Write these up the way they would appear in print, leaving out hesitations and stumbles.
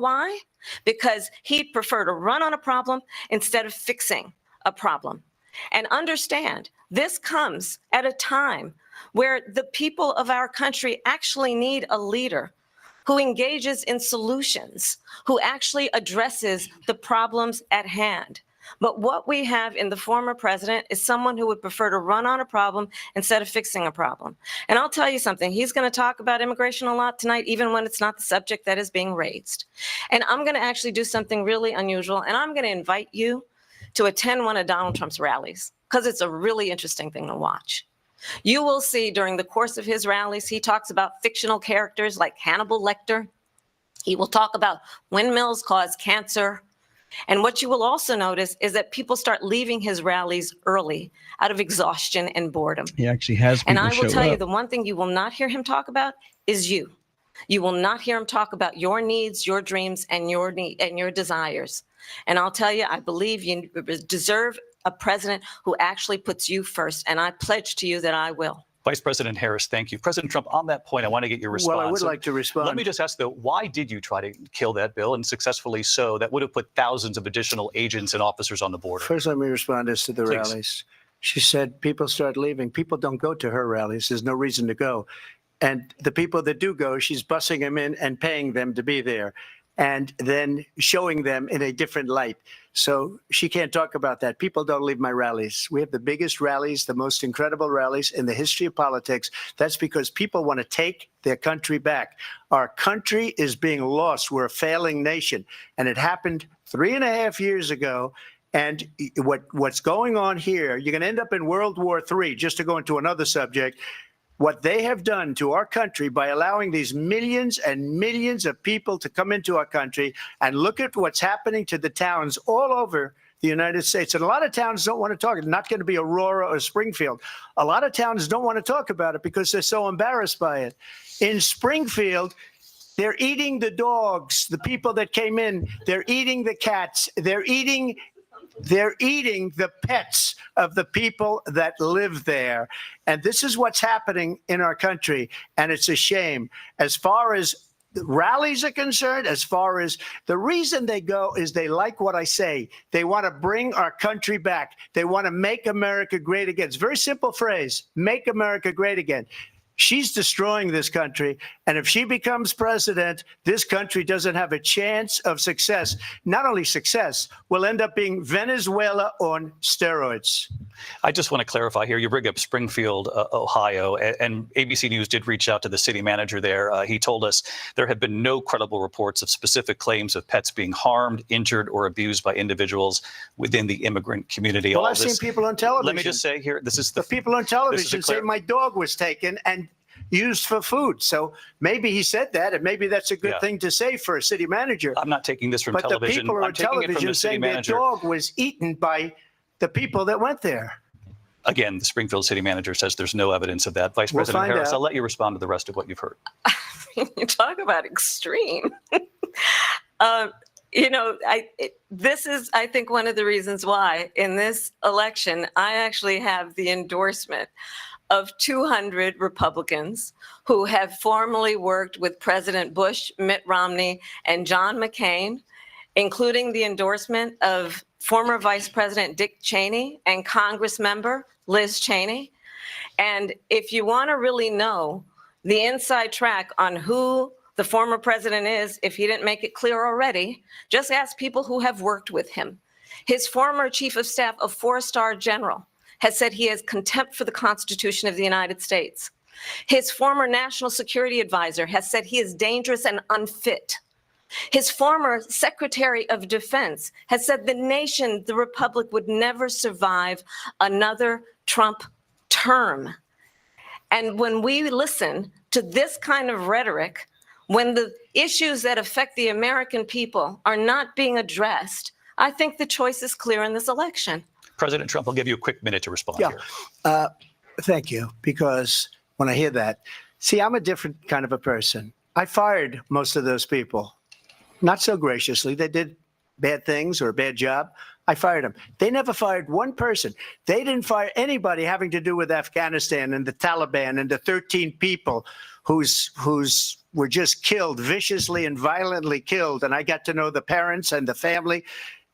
why? Because he'd prefer to run on a problem instead of fixing a problem. And understand, this comes at a time where the people of our country actually need a leader who engages in solutions, who actually addresses the problems at hand. But what we have in the former president is someone who would prefer to run on a problem instead of fixing a problem. And I'll tell you something, he's going to talk about immigration a lot tonight, even when it's not the subject that is being raised. And I'm going to actually do something really unusual, and I'm going to invite you to attend one of Donald Trump's rallies, because it's a really interesting thing to watch. You will see during the course of his rallies, he talks about fictional characters like Hannibal Lecter. He will talk about windmills cause cancer. And what you will also notice is that people start leaving his rallies early out of exhaustion and boredom. He actually has people And I will tell up. you, the one thing you will not hear him talk about is you. You will not hear him talk about your needs, your dreams, and your desires. And I'll tell you, I believe you deserve a president who actually puts you first. And I pledge to you that I will. Vice President Harris, thank you. President Trump, on that point, I want to get your response. Well, I would like to respond. Let me just ask, though, why did you try to kill that bill, and successfully so? That would have put thousands of additional agents and officers on the border. First, let me respond as to the Please. rallies. She said people start leaving. People don't go to her rallies. There's no reason to go. And the people that do go, she's bussing them in and paying them to be there, and then showing them in a different light. So she can't talk about that. People don't leave my rallies. We have the biggest rallies, the most incredible rallies in the history of politics. That's because people want to take their country back. Our country is being lost. We're a failing nation. And it happened 3.5 years ago. And what's going on here, you're going to end up in World War III, just to go into another subject. What they have done to our country by allowing these millions and millions of people to come into our country, and look at what's happening to the towns all over the United States. And a lot of towns don't want to talk. It's not going to be Aurora or Springfield. A lot of towns don't want to talk about it because they're so embarrassed by it. In Springfield, they're eating the dogs, the people that came in. They're eating the cats. They're eating the pets of the people that live there. And this is what's happening in our country. And it's a shame. As far as the rallies are concerned, as far as the reason they go is they like what I say. They want to bring our country back. They want to make America great again. It's a very simple phrase, make America great again. She's destroying this country. And if she becomes president, this country doesn't have a chance of success. Not only success, we'll end up being Venezuela on steroids. I just want to clarify here. You bring up Springfield, Ohio, and ABC News did reach out to the city manager there. He told us there have been no credible reports of specific claims of pets being harmed, injured, or abused by individuals within the immigrant community. Well, I've seen people on television. Let me just say here, this is the people on television say my dog was taken and used for food. So maybe he said that, and maybe that's a good thing to say for a city manager. I'm not taking this from television. But the people on television saying their dog was eaten by the people that went there. Again, the Springfield city manager says there's no evidence of that. Vice President Harris, I'll let you respond to the rest of what you've heard. You talk about extreme. This is, I think, one of the reasons why in this election, I actually have the endorsement of 200 Republicans who have formerly worked with President Bush, Mitt Romney, and John McCain, including the endorsement of former Vice President Dick Cheney and Congress member Liz Cheney. And if you want to really know the inside track on who the former president is, if he didn't make it clear already, just ask people who have worked with him. His former chief of staff, a four-star general, has said he has contempt for the Constitution of the United States. His former national security advisor has said he is dangerous and unfit. His former Secretary of Defense has said the nation, the republic, would never survive another Trump term. And when we listen to this kind of rhetoric, when the issues that affect the American people are not being addressed, I think the choice is clear in this election. President Trump, I'll give you a quick minute to respond here. Thank you, because when I hear that, see, I'm a different kind of a person. I fired most of those people, not so graciously. They did bad things or a bad job. I fired them. They never fired one person. They didn't fire anybody having to do with Afghanistan and the Taliban and the 13 people whose were just killed, viciously and violently killed. And I got to know the parents and the family.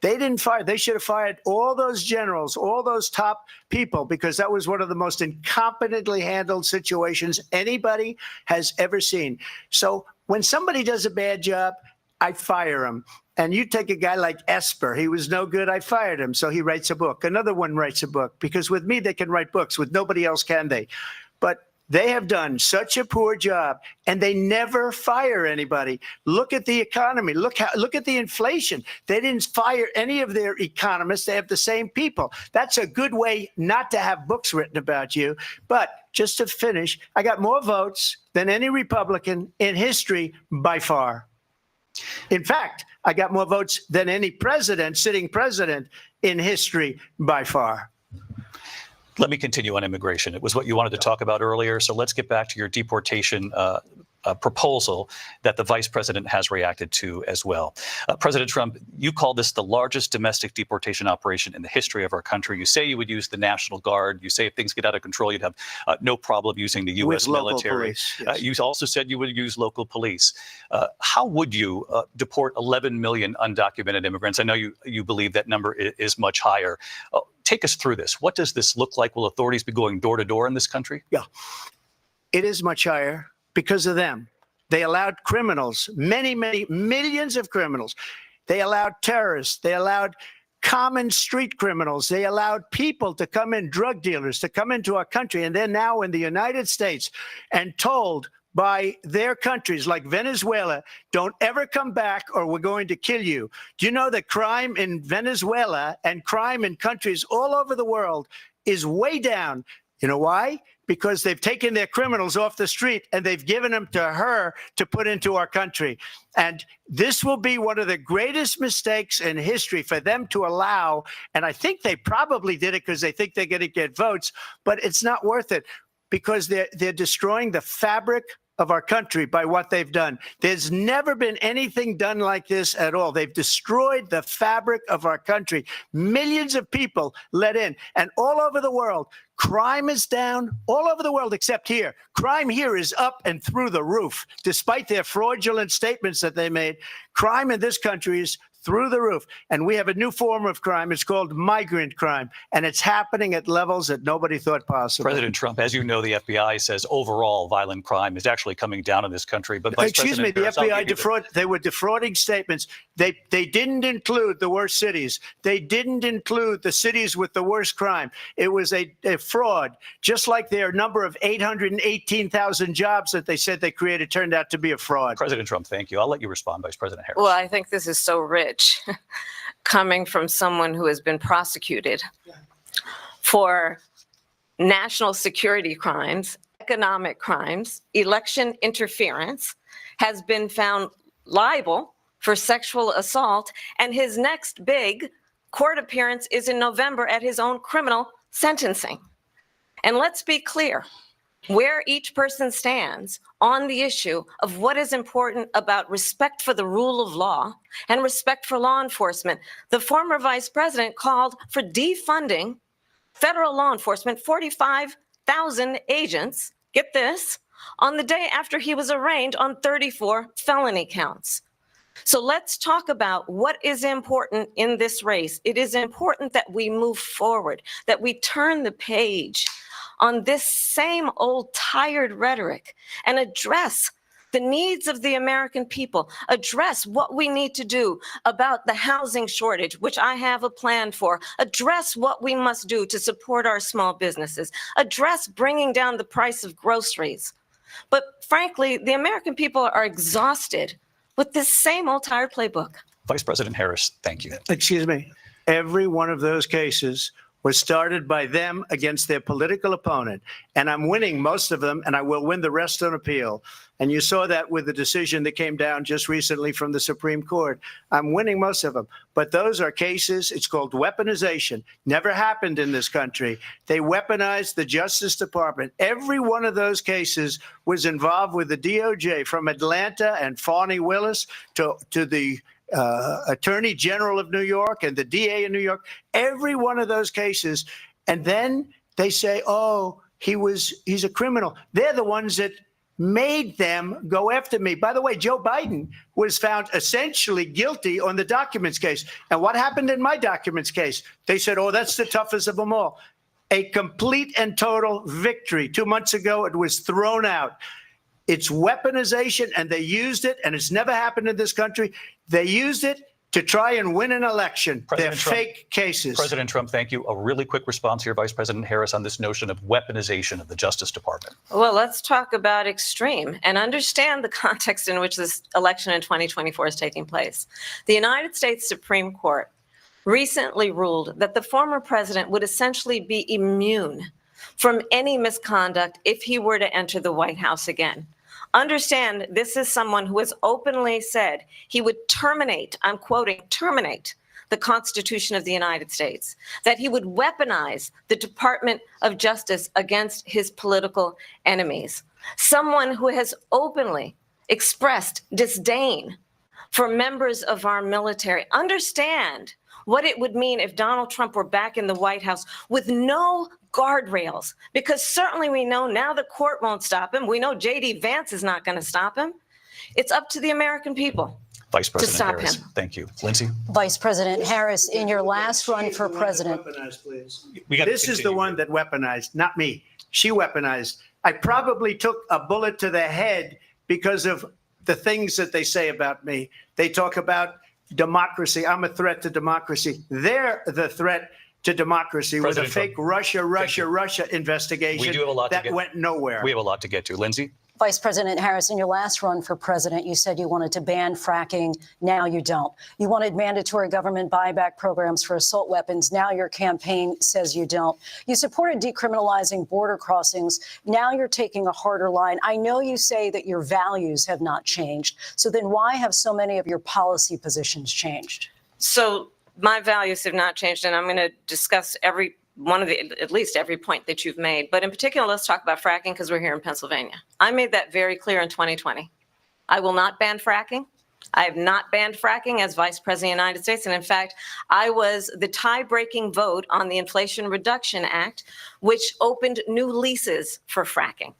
They didn't fire. They should have fired all those generals, all those top people, because that was one of the most incompetently handled situations anybody has ever seen. So when somebody does a bad job, I fire him. And you take a guy like Esper. He was no good. I fired him. So he writes a book. Another one writes a book, because with me, they can write books. With nobody else can they? But they have done such a poor job, and they never fire anybody. Look at the economy. Look at the inflation. They didn't fire any of their economists. They have the same people. That's a good way not to have books written about you. But just to finish, I got more votes than any Republican in history by far. In fact, I got more votes than any president, sitting president in history by far. Let me continue on immigration. It was what you wanted to talk about earlier. So let's get back to your deportation proposal that the vice president has reacted to as well. President Trump, you call this the largest domestic deportation operation in the history of our country. You say you would use the National Guard. You say if things get out of control, you'd have no problem using the U.S. military. Police, yes. You also said you would use local police. How would you deport 11 million undocumented immigrants? I know you believe that number is much higher. Take us through this. What does this look like? Will authorities be going door to door in this country? Yeah, it is much higher because of them. They allowed criminals, many, many millions of criminals. They allowed terrorists. They allowed common street criminals. They allowed people to come in, drug dealers, to come into our country. And they're now in the United States and told by their countries like Venezuela, don't ever come back or we're going to kill you. Do you know that crime in Venezuela and crime in countries all over the world is way down? You know why? Because they've taken their criminals off the street and they've given them to her to put into our country. And this will be one of the greatest mistakes in history for them to allow. And I think they probably did it because they think they're going to get votes, but it's not worth it, because they're destroying the fabric of our country by what they've done. There's never been anything done like this at all. They've destroyed the fabric of our country. Millions of people let in, and all over the world, crime is down all over the world except here. Crime here is up and through the roof. Despite their fraudulent statements that they made, crime in this country is through the roof. And we have a new form of crime. It's called migrant crime. And it's happening at levels that nobody thought possible. President Trump, as you know, the FBI says overall violent crime is actually coming down in this country. But Vice Excuse me, President the Harris, FBI they were defrauding statements. They didn't include the worst cities. They didn't include the cities with the worst crime. It was a fraud, just like their number of 818,000 jobs that they said they created turned out to be a fraud. President Trump, thank you. I'll let you respond, Vice President Harris. Well, I think this is so rich coming from someone who has been prosecuted for national security crimes, economic crimes, election interference, has been found liable for sexual assault, and his next big court appearance is in November at his own criminal sentencing. And let's be clear, where each person stands on the issue of what is important about respect for the rule of law and respect for law enforcement. The former vice president called for defunding federal law enforcement, 45,000 agents, get this, on the day after he was arraigned on 34 felony counts. So let's talk about what is important in this race. It is important that we move forward, that we turn the page on this same old tired rhetoric and address the needs of the American people, address what we need to do about the housing shortage, which I have a plan for, address what we must do to support our small businesses, address bringing down the price of groceries. But frankly, the American people are exhausted with this same old tired playbook. Vice President Harris, thank you. Excuse me. Every one of those cases was started by them against their political opponent. And I'm winning most of them, and I will win the rest on appeal. And you saw that with the decision that came down just recently from the Supreme Court. I'm winning most of them. But those are cases, it's called weaponization. Never happened in this country. They weaponized the Justice Department. Every one of those cases was involved with the DOJ, from Atlanta and Fani Willis to the Attorney General of New York and the DA in New York, every one of those cases. And then they say, oh, he's a criminal. They're the ones that made them go after me. By the way, Joe Biden was found essentially guilty on the documents case. And what happened in my documents case? They said, oh, that's the toughest of them all. A complete and total victory. 2 months ago, it was thrown out. It's weaponization, and they used it, and it's never happened in this country. They used it to try and win an election. They're fake cases. President Trump, thank you. A really quick response here, Vice President Harris, on this notion of weaponization of the Justice Department. Well, let's talk about extreme and understand the context in which this election in 2024 is taking place. The United States Supreme Court recently ruled that the former president would essentially be immune from any misconduct if he were to enter the White House again. Understand, this is someone who has openly said he would terminate, I'm quoting, terminate the Constitution of the United States, that he would weaponize the Department of Justice against his political enemies. Someone who has openly expressed disdain for members of our military. Understand what it would mean if Donald Trump were back in the White House with no guardrails, because certainly we know now the court won't stop him. We know J.D. Vance is not going to stop him. It's up to the American people Vice President to stop Harris, him. thank you. Lindsay? Vice President Harris, in your last run for president. This is the one that weaponized, not me. She weaponized. I probably took a bullet to the head because of the things that they say about me. They talk about democracy. I'm a threat to democracy. They're the threat to democracy with a fake Russia investigation We do have a lot that went nowhere. We have a lot to get to. Lindsay? Vice President Harris, in your last run for president, you said you wanted to ban fracking. Now you don't. You wanted mandatory government buyback programs for assault weapons. Now your campaign says you don't. You supported decriminalizing border crossings. Now you're taking a harder line. I know you say that your values have not changed. So then why have so many of your policy positions changed? So my values have not changed, and I'm going to discuss at least every point that you've made. But in particular, let's talk about fracking because we're here in Pennsylvania. I made that very clear in 2020. I will not ban fracking. I have not banned fracking as Vice President of the United States. And in fact, I was the tie-breaking vote on the Inflation Reduction Act, which opened new leases for fracking.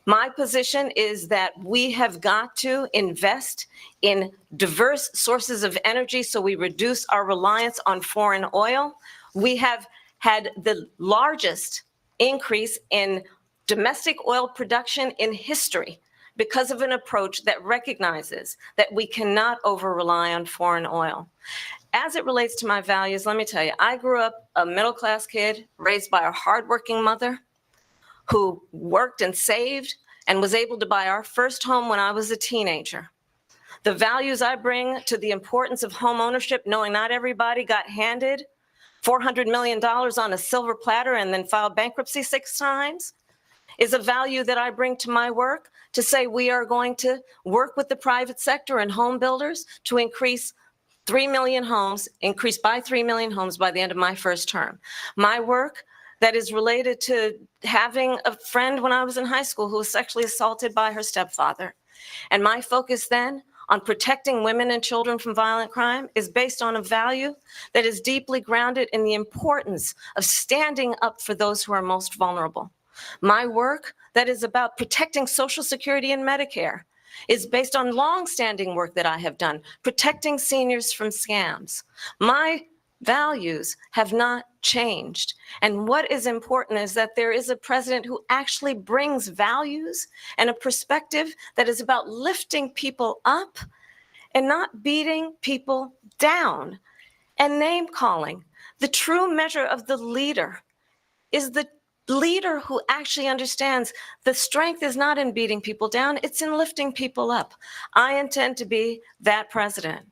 My position is that we have got to invest in diverse sources of energy so we reduce our reliance on foreign oil. We have had the largest increase in domestic oil production in history because of an approach that recognizes that we cannot over-rely on foreign oil. As it relates to my values, let me tell you, I grew up a middle-class kid raised by a hardworking mother who worked and saved and was able to buy our first home when I was a teenager. The values I bring to the importance of home ownership, knowing not everybody got handed $400 million on a silver platter and then filed bankruptcy 6 times, is a value that I bring to my work to say we are going to work with the private sector and home builders to increase 3 million homes, increase by 3 million homes by the end of my first term. My work that is related to having a friend when I was in high school who was sexually assaulted by her stepfather. And my focus then on protecting women and children from violent crime is based on a value that is deeply grounded in the importance of standing up for those who are most vulnerable. My work that is about protecting Social Security and Medicare is based on longstanding work that I have done, protecting seniors from scams. My values have not changed. And what is important is that there is a president who actually brings values and a perspective that is about lifting people up and not beating people down and name calling. The true measure of the leader is the leader who actually understands the strength is not in beating people down, it's in lifting people up. I intend to be that president.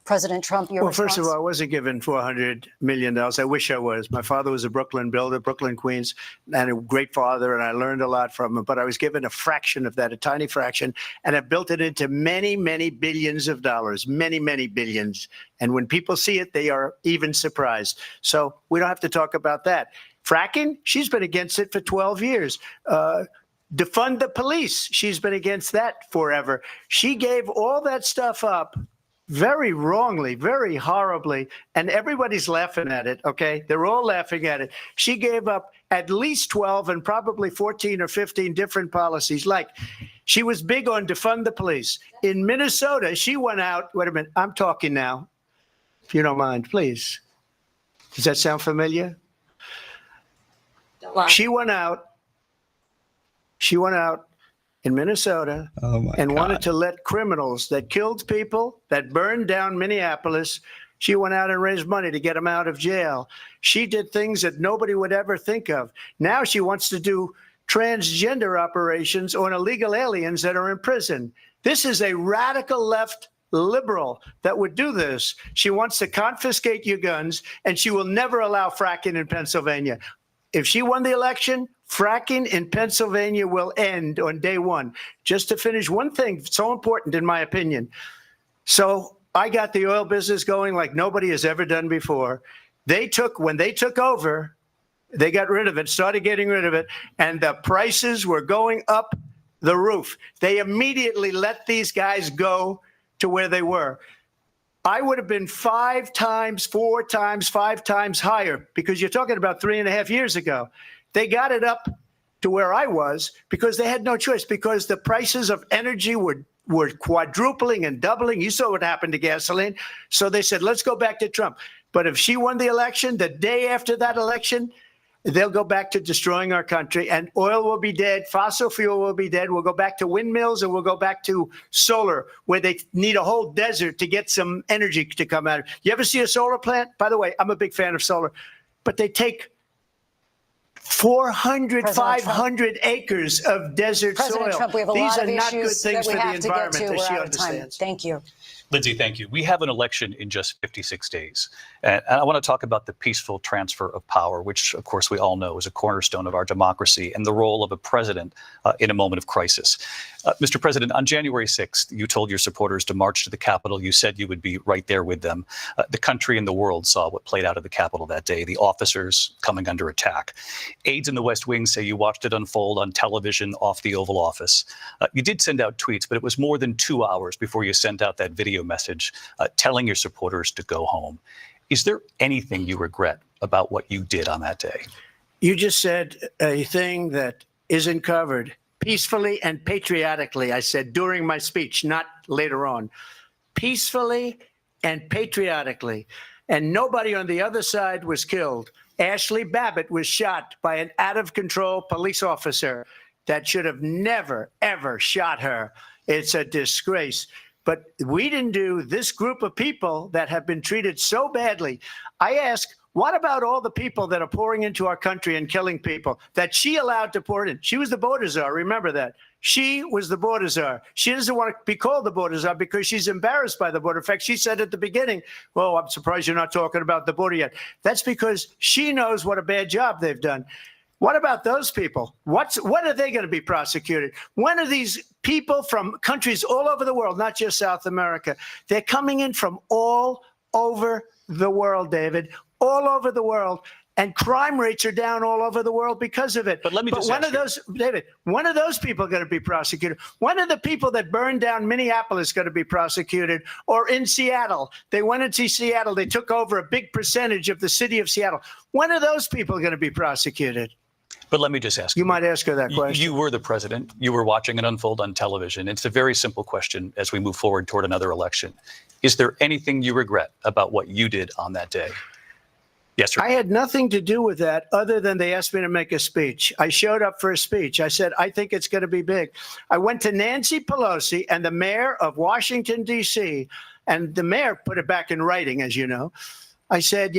President Trump, your response? First of all, I wasn't given $400 million. I wish I was. My father was a Brooklyn builder, Brooklyn, Queens, and a great father, and I learned a lot from him. But I was given a fraction of that, a tiny fraction, and I built it into many, many billions of dollars, many, many billions. And when people see it, they are even surprised. So we don't have to talk about that. Fracking, she's been against it for 12 years. Defund the police, she's been against that forever. She gave all that stuff up very wrongly, very horribly, and everybody's laughing at it, okay? They're all laughing at it. She gave up at least 12 and probably 14 or 15 different policies, like She was big on defund the police. In Minnesota, she went out. Wait a minute. I'm talking now. If you don't mind, please. Does that sound familiar? Don't lie. She went out in Minnesota and wanted to let criminals that killed people, that burned down Minneapolis, she went out and raised money to get them out of jail. She did things that nobody would ever think of. Now she wants to do transgender operations on illegal aliens that are in prison. This is a radical left liberal that would do this. She wants to confiscate your guns, and she will never allow fracking in Pennsylvania. If she won the election, fracking in Pennsylvania will end on day one. Just to finish, one thing so important in my opinion. So I got the oil business going like nobody has ever done before. When they took over, they got rid of it, started getting rid of it, and the prices were going up the roof. They immediately let these guys go to where they were. I would have been 5 times, 4 times, 5 times higher, because you're talking about 3.5 years ago. They got it up to where I was because they had no choice, because the prices of energy were quadrupling and doubling. You saw what happened to gasoline. So they said, let's go back to Trump. But if she won the election, the day after that election, they'll go back to destroying our country, and oil will be dead. Fossil fuel will be dead. We'll go back to windmills, and we'll go back to solar, where they need a whole desert to get some energy to come out. You ever see a solar plant? By the way, I'm a big fan of solar, but they take 400, 500 acres of desert President soil. Trump, we have a These lot are of not good issues things that we for the have to get environment, to. as We're she out of time. understands. Thank you. Lindsay, thank you. We have an election in just 56 days. And I want to talk about the peaceful transfer of power, which, of course, we all know is a cornerstone of our democracy, and the role of a president in a moment of crisis. Mr. President, on January 6th, you told your supporters to march to the Capitol. You said you would be right there with them. The country and the world saw what played out at the Capitol that day, the officers coming under attack. Aides in the West Wing say you watched it unfold on television off the Oval Office. You did send out tweets, but it was more than 2 hours before you sent out that video message telling your supporters to go home. Is there anything you regret about what you did on that day? You just said a thing that isn't covered. Peacefully and patriotically, I said during my speech, not later on. Peacefully and patriotically. And nobody on the other side was killed. Ashley Babbitt was shot by an out-of-control police officer that should have never, ever shot her. It's a disgrace. But we didn't do this group of people that have been treated so badly. I ask, what about all the people that are pouring into our country and killing people that she allowed to pour in? She was the border czar. Remember that. She was the border czar. She doesn't want to be called the border czar because she's embarrassed by the border. In fact, she said at the beginning, well, I'm surprised you're not talking about the border yet. That's because she knows what a bad job they've done. What about those people? When are they going to be prosecuted? When are these people from countries all over the world, not just South America? They're coming in from all over the world, David, all over the world. And crime rates are down all over the world because of it. But let me just when are those, David, when are those people going to be prosecuted? When are the people that burned down Minneapolis going to be prosecuted? Or in Seattle? They went into Seattle. They took over a big percentage of the city of Seattle. When are those people going to be prosecuted? But let me just ask you. You might ask her that question. You were the president. You were watching it unfold on television. It's a very simple question as we move forward toward another election. Is there anything you regret about what you did on that day? Yes, sir. I had nothing to do with that other than they asked me to make a speech. I showed up for a speech. I said, I think it's going to be big. I went to Nancy Pelosi and the mayor of Washington, D.C., and the mayor put it back in writing, as you know. I said,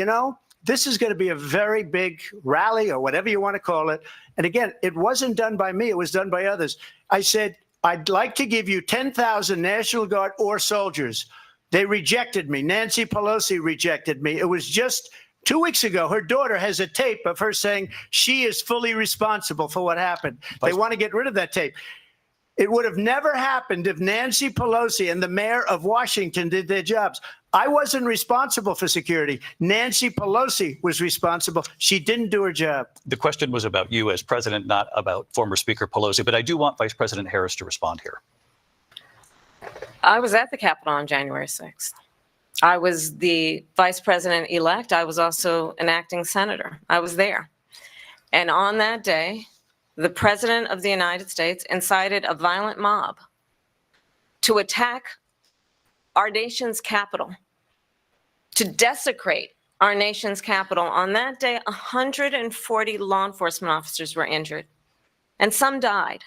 this is going to be a very big rally or whatever you want to call it. And again, it wasn't done by me. It was done by others. I said, I'd like to give you 10,000 National Guard or soldiers. They rejected me. Nancy Pelosi rejected me. It was just 2 weeks ago. Her daughter has a tape of her saying she is fully responsible for what happened. They want to get rid of that tape. It would have never happened if Nancy Pelosi and the mayor of Washington did their jobs. I wasn't responsible for security. Nancy Pelosi was responsible. She didn't do her job. The question was about you as president, not about former Speaker Pelosi. But I do want Vice President Harris to respond here. I was at the Capitol on January 6th. I was the vice president-elect. I was also an acting senator. I was there. And on that day, the President of the United States incited a violent mob to attack our nation's capital, to desecrate our nation's capital. On that day, 140 law enforcement officers were injured, and some died.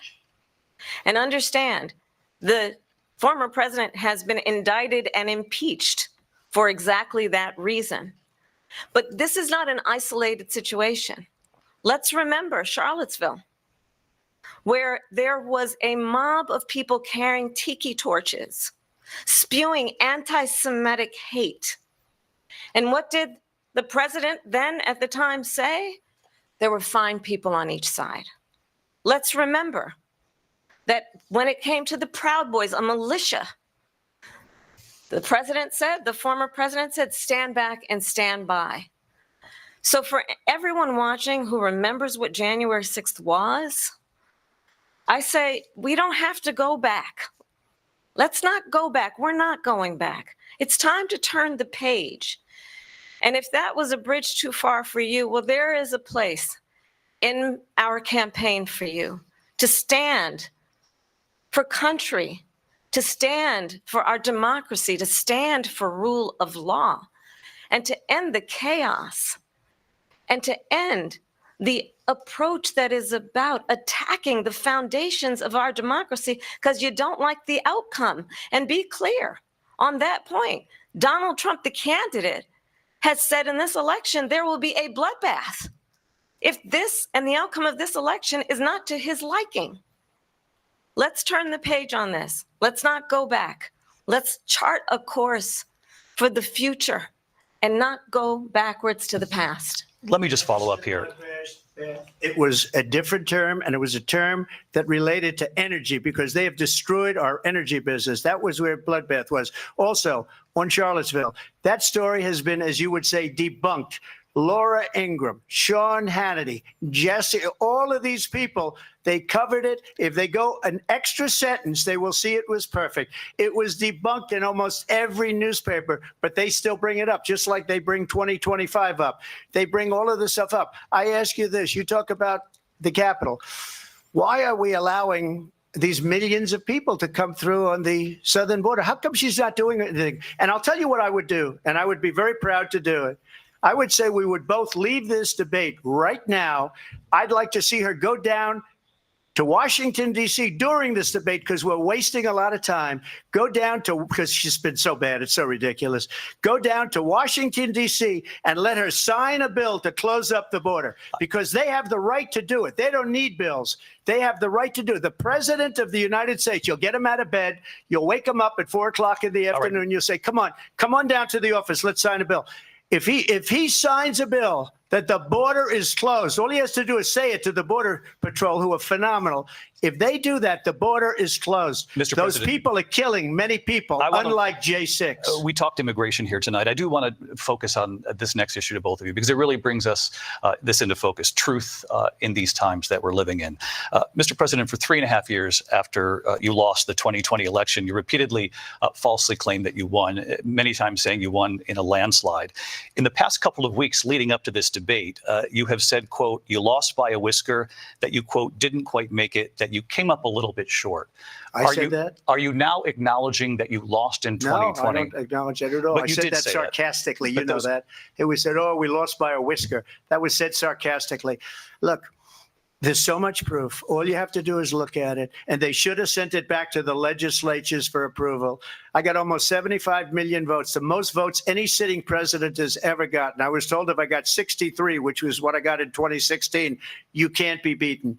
And understand, the former president has been indicted and impeached for exactly that reason. But this is not an isolated situation. Let's remember Charlottesville, where there was a mob of people carrying tiki torches, spewing anti-Semitic hate. And what did the president then at the time say? There were fine people on each side. Let's remember that when it came to the Proud Boys, a militia, the former president said, stand back and stand by. So for everyone watching who remembers what January 6th was, I say, we don't have to go back. Let's not go back. We're not going back. It's time to turn the page. And if that was a bridge too far for you, well, there is a place in our campaign for you to stand for country, to stand for our democracy, to stand for rule of law, and to end the chaos, and to end the approach that is about attacking the foundations of our democracy because you don't like the outcome. And be clear on that point. Donald Trump, the candidate, has said in this election there will be a bloodbath if this and the outcome of this election is not to his liking. Let's turn the page on this. Let's not go back. Let's chart a course for the future and not go backwards to the past. Let me just follow up here. It was a different term, and it was a term that related to energy because they have destroyed our energy business. That was where bloodbath was. Also, on Charlottesville, that story has been, as you would say, debunked. Laura Ingraham, Sean Hannity, Jesse, all of these people, they covered it. If they go an extra sentence, they will see it was perfect. It was debunked in almost every newspaper, but they still bring it up, just like they bring 2025 up. They bring all of this stuff up. I ask you this, you talk about the Capitol. Why are we allowing these millions of people to come through on the southern border? How come she's not doing anything? And I'll tell you what I would do, and I would be very proud to do it. I would say we would both leave this debate right now. I'd like to see her go down to Washington, D.C. during this debate because we're wasting a lot of time. Go down to, because she's been so bad, it's so ridiculous. Go down to Washington, D.C. and let her sign a bill to close up the border because they have the right to do it. They don't need bills. They have the right to do it. The president of the United States, you'll get him out of bed. You'll wake him up at 4 o'clock in the afternoon. Right. You'll say, come on down to the office. Let's sign a bill. If he signs a bill that the border is closed, all he has to do is say it to the Border Patrol, who are phenomenal. If they do that, the border is closed. Mr. Those President, people are killing many people, unlike J6. We talked immigration here tonight. I do want to focus on this next issue to both of you because it really brings us this into focus, truth in these times that we're living in. Mr. President, for 3.5 years after you lost the 2020 election, you repeatedly falsely claimed that you won, many times saying you won in a landslide. In the past couple of weeks leading up to this debate, you have said, quote, you lost by a whisker, that you, quote, didn't quite make it, that you came up a little bit short. I said that? Are you now acknowledging that you lost in 2020? No, I don't acknowledge that at all. But I you said did that say sarcastically. that. You know that. It was said, oh, we lost by a whisker. That was said sarcastically. Look, there's so much proof. All you have to do is look at it. And they should have sent it back to the legislatures for approval. I got almost 75 million votes, the most votes any sitting president has ever gotten. I was told if I got 63, which was what I got in 2016, you can't be beaten.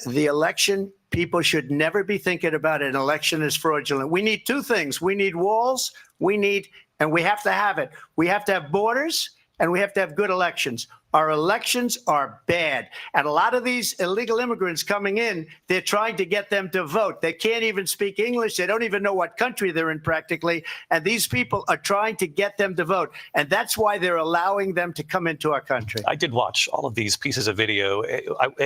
The election, people should never be thinking about an election as fraudulent. We need two things. We need walls. And we have to have it. We have to have borders, and we have to have good elections. Our elections are bad. And a lot of these illegal immigrants coming in, they're trying to get them to vote. They can't even speak English. They don't even know what country they're in practically. And these people are trying to get them to vote. And that's why they're allowing them to come into our country. I did watch all of these pieces of video.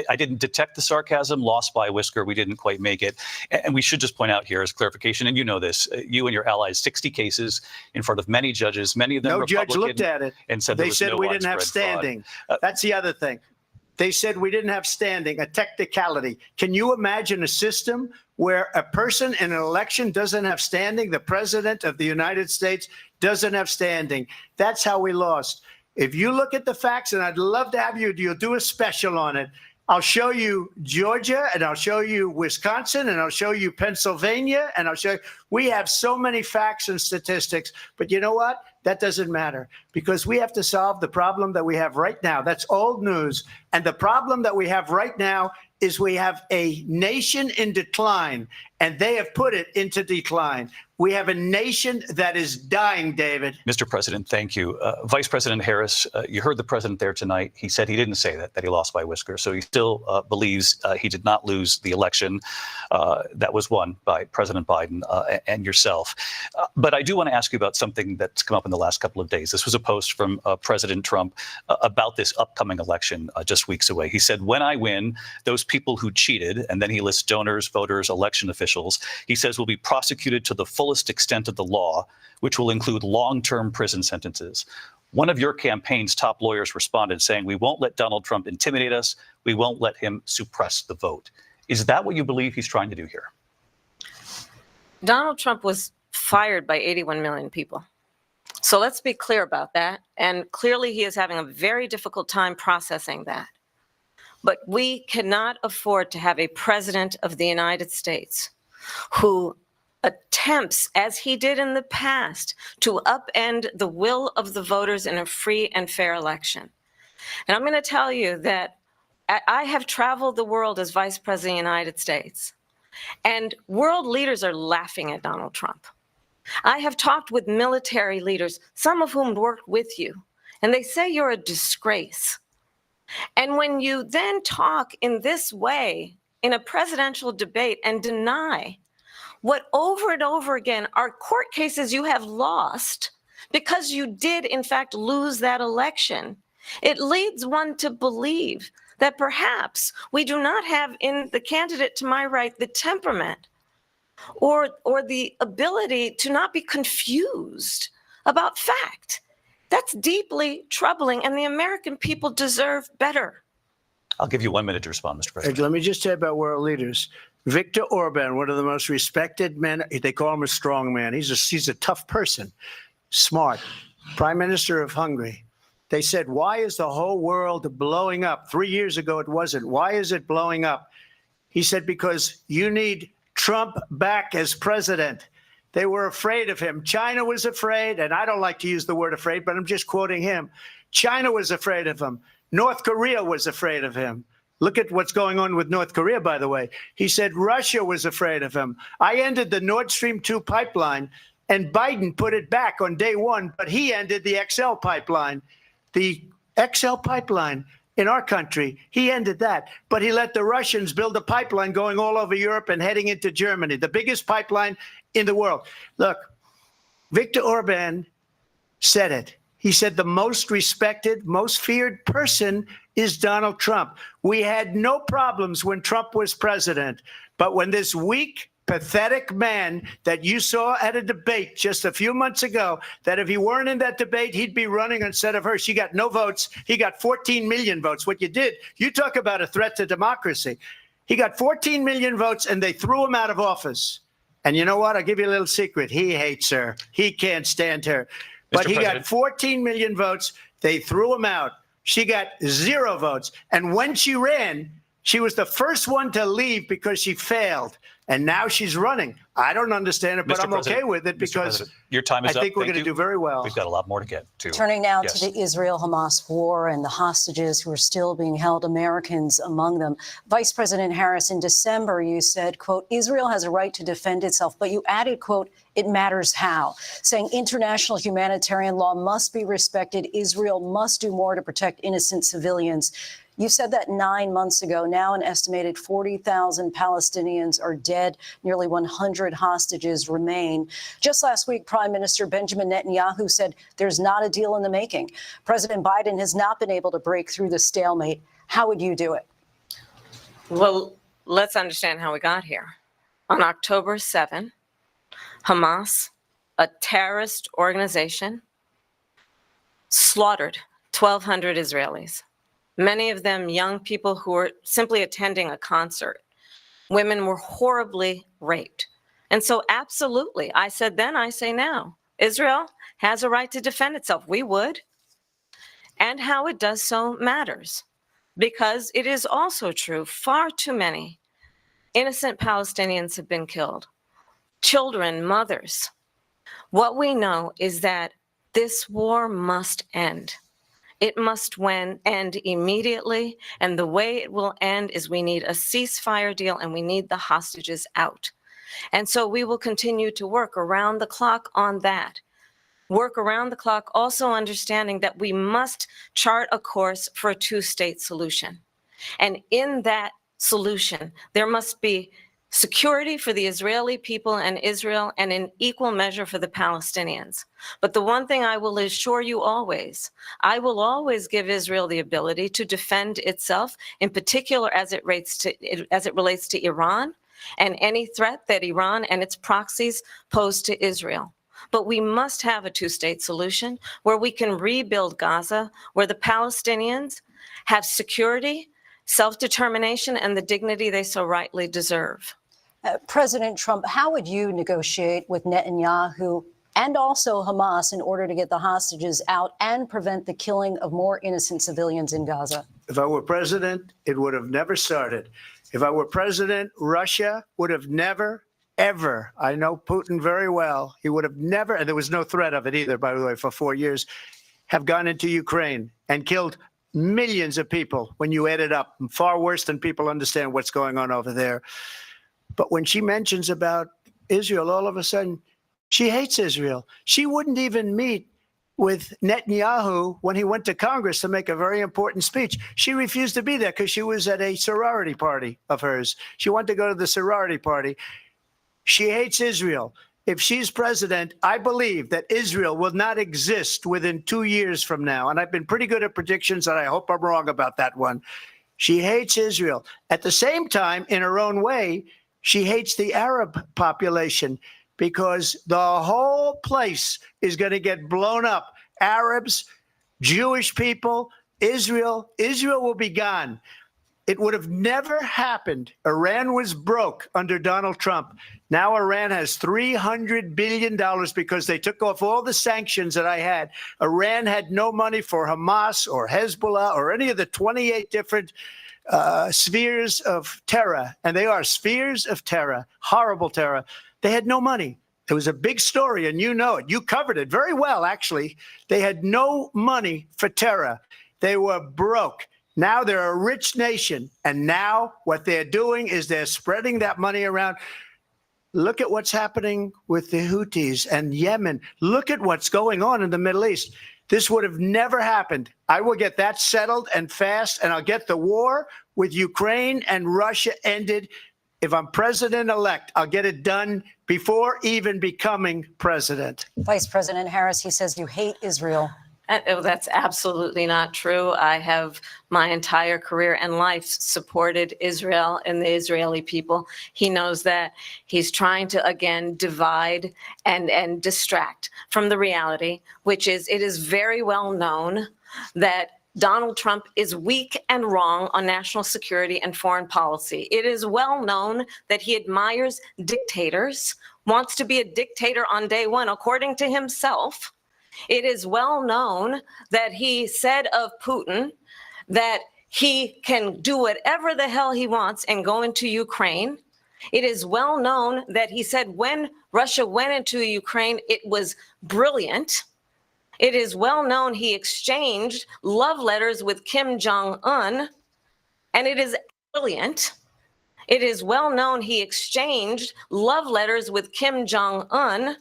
I didn't detect the sarcasm, lost by a whisker. We didn't quite make it. And we should just point out here as clarification, and you know this, you and your allies, 60 cases in front of many judges, many of them No Republican. judge looked at it. And said they said we didn't have standing. That's the other thing. They said we didn't have standing, a technicality. Can you imagine a system where a person in an election doesn't have standing? The president of the United States doesn't have standing. That's how we lost. If you look at the facts, and I'd love to have you'll do a special on it. I'll show you Georgia, and I'll show you Wisconsin, and I'll show you Pennsylvania, and I'll show you. We have so many facts and statistics, but you know what? That doesn't matter, because we have to solve the problem that we have right now. That's old news. And the problem that we have right now is we have a nation in decline, and they have put it into decline. We have a nation that is dying, David. Mr. President, thank you. Vice President Harris, you heard the president there tonight. He said he didn't say that he lost by whisker. So he still believes he did not lose the election that was won by President Biden and yourself. But I do want to ask you about something that's come up in the last couple of days. This was a post from President Trump about this upcoming election just weeks away. He said, when I win, those people who cheated, and then he lists donors, voters, election officials, he says will be prosecuted to the fullest extent of the law, which will include long-term prison sentences. One of your campaign's top lawyers responded saying, we won't let Donald Trump intimidate us. We won't let him suppress the vote. Is that what you believe he's trying to do here? Donald Trump was fired by 81 million people. So let's be clear about that. And clearly he is having a very difficult time processing that. But we cannot afford to have a president of the United States who attempts, as he did in the past, to upend the will of the voters in a free and fair election. And I'm going to tell you that I have traveled the world as Vice President of the United States, and world leaders are laughing at Donald Trump. I have talked with military leaders, some of whom worked with you, and they say you're a disgrace. And when you then talk in this way in a presidential debate and deny what over and over again are court cases you have lost because you did, in fact, lose that election, it leads one to believe that perhaps we do not have in the candidate to my right the temperament or the ability to not be confused about fact. That's deeply troubling, and the American people deserve better. I'll give you 1 minute to respond, Mr. President. Let me just say about world leaders. Viktor Orban, one of the most respected men, they call him a strong man. He's a tough person, smart, Prime Minister of Hungary. They said, why is the whole world blowing up? 3 years ago, it wasn't. Why is it blowing up? He said, because you need Trump back as president. They were afraid of him. China was afraid, and I don't like to use the word afraid, but I'm just quoting him. China was afraid of him. North Korea was afraid of him. Look at what's going on with North Korea, by the way. He said Russia was afraid of him. I ended the Nord Stream 2 pipeline, and Biden put it back on day one, but he ended the XL pipeline. The XL pipeline in our country, he ended that. But he let the Russians build a pipeline going all over Europe and heading into Germany, the biggest pipeline in the world. Look, Viktor Orban said it. He said the most respected, most feared person is Donald Trump. We had no problems when Trump was president. But when this weak, pathetic man that you saw at a debate just a few months ago, that if he weren't in that debate, he'd be running instead of her. She got no votes. He got 14 million votes. What you did, you talk about a threat to democracy. He got 14 million votes, and they threw him out of office. And you know what? I'll give you a little secret. He hates her. He can't stand her. But he got 14 million votes. They threw him out. She got 0 votes. And when she ran, she was the first one to leave because she failed. And now she's running. I don't understand it, but I'm okay with it because your time is I think up. we're going to do very well. We've got a lot more to get to. Turning now to the Israel-Hamas war and the hostages who are still being held, Americans among them. Vice President Harris, in December, you said, quote, Israel has a right to defend itself, but you added, quote, it matters how, saying international humanitarian law must be respected. Israel must do more to protect innocent civilians. You said that 9 months ago. Now an estimated 40,000 Palestinians are dead. Nearly 100 hostages remain. Just last week, Prime Minister Benjamin Netanyahu said there's not a deal in the making. President Biden has not been able to break through the stalemate. How would you do it? Well, let's understand how we got here. On October 7, Hamas, a terrorist organization, slaughtered 1,200 Israelis. many of them young people who were simply attending a concert. Women were horribly raped. And so absolutely, I said then, I say now, Israel has a right to defend itself. We would. And how it does so matters, because it is also true, far too many innocent Palestinians have been killed. Children, mothers. What we know is that this war must end. It must end immediately, and the way it will end is we need a ceasefire deal and we need the hostages out. And so we will continue to work around the clock on that. Work around the clock, also understanding that we must chart a course for a two-state solution. And in that solution, there must be security for the Israeli people and Israel, and in equal measure for the Palestinians. But the one thing I will assure you always, I will always give Israel the ability to defend itself, in particular as it relates to Iran and any threat that Iran and its proxies pose to Israel. But we must have a two-state solution where we can rebuild Gaza, where the Palestinians have security, self-determination, and the dignity they so rightly deserve. President Trump, how would you negotiate with Netanyahu and also Hamas in order to get the hostages out and prevent the killing of more innocent civilians in Gaza? If I were president, it would have never started. If I were president, Russia would have never, ever, I know Putin very well, he would have never, and there was no threat of it either, by the way, for 4 years, have gone into Ukraine and killed millions of people when you add it up, far worse than people understand what's going on over there. But when she mentions about Israel, all of a sudden, she hates Israel. She wouldn't even meet with Netanyahu when he went to Congress to make a very important speech. She refused to be there because she was at a sorority party of hers. She wanted to go to the sorority party. She hates Israel. If she's president, I believe that Israel will not exist within 2 years from now. And I've been pretty good at predictions, and I hope I'm wrong about that one. She hates Israel. At the same time, in her own way, she hates the Arab population because the whole place is going to get blown up. Arabs, Jewish people, Israel will be gone. It would have never happened. Iran was broke under Donald Trump. Now Iran has $300 billion because they took off all the sanctions that I had. Iran had no money for Hamas or Hezbollah or any of the 28 different spheres of terror, and they are spheres of terror, horrible terror. They had no money. It was a big story, and you know it. You covered it very well, actually. They had no money for terror. They were broke. Now they're a rich nation, and now what they're doing is they're spreading that money around. Look at what's happening with the Houthis and Yemen. Look at what's going on in the Middle East. This would have never happened. I will get that settled and fast, and I'll get the war with Ukraine and Russia ended. If I'm president-elect, I'll get it done before even becoming president. Vice President Harris, he says you hate Israel. That's absolutely not true. I have my entire career and life supported Israel and the Israeli people. He knows that. He's trying to, again, divide and distract from the reality, which is it is very well known that Donald Trump is weak and wrong on national security and foreign policy. It is well known that he admires dictators, wants to be a dictator on day one, according to himself. It is well known that he said of Putin that he can do whatever the hell he wants and go into Ukraine. It is well known that he said when Russia went into Ukraine, it was brilliant. It is well known he exchanged love letters with Kim Jong-un, and it is brilliant. It is well known he exchanged love letters with Kim Jong-un,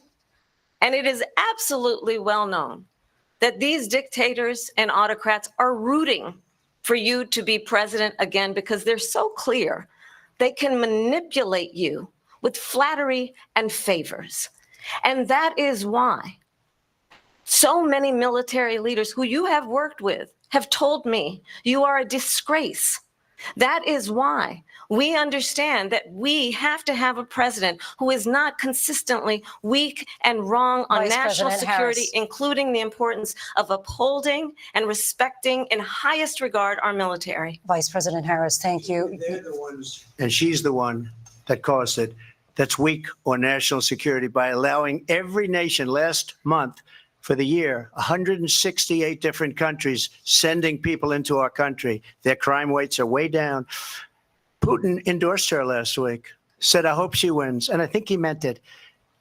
and it is absolutely well known that these dictators and autocrats are rooting for you to be president again because they're so clear they can manipulate you with flattery and favors. And that is why so many military leaders who you have worked with have told me you are a disgrace. That is why we understand that we have to have a president who is not consistently weak and wrong on Vice national President security, Harris. including the importance of upholding and respecting in highest regard our military. Vice President Harris, thank you. They're the ones, and she's the one that caused it, that's weak on national security by allowing every nation last month for the year, 168 different countries sending people into our country. Their crime rates are way down. Putin endorsed her last week, said, I hope she wins. And I think he meant it,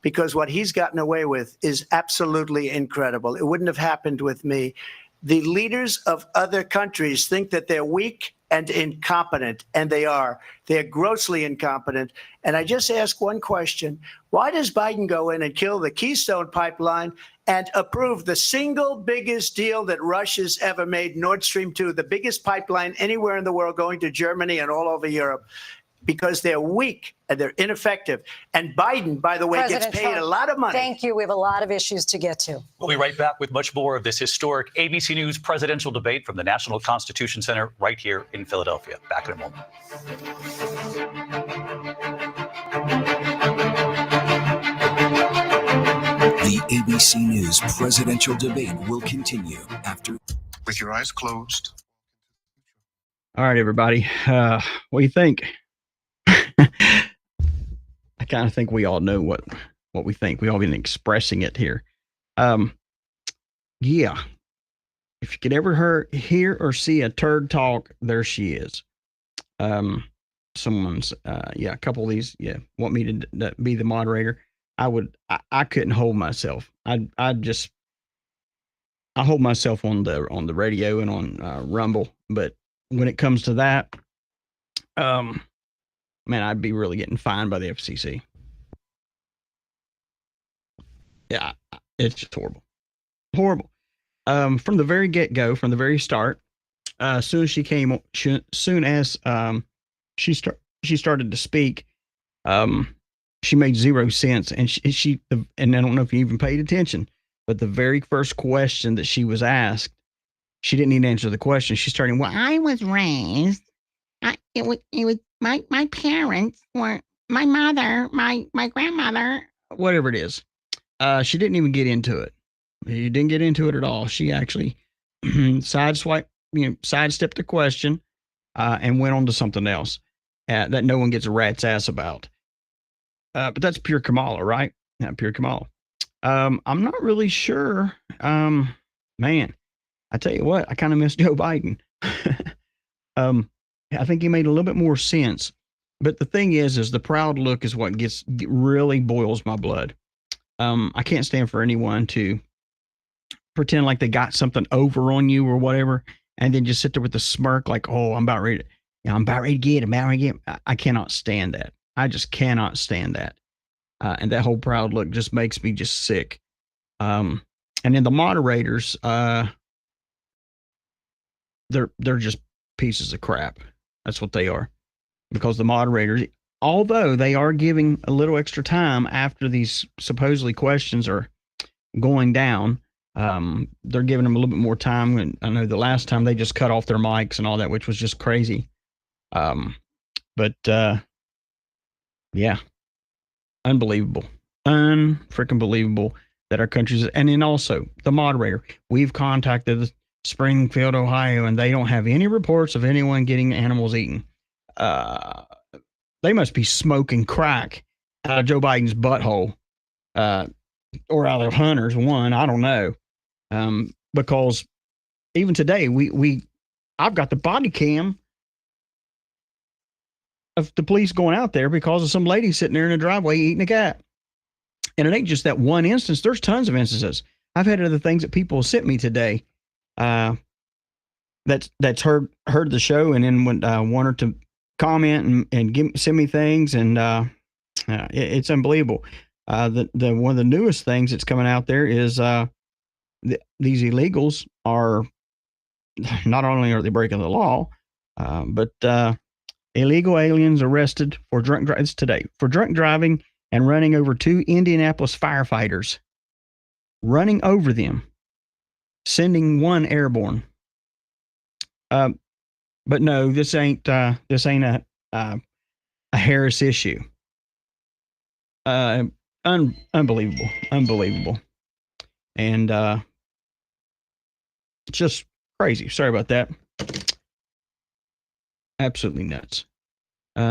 because what he's gotten away with is absolutely incredible. It wouldn't have happened with me. The leaders of other countries think that they're weak and incompetent, and they are. They're grossly incompetent. And I just ask one question. Why does Biden go in and kill the Keystone Pipeline and approve the single biggest deal that Russia's ever made, Nord Stream 2, the biggest pipeline anywhere in the world going to Germany and all over Europe? Because they're weak and they're ineffective. And Biden, by the way, President gets paid Trump, a lot of money. Thank you. We have a lot of issues to get to. We'll be right back with much more of this historic ABC News presidential debate from the National Constitution Center right here in Philadelphia. Back in a moment. The ABC News presidential debate will continue after. With your eyes closed. All right, everybody. What do you think? I kind of think we all know what we think. We all been expressing it here. Yeah. If you could ever hear or see a turd talk, there she is. Someone's, a couple of these, want me to be the moderator. I couldn't hold myself. I hold myself on the radio and on Rumble, but when it comes to that, man, I'd be really getting fined by the FCC. Yeah, it's just horrible. Horrible. From the very get-go, from the very start, as soon as she started to speak, she made zero sense. And and I don't know if you even paid attention, but the very first question that she was asked, she didn't even answer the question. She started, well, I was raised, my parents were, my mother, my grandmother, whatever it is. She didn't even get into it. She didn't get into it at all. She actually sidestepped the question and went on to something else that no one gets a rat's ass about. But that's pure Kamala, right? Yeah, pure Kamala. I'm not really sure. Man, I tell you what, I kind of miss Joe Biden. I think he made a little bit more sense. But the thing is the proud look is what really boils my blood. I can't stand for anyone to pretend like they got something over on you or whatever, and then just sit there with a smirk like, oh, I'm about ready to get it. I cannot stand that. I just cannot stand that. And that whole proud look just makes me just sick. And then the moderators, they're just pieces of crap. That's what they are. Because the moderators, although they are giving a little extra time after these supposedly questions are going down, they're giving them a little bit more time. And I know the last time they just cut off their mics and all that, which was just crazy. Yeah, unbelievable, unfreaking believable that our country's, and then also the moderator, we've contacted Springfield, Ohio, and they don't have any reports of anyone getting animals eaten. They must be smoking crack out of Joe Biden's butthole, or out of Hunter's one. I don't know. Because even today, I've got the body cam of the police going out there because of some lady sitting there in a driveway eating a cat. And it ain't just that one instance. There's tons of instances. I've had other things that people sent me today, that's heard the show and then wanted to comment and send me things, and it's unbelievable. The one of the newest things that's coming out there is these illegals are not only are they breaking the law, but illegal aliens arrested for drunk driving and running over 2 Indianapolis firefighters, running over them, sending one airborne. But no, this ain't a Harris issue. Unbelievable, and it's just crazy. Sorry about that. Absolutely nuts.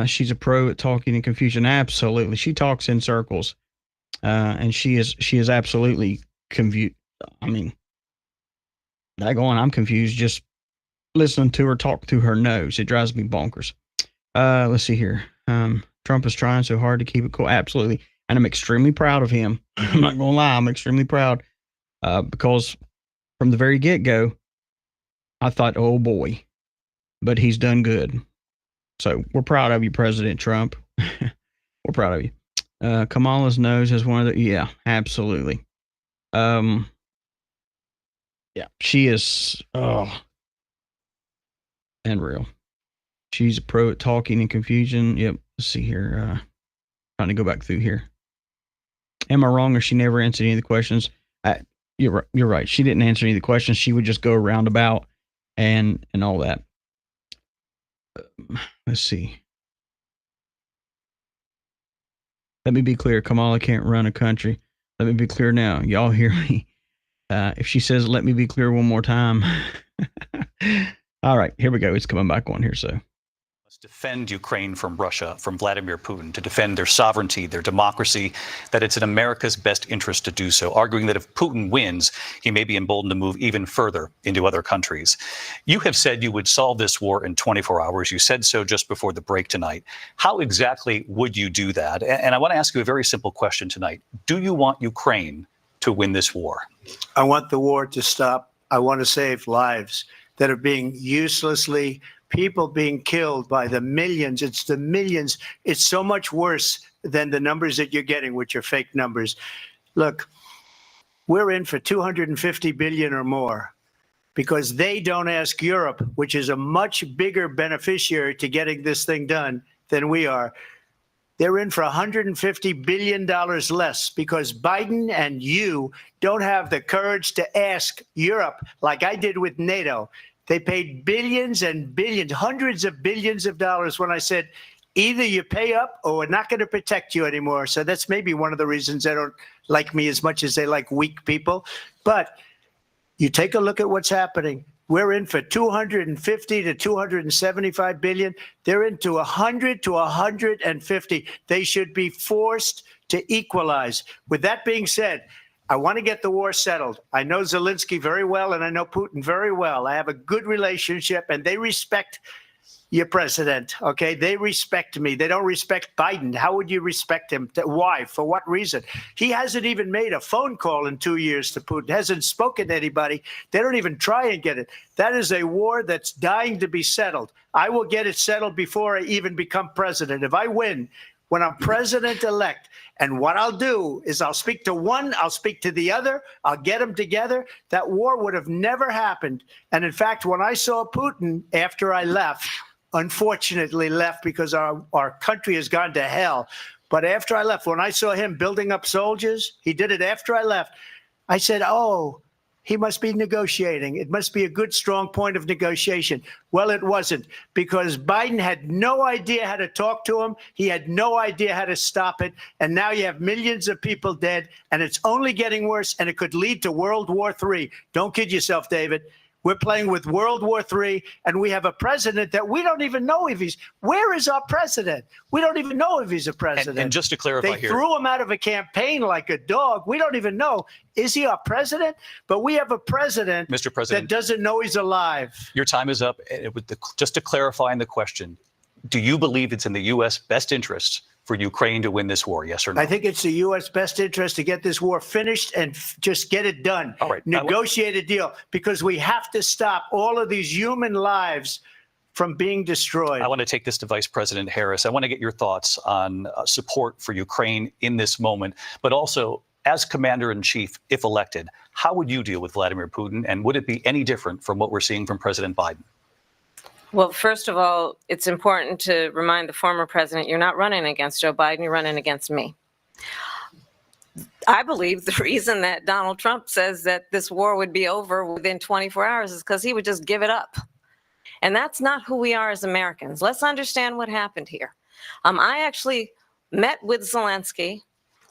She's a pro at talking in confusion. Absolutely, she talks in circles, and she is absolutely confused. I mean, I'm confused just listening to her talk through her nose. It drives me bonkers. Let's see here. Trump is trying so hard to keep it cool. Absolutely. And I'm extremely proud of him. I'm not going to lie. I'm extremely proud because from the very get-go, I thought, oh boy, but he's done good. So we're proud of you, President Trump. We're proud of you. Kamala's nose is one of the, yeah, absolutely. Yeah, she is, unreal. She's a pro at talking in confusion. Yep. Let's see here. Trying to go back through here. Am I wrong, or she never answered any of the questions? You're right. She didn't answer any of the questions. She would just go roundabout and all that. Let's see. Let me be clear. Kamala can't run a country. Let me be clear now. Y'all hear me? If she says, let me be clear one more time. All right, here we go. It's coming back on here. So must defend Ukraine from Russia, from Vladimir Putin, to defend their sovereignty, their democracy, that it's in America's best interest to do so, arguing that if Putin wins, he may be emboldened to move even further into other countries. You have said you would solve this war in 24 hours. You said so just before the break tonight. How exactly would you do that? And I want to ask you a very simple question tonight. Do you want Ukraine to win this war? I want the war to stop. I want to save lives that are being uselessly, people being killed by the millions. It's the millions. It's so much worse than the numbers that you're getting, which are fake numbers. Look, we're in for 250 billion or more because they don't ask Europe, which is a much bigger beneficiary to getting this thing done than we are. They're in for $150 billion less because Biden and you don't have the courage to ask Europe like I did with NATO. They paid billions and billions, hundreds of billions of dollars when I said, either you pay up or we're not going to protect you anymore. So that's maybe one of the reasons they don't like me as much as they like weak people. But you take a look at what's happening. We're in for 250 to 275 billion. They're into 100 to 150. They should be forced to equalize. With that being said, I want to get the war settled. I know Zelensky very well, and I know Putin very well. I have a good relationship, and they respect your president, okay? They respect me. They don't respect Biden. How would you respect him? Why? For what reason? He hasn't even made a phone call in 2 years to Putin, hasn't spoken to anybody. They don't even try and get it. That is a war that's dying to be settled. I will get it settled before I even become president. If I win, when I'm president-elect, and what I'll do is I'll speak to one, I'll speak to the other, I'll get them together. That war would have never happened. And in fact, when I saw Putin after I left, unfortunately left because our country has gone to hell. But after I left, when I saw him building up soldiers, he did it after I left. I said, oh, he must be negotiating. It must be a good, strong point of negotiation. Well, it wasn't, because Biden had no idea how to talk to him. He had no idea how to stop it. And now you have millions of people dead, and it's only getting worse, and it could lead to World War III. Don't kid yourself, David. We're playing with World War III, and we have a president that we don't even know if he's. Where is our president? We don't even know if he's a president. And just to clarify they threw him out of a campaign like a dog. We don't even know. Is he our president? But we have a president, Mr. President, that doesn't know he's alive. Your time is up. Just to clarify in the question, do you believe it's in the U.S. best interest for Ukraine to win this war, yes or no? I think it's the U.S. best interest to get this war finished and just get it done. All right. Negotiate a deal, because we have to stop all of these human lives from being destroyed. I want to take this to Vice President Harris. I want to get your thoughts on support for Ukraine in this moment, but also as commander-in-chief, if elected, how would you deal with Vladimir Putin, and would it be any different from what we're seeing from President Biden? Well, first of all, it's important to remind the former president, you're not running against Joe Biden, you're running against me. I believe the reason that Donald Trump says that this war would be over within 24 hours is because he would just give it up. And that's not who we are as Americans. Let's understand what happened here. I actually met with Zelensky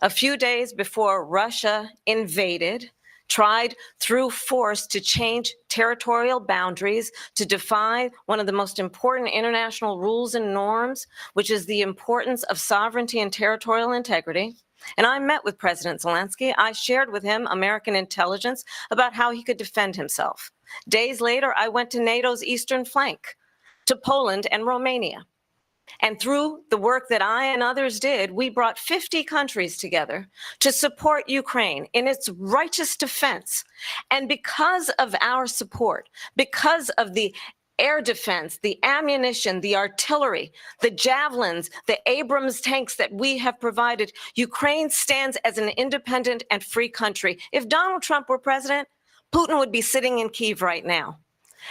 a few days before Russia invaded, tried through force to change territorial boundaries, to defy one of the most important international rules and norms, which is the importance of sovereignty and territorial integrity. And I met with President Zelensky. I shared with him American intelligence about how he could defend himself. Days later, I went to NATO's eastern flank, to Poland and Romania. And through the work that I and others did, we brought 50 countries together to support Ukraine in its righteous defense. And because of our support, because of the air defense, the ammunition, the artillery, the javelins, the Abrams tanks that we have provided, Ukraine stands as an independent and free country. If Donald Trump were president, Putin would be sitting in Kyiv right now.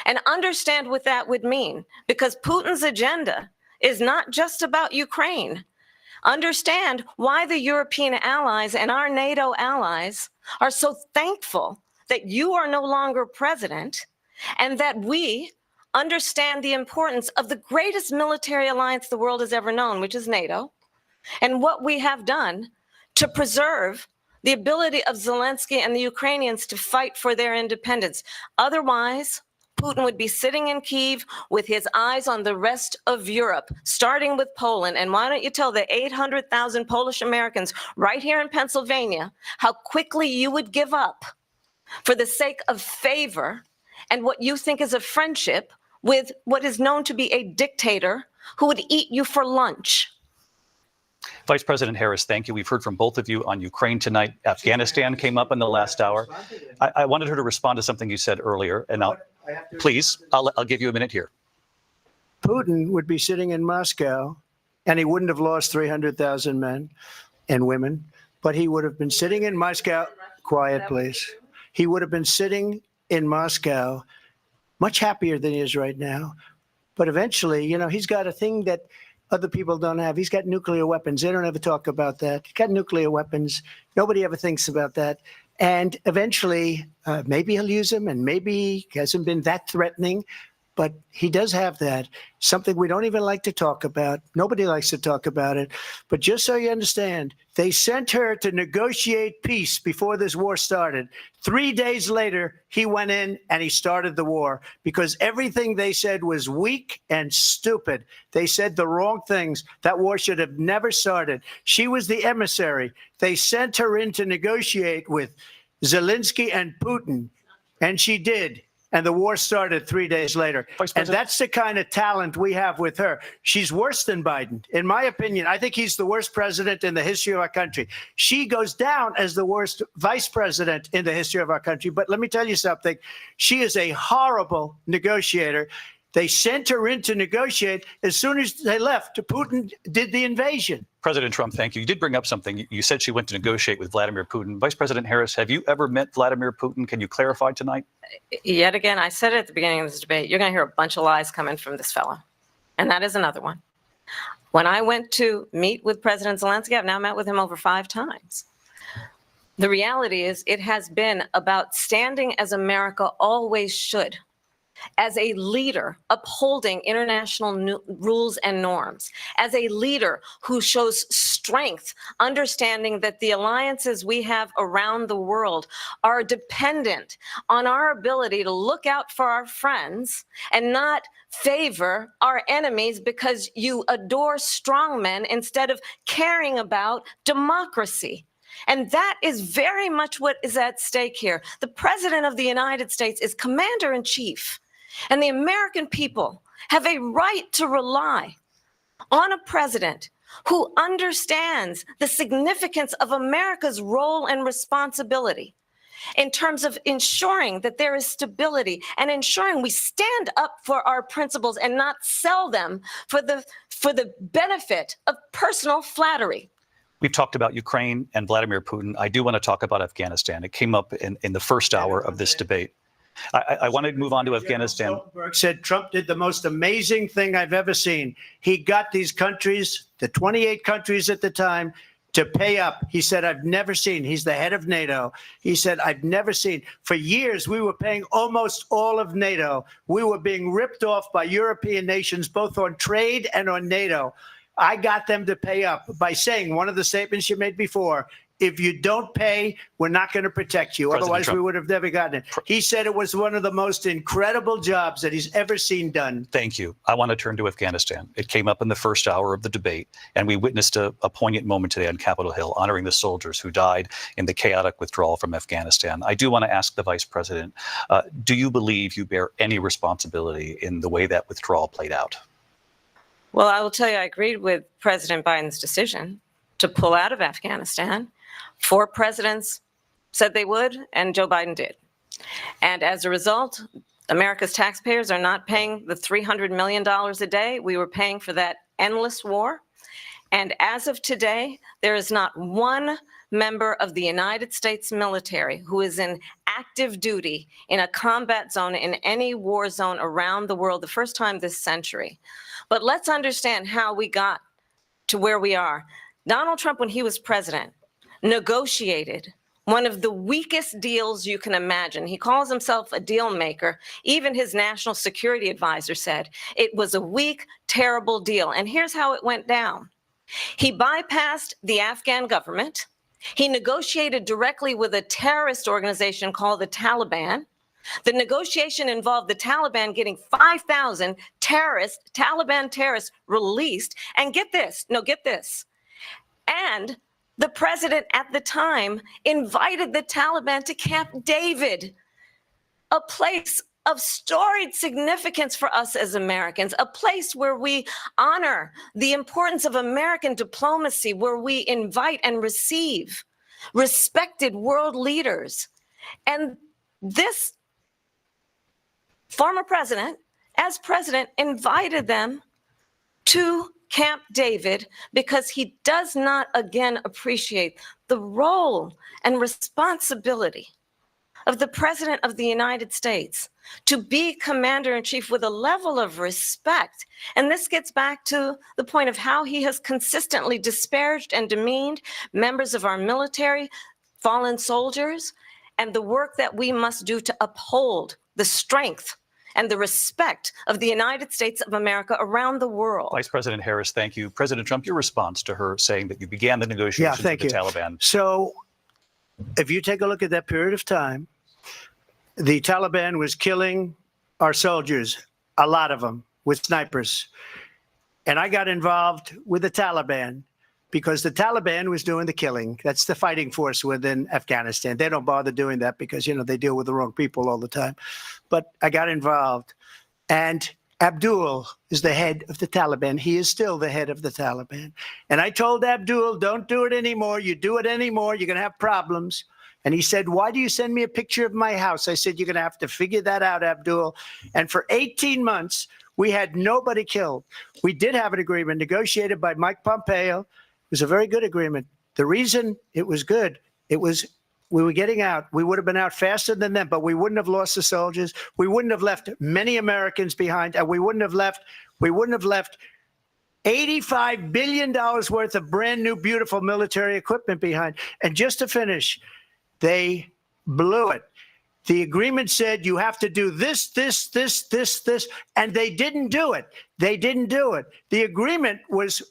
And understand what that would mean, because Putin's agenda is not just about Ukraine. Understand why the European allies and our NATO allies are so thankful that you are no longer president, and that we understand the importance of the greatest military alliance the world has ever known, which is NATO, and what we have done to preserve the ability of Zelensky and the Ukrainians to fight for their independence. Otherwise, Putin would be sitting in Kyiv with his eyes on the rest of Europe, starting with Poland. And why don't you tell the 800,000 Polish Americans right here in Pennsylvania how quickly you would give up for the sake of favor and what you think is a friendship with what is known to be a dictator who would eat you for lunch. Vice President Harris, thank you. We've heard from both of you on Ukraine tonight. Afghanistan came up in the last hour. I wanted her to respond to something you said earlier, and please, I'll give you a minute here. Putin would be sitting in Moscow, and he wouldn't have lost 300,000 men and women, but he would have been sitting in Moscow. Quiet, please. He would have been sitting in Moscow, much happier than he is right now. But eventually, you know, he's got a thing that other people don't have. He's got nuclear weapons. They don't ever talk about that. He's got nuclear weapons. Nobody ever thinks about that. And eventually, maybe he'll use them, and maybe he hasn't been that threatening. But he does have that, something we don't even like to talk about. Nobody likes to talk about it. But just so you understand, they sent her to negotiate peace before this war started. 3 days later, he went in and he started the war because everything they said was weak and stupid. They said the wrong things. That war should have never started. She was the emissary. They sent her in to negotiate with Zelensky and Putin, and she did. And the war started 3 days later. And that's the kind of talent we have with her. She's worse than Biden. In my opinion, I think he's the worst president in the history of our country. She goes down as the worst vice president in the history of our country. But let me tell you something. She is a horrible negotiator. They sent her in to negotiate. As soon as they left, Putin did the invasion. President Trump, thank you. You did bring up something. You said she went to negotiate with Vladimir Putin. Vice President Harris, have you ever met Vladimir Putin? Can you clarify tonight? Yet again, I said it at the beginning of this debate, you're going to hear a bunch of lies coming from this fellow. And that is another one. When I went to meet with President Zelensky, I've now met with him over 5 times. The reality is it has been about standing as America always should, as a leader upholding international rules and norms, as a leader who shows strength, understanding that the alliances we have around the world are dependent on our ability to look out for our friends and not favor our enemies because you adore strongmen instead of caring about democracy. And that is very much what is at stake here. The President of the United States is commander-in-chief. And the American people have a right to rely on a president who understands the significance of America's role and responsibility in terms of ensuring that there is stability and ensuring we stand up for our principles and not sell them for the benefit of personal flattery. We've talked about Ukraine and Vladimir Putin. I do want to talk about Afghanistan. It came up in the first hour of this debate. I want to move on to Afghanistan. Stoltenberg said Trump did the most amazing thing I've ever seen. He got these countries, the 28 countries at the time, to pay up. He said, I've never seen, he's the head of NATO. He said, I've never seen, for years, we were paying almost all of NATO. We were being ripped off by European nations, both on trade and on NATO. I got them to pay up by saying one of the statements you made before, if you don't pay, we're not going to protect you. President Otherwise, Trump. we would have never gotten it. He said it was one of the most incredible jobs that he's ever seen done. Thank you. I want to turn to Afghanistan. It came up in the first hour of the debate, and we witnessed a poignant moment today on Capitol Hill, honoring the soldiers who died in the chaotic withdrawal from Afghanistan. I do want to ask the Vice President, do you believe you bear any responsibility in the way that withdrawal played out? Well, I will tell you, I agreed with President Biden's decision to pull out of Afghanistan. 4 presidents said they would, and Joe Biden did. And as a result, America's taxpayers are not paying the $300 million a day we were paying for that endless war. And as of today, there is not one member of the United States military who is in active duty in a combat zone in any war zone around the world, the first time this century. But let's understand how we got to where we are. Donald Trump, when he was president, negotiated one of the weakest deals you can imagine. He calls himself a deal maker. Even his national security advisor said it was a weak, terrible deal. And here's how it went down. He bypassed the Afghan government. He negotiated directly with a terrorist organization called the Taliban. The negotiation involved the Taliban getting 5,000 Taliban terrorists released. And get this, and the president at the time invited the Taliban to Camp David, a place of storied significance for us as Americans, a place where we honor the importance of American diplomacy, where we invite and receive respected world leaders. And this former president, as president, invited them to Camp David because he does not again appreciate the role and responsibility of the President of the United States to be commander-in-chief with a level of respect. And this gets back to the point of how he has consistently disparaged and demeaned members of our military, fallen soldiers, and the work that we must do to uphold the strength and the respect of the United States of America around the world. Vice President Harris, thank you. President Trump, your response to her saying that you began the negotiations with the Taliban. So if you take a look at that period of time, the Taliban was killing our soldiers, a lot of them, with snipers. And I got involved with the Taliban because the Taliban was doing the killing. That's the fighting force within Afghanistan. They don't bother doing that because, they deal with the wrong people all the time. But I got involved. And Abdul is the head of the Taliban. He is still the head of the Taliban. And I told Abdul, don't do it anymore. You do it anymore, you're going to have problems. And he said, why do you send me a picture of my house? I said, you're going to have to figure that out, Abdul. And for 18 months, we had nobody killed. We did have an agreement negotiated by Mike Pompeo. It was a very good agreement. The reason it was good, we were getting out. We would have been out faster than them, but we wouldn't have lost the soldiers. We wouldn't have left many Americans behind, and we wouldn't have left $85 billion worth of brand new, beautiful military equipment behind. And just to finish, they blew it. The agreement said you have to do this, and they didn't do it. The agreement was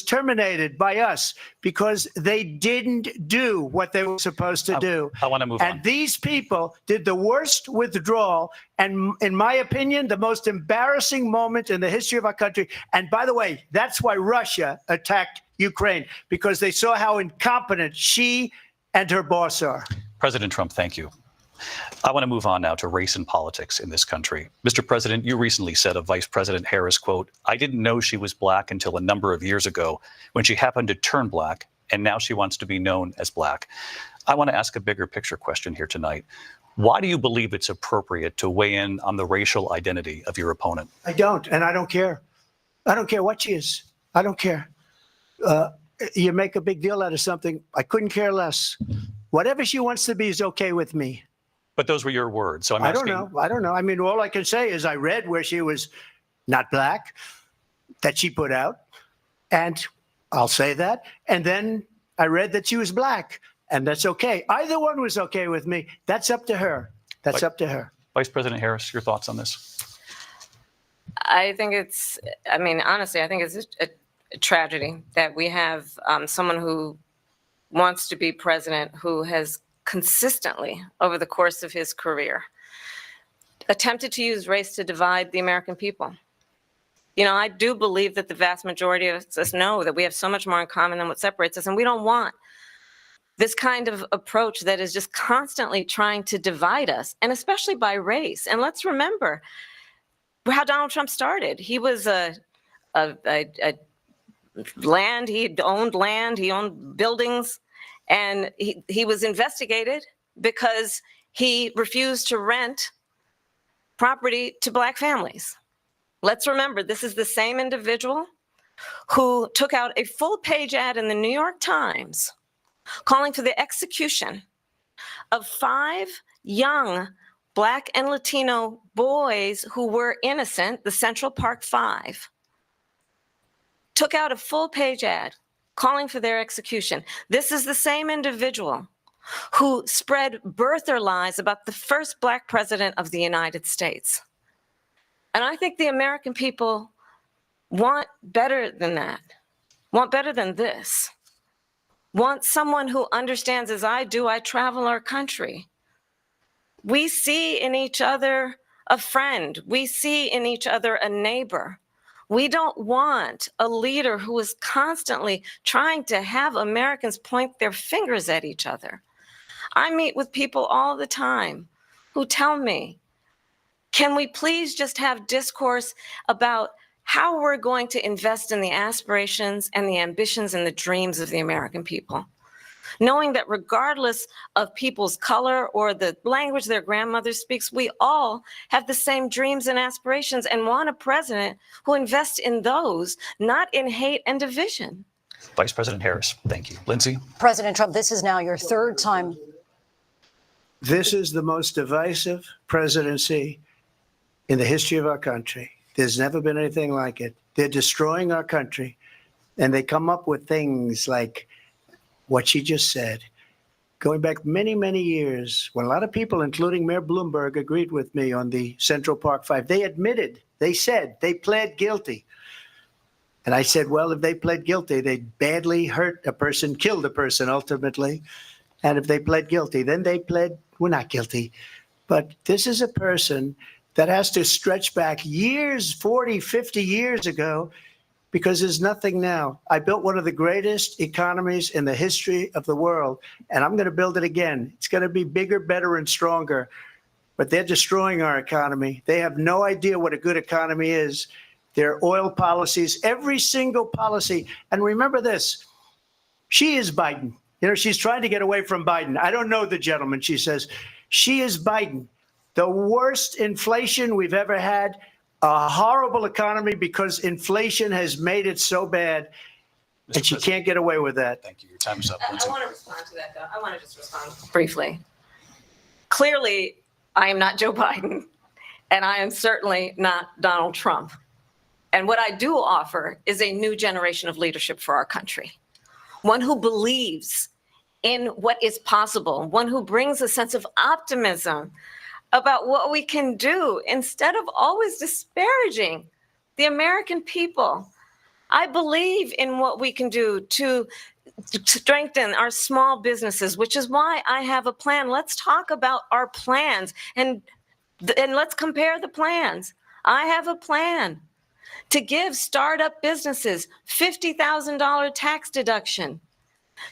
terminated by us because they didn't do what they were supposed to do. I want to move on. And these people did the worst withdrawal and, in my opinion, the most embarrassing moment in the history of our country. And by the way, that's why Russia attacked Ukraine, because they saw how incompetent she and her boss are. President Trump, thank you. I want to move on now to race and politics in this country. Mr. President, you recently said of Vice President Harris, quote, I didn't know she was black until a number of years ago when she happened to turn black, and now she wants to be known as black. I want to ask a bigger picture question here tonight. Why do you believe it's appropriate to weigh in on the racial identity of your opponent? I don't, and I don't care. I don't care what she is. I don't care. You make a big deal out of something. I couldn't care less. Whatever she wants to be is okay with me. But those were your words. So I don't know. I mean, all I can say is I read where she was not black, that she put out, and I'll say that. And then I read that she was black, and that's okay. Either one was okay with me. That's up to her. That's up to her. Vice President Harris, your thoughts on this? I think it's, I mean, honestly, I think it's a tragedy that we have someone who wants to be president who has consistently, over the course of his career, attempted to use race to divide the American people. You know, I do believe that the vast majority of us know that we have so much more in common than what separates us, and we don't want this kind of approach that is just constantly trying to divide us, and especially by race. And let's remember how Donald Trump started. He was land, he owned buildings, and he was investigated because he refused to rent property to black families. Let's remember, this is the same individual who took out a full-page ad in the New York Times calling for the execution of 5 young Black and Latino boys who were innocent, the Central Park 5. Took out a full-page ad calling for their execution. This is the same individual who spread birther lies about the first Black president of the United States. And I think the American people want better than that, want better than this, want someone who understands, as I do, I travel our country. We see in each other a friend. We see in each other a neighbor. We don't want a leader who is constantly trying to have Americans point their fingers at each other. I meet with people all the time who tell me, can we please just have discourse about how we're going to invest in the aspirations and the ambitions and the dreams of the American people? Knowing that regardless of people's color or the language their grandmother speaks, we all have the same dreams and aspirations and want a president who invests in those, not in hate and division. Vice President Harris, thank you. Lindsay? President Trump, this is now your 3rd time. This is the most divisive presidency in the history of our country. There's never been anything like it. They're destroying our country, and they come up with things like what she just said. Going back many, many years, when a lot of people, including Mayor Bloomberg, agreed with me on the Central Park 5, they admitted, they said, they pled guilty. And I said, well, if they pled guilty, they badly hurt a person, killed a person ultimately. And if they pled guilty, then they pled, we're not guilty. But this is a person that has to stretch back years, 40, 50 years ago, because there's nothing now. I built one of the greatest economies in the history of the world, and I'm going to build it again. It's going to be bigger, better, and stronger. But they're destroying our economy. They have no idea what a good economy is. Their oil policies, every single policy. And remember this, she is Biden. You know, she's trying to get away from Biden. I don't know the gentleman, she says. She is Biden. The worst inflation we've ever had, a horrible economy because inflation has made it so bad, and she can't get away with that. Thank you. Your time is up. I want to respond to that, though. I want to just respond briefly. Clearly, I am not Joe Biden, and I am certainly not Donald Trump. And what I do offer is a new generation of leadership for our country, one who believes in what is possible, one who brings a sense of optimism about what we can do instead of always disparaging the American people. I believe in what we can do to strengthen our small businesses, which is why I have a plan. Let's talk about our plans and let's compare the plans. I have a plan to give startup businesses $50,000 tax deduction,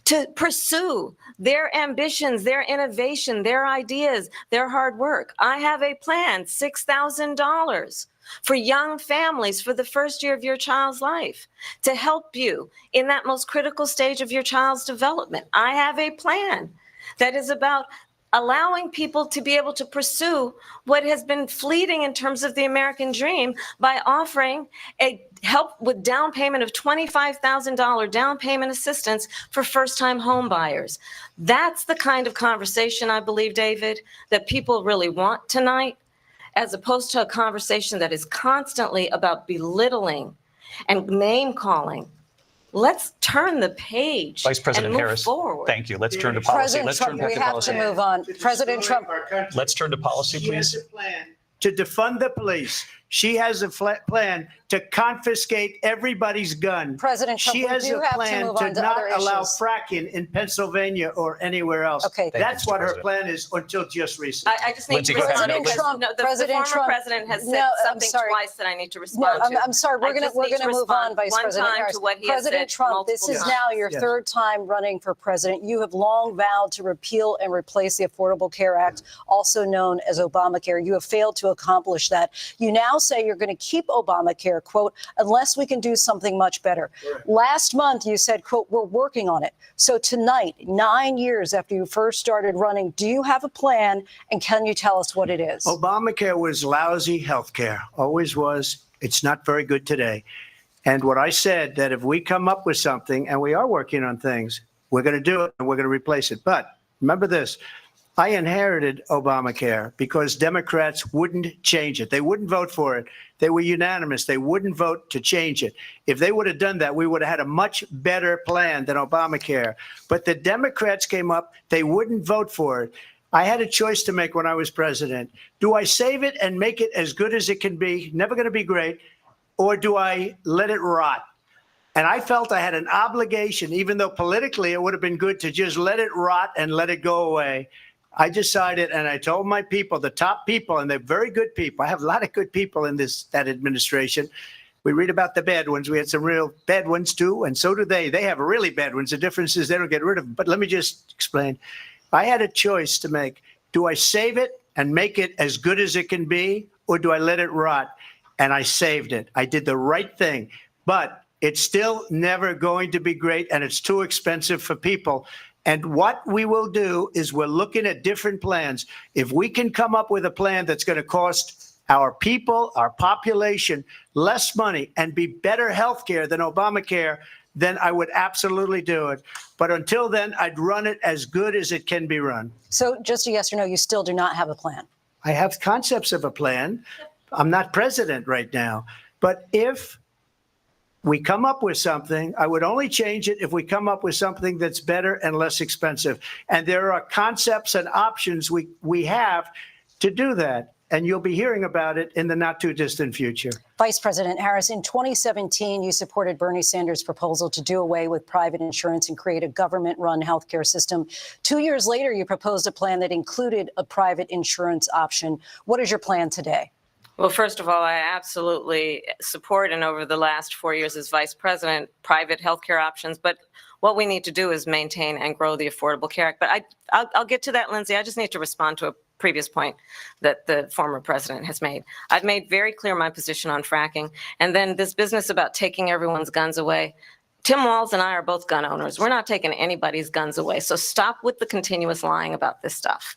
to pursue their ambitions, their innovation, their ideas, their hard work. I have a plan, $6,000 for young families for the first year of your child's life, to help you in that most critical stage of your child's development. I have a plan that is about allowing people to be able to pursue what has been fleeting in terms of the American dream by offering a help with down payment of $25,000 down payment assistance for first-time home buyers. That's the kind of conversation, I believe, David, that people really want tonight, as opposed to a conversation that is constantly about belittling and name-calling let's turn the page Vice President and move Harris, forward. thank you. Let's turn to policy. President Let's Trump, turn back we to have policy. to move on. President Trump, Let's turn to policy, She has please. a plan to defund the police. She has a plan to confiscate everybody's gun. President Trump, she we has do a have to plan move to on to not other allow issues. fracking in Pennsylvania or anywhere else. Okay. Thank That's you, Mr. what her President. plan is until just recently. I just need Lindsay, to go ahead. respond President because Trump, no, the President former Trump, president has said no, I'm something sorry. twice that I need to No, respond to. I'm sorry. We're I gonna just need to move respond on, Vice one President time Harris. to what he has President said Trump, this multiple is times. now your Yes. third time running for president. You have long vowed to repeal and replace the Affordable Care Act, also known as Obamacare. You have failed to accomplish that. You now say you're going to keep Obamacare, quote, unless we can do something much better. Correct. Last month, you said, quote, we're working on it. So tonight, 9 years after you first started running, do you have a plan? And can you tell us what it is? Obamacare was lousy health care, always was. It's not very good today. And what I said, that if we come up with something, and we are working on things, we're going to do it and we're going to replace it. But remember this, I inherited Obamacare because Democrats wouldn't change it. They wouldn't vote for it. They were unanimous. They wouldn't vote to change it. If they would have done that, we would have had a much better plan than Obamacare. But the Democrats came up. They wouldn't vote for it. I had a choice to make when I was president. Do I save it and make it as good as it can be, never going to be great, or do I let it rot? And I felt I had an obligation, even though politically it would have been good to just let it rot and let it go away. I decided, and I told my people, the top people, and they're very good people. I have a lot of good people in that administration. We read about the bad ones. We had some real bad ones too, and so do they. They have really bad ones. The difference is they don't get rid of them. But let me just explain. I had a choice to make. Do I save it and make it as good as it can be, or do I let it rot? And I saved it. I did the right thing. But it's still never going to be great, and it's too expensive for people. And what we will do is we're looking at different plans. If we can come up with a plan that's going to cost our people, our population, less money and be better health care than Obamacare, then I would absolutely do it. But until then, I'd run it as good as it can be run. So just a yes or no, you still do not have a plan. I have concepts of a plan. I'm not president right now. But if we come up with something, I would only change it if we come up with something that's better and less expensive. And there are concepts and options we have to do that. And you'll be hearing about it in the not too distant future. Vice President Harris, in 2017, you supported Bernie Sanders' proposal to do away with private insurance and create a government-run healthcare system. 2 years later, you proposed a plan that included a private insurance option. What is your plan today? Well, first of all, I absolutely support, and over the last 4 years as vice president, private healthcare options. But what we need to do is maintain and grow the Affordable Care Act. But I'll get to that, Lindsay. I just need to respond to a previous point that the former president has made. I've made very clear my position on fracking. And then this business about taking everyone's guns away. Tim Walz and I are both gun owners. We're not taking anybody's guns away. So stop with the continuous lying about this stuff.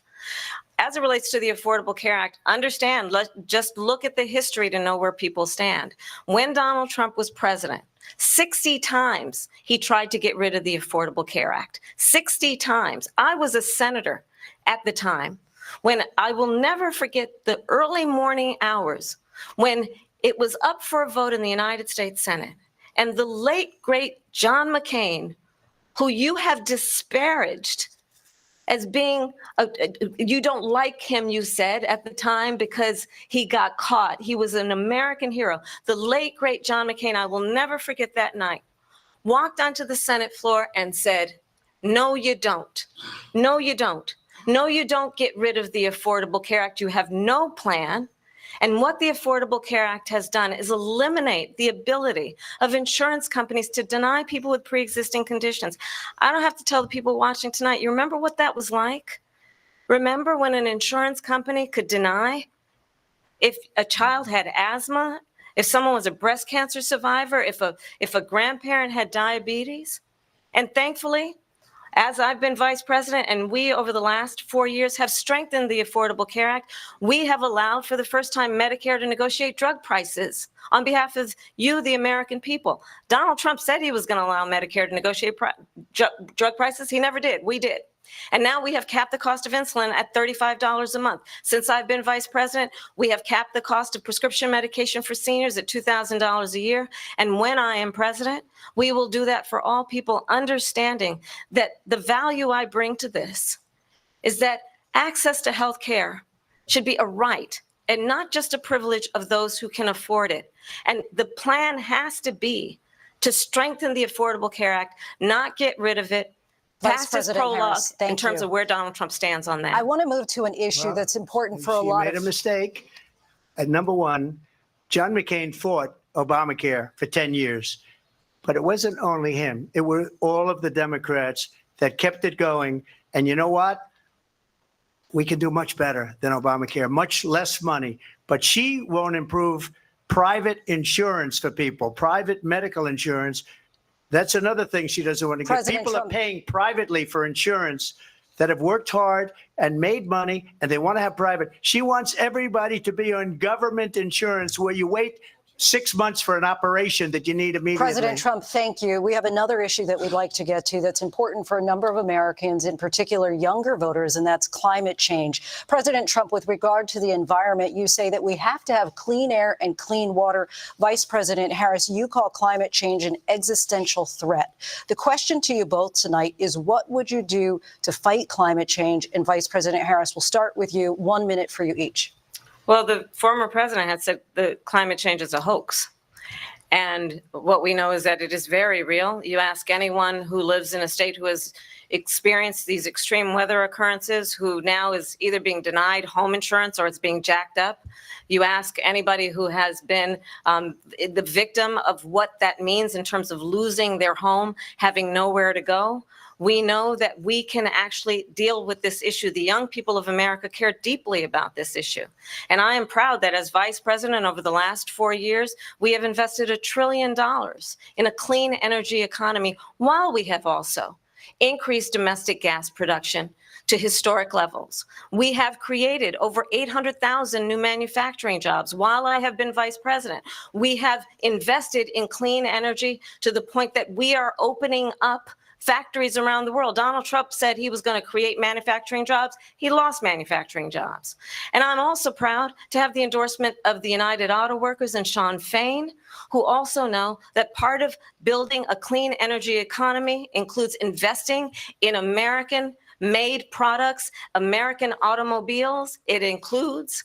As it relates to the Affordable Care Act, understand, just look at the history to know where people stand. When Donald Trump was president, 60 times he tried to get rid of the Affordable Care Act. 60 times. I was a senator at the time when I will never forget the early morning hours when it was up for a vote in the United States Senate. And the late, great John McCain, who you have disparaged as being, you don't like him, you said at the time, because he got caught. He was an American hero. The late, great John McCain, I will never forget that night, walked onto the Senate floor and said, no, you don't. No, you don't. No, you don't get rid of the Affordable Care Act. You have no plan. And what the Affordable Care Act has done is eliminate the ability of insurance companies to deny people with pre-existing conditions. I don't have to tell the people watching tonight, you remember what that was like? Remember when an insurance company could deny if a child had asthma, if someone was a breast cancer survivor, if a grandparent had diabetes? And thankfully, as I've been vice president and we over the last 4 years have strengthened the Affordable Care Act, we have allowed for the first time Medicare to negotiate drug prices on behalf of you, the American people. Donald Trump said he was going to allow Medicare to negotiate drug prices. He never did. We did. And now we have capped the cost of insulin at $35 a month. Since I've been vice president, we have capped the cost of prescription medication for seniors at $2,000 a year. And when I am president, we will do that for all people, understanding that the value I bring to this is that access to health care should be a right and not just a privilege of those who can afford it. And the plan has to be to strengthen the Affordable Care Act, not get rid of it. Vice Past its President prologue Harris, thank in terms you. of where Donald Trump stands on that. I want to move to an issue Well, that's important for a She lot made a of mistake. At number one, John McCain fought Obamacare for 10 years. But it wasn't only him. It were all of the Democrats that kept it going. And you know what? We can do much better than Obamacare, much less money. But she won't improve private insurance for people, private medical insurance. That's another thing she doesn't want to get. President People Trump. are paying privately for insurance that have worked hard and made money, and they want to have private. She wants everybody to be on government insurance where you wait 6 months for an operation that you need immediately. President Trump, thank you. We have another issue that we'd like to get to that's important for a number of Americans, in particular younger voters, and that's climate change. President Trump, with regard to the environment, you say that we have to have clean air and clean water. Vice President Harris, you call climate change an existential threat. The question to you both tonight is, what would you do to fight climate change? And Vice President Harris, we'll start with you. 1 minute for you each. Well, the former president had said the climate change is a hoax. And what we know is that it is very real. You ask anyone who lives in a state who has experienced these extreme weather occurrences, who now is either being denied home insurance or it's being jacked up. You ask anybody who has been the victim of what that means in terms of losing their home, having nowhere to go. We know that we can actually deal with this issue. The young people of America care deeply about this issue. And I am proud that as vice president over the last 4 years, we have invested $1 trillion in a clean energy economy, while we have also increased domestic gas production to historic levels. We have created over 800,000 new manufacturing jobs while I have been vice president. We have invested in clean energy to the point that we are opening up factories around the world. Donald Trump said he was going to create manufacturing jobs. He lost manufacturing jobs. And I'm also proud to have the endorsement of the United Auto Workers and Sean Fain, who also know that part of building a clean energy economy includes investing in American-made products, American automobiles. It includes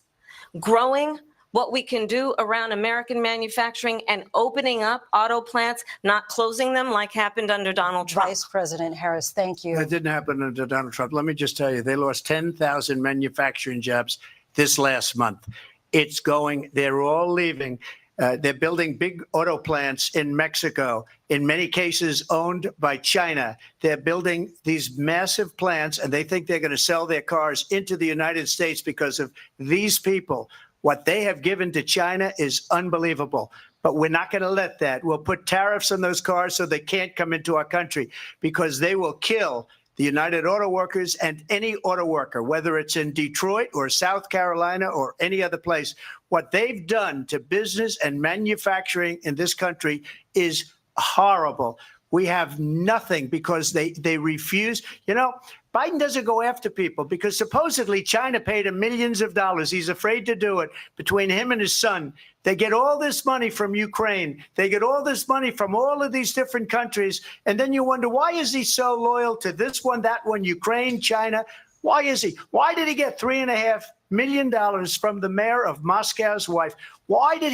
growing what we can do around American manufacturing and opening up auto plants, not closing them like happened under Donald Trump. Vice President Harris, thank you. That didn't happen under Donald Trump. Let me just tell you, they lost 10,000 manufacturing jobs this last month. It's going, they're all leaving. They're building big auto plants in Mexico, in many cases owned by China. They're building these massive plants, and they think they're going to sell their cars into the United States because of these people. What they have given to China is unbelievable. But we're not going to let that. We'll put tariffs on those cars so they can't come into our country, because they will kill the United Auto Workers and any auto worker, whether it's in Detroit or South Carolina or any other place. What they've done to business and manufacturing in this country is horrible. We have nothing because they refuse. You know, Biden doesn't go after people because supposedly China paid him millions of dollars. He's afraid to do it. Between him and his son, they get all this money from Ukraine. They get all this money from all of these different countries. And then you wonder, why is he so loyal to this one, that one, Ukraine, China? Why is he? Why did he get $3.5 million from the mayor of Moscow's wife? Why did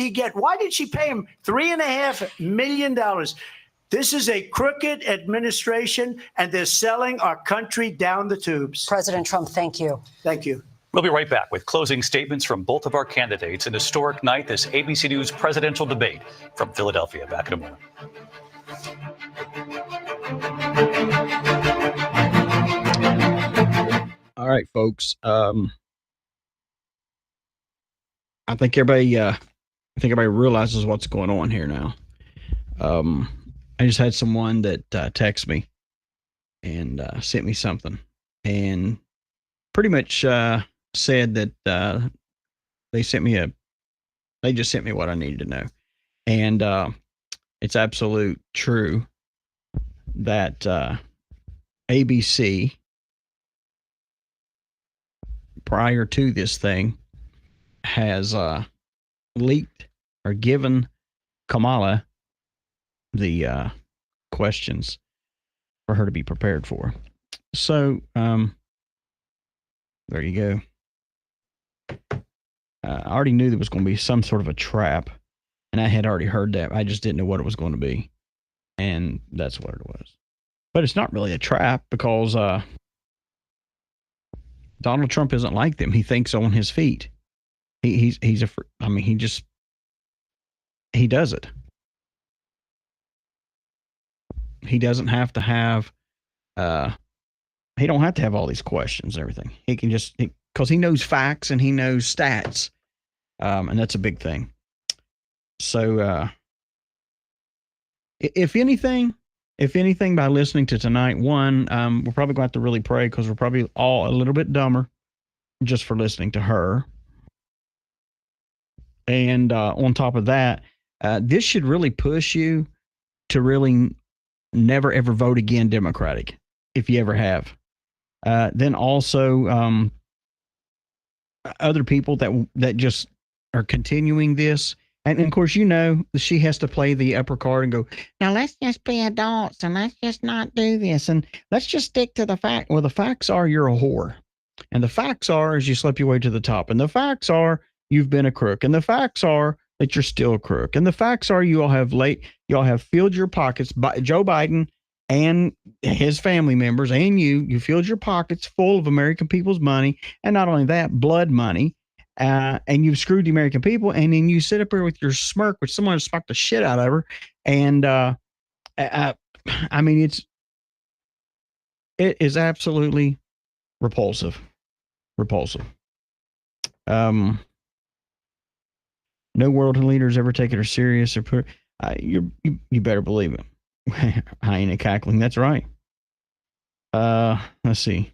she pay him $3.5 million? This is a crooked administration, and they're selling our country down the tubes. President Trump, thank you. Thank you. We'll be right back with closing statements from both of our candidates. An historic night, this ABC News presidential debate from Philadelphia. Back in a moment. All right, folks. I think everybody realizes what's going on here now. I just had someone that text me and sent me something, and pretty much said that they just sent me what I needed to know, and it's absolute true that ABC prior to this thing has leaked or given Kamala the questions for her to be prepared for. So there you go. I already knew there was going to be some sort of a trap, and I had already heard that. I just didn't know what it was going to be, and that's what it was. But it's not really a trap because Donald Trump isn't like them. He thinks on his feet. He does it. He doesn't have to have. He don't have to have all these questions and everything. He can just because he knows facts and he knows stats, and that's a big thing. So, if anything, by listening to tonight, one, we're probably going to have to really pray because we're probably all a little bit dumber just for listening to her. And on top of that, this should really push you to really never ever vote again Democratic if you ever have. Then also other people that just are continuing this. And of course, she has to play the upper card and go, now let's just be adults and let's just not do this. And let's just stick to the fact. Well, the facts are you're a whore. And the facts are is you slept your way to the top. And the facts are you've been a crook. And the facts are that you're still a crook. And the facts are you all have filled your pockets by Joe Biden and his family members and you filled your pockets full of American people's money. And not only that, blood money. And you've screwed the American people, and then you sit up here with your smirk, which someone smacked the shit out of her. And I mean, it is absolutely repulsive. No world leaders ever taken her serious or put. You better believe it. Hyena cackling. That's right. Let's see.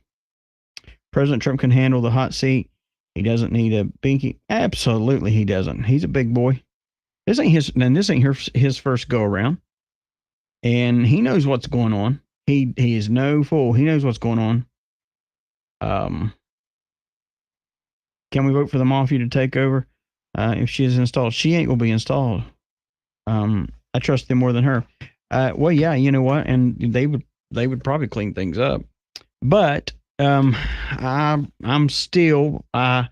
President Trump can handle the hot seat. He doesn't need a binky. Absolutely, he doesn't. He's a big boy. This ain't his first go around, and he knows what's going on. He is no fool. He knows what's going on. Can we vote for the mafia to take over? If she is installed, she ain't gonna be installed. I trust them more than her. Well, yeah, you know what? And they would probably clean things up, but. I'm still, I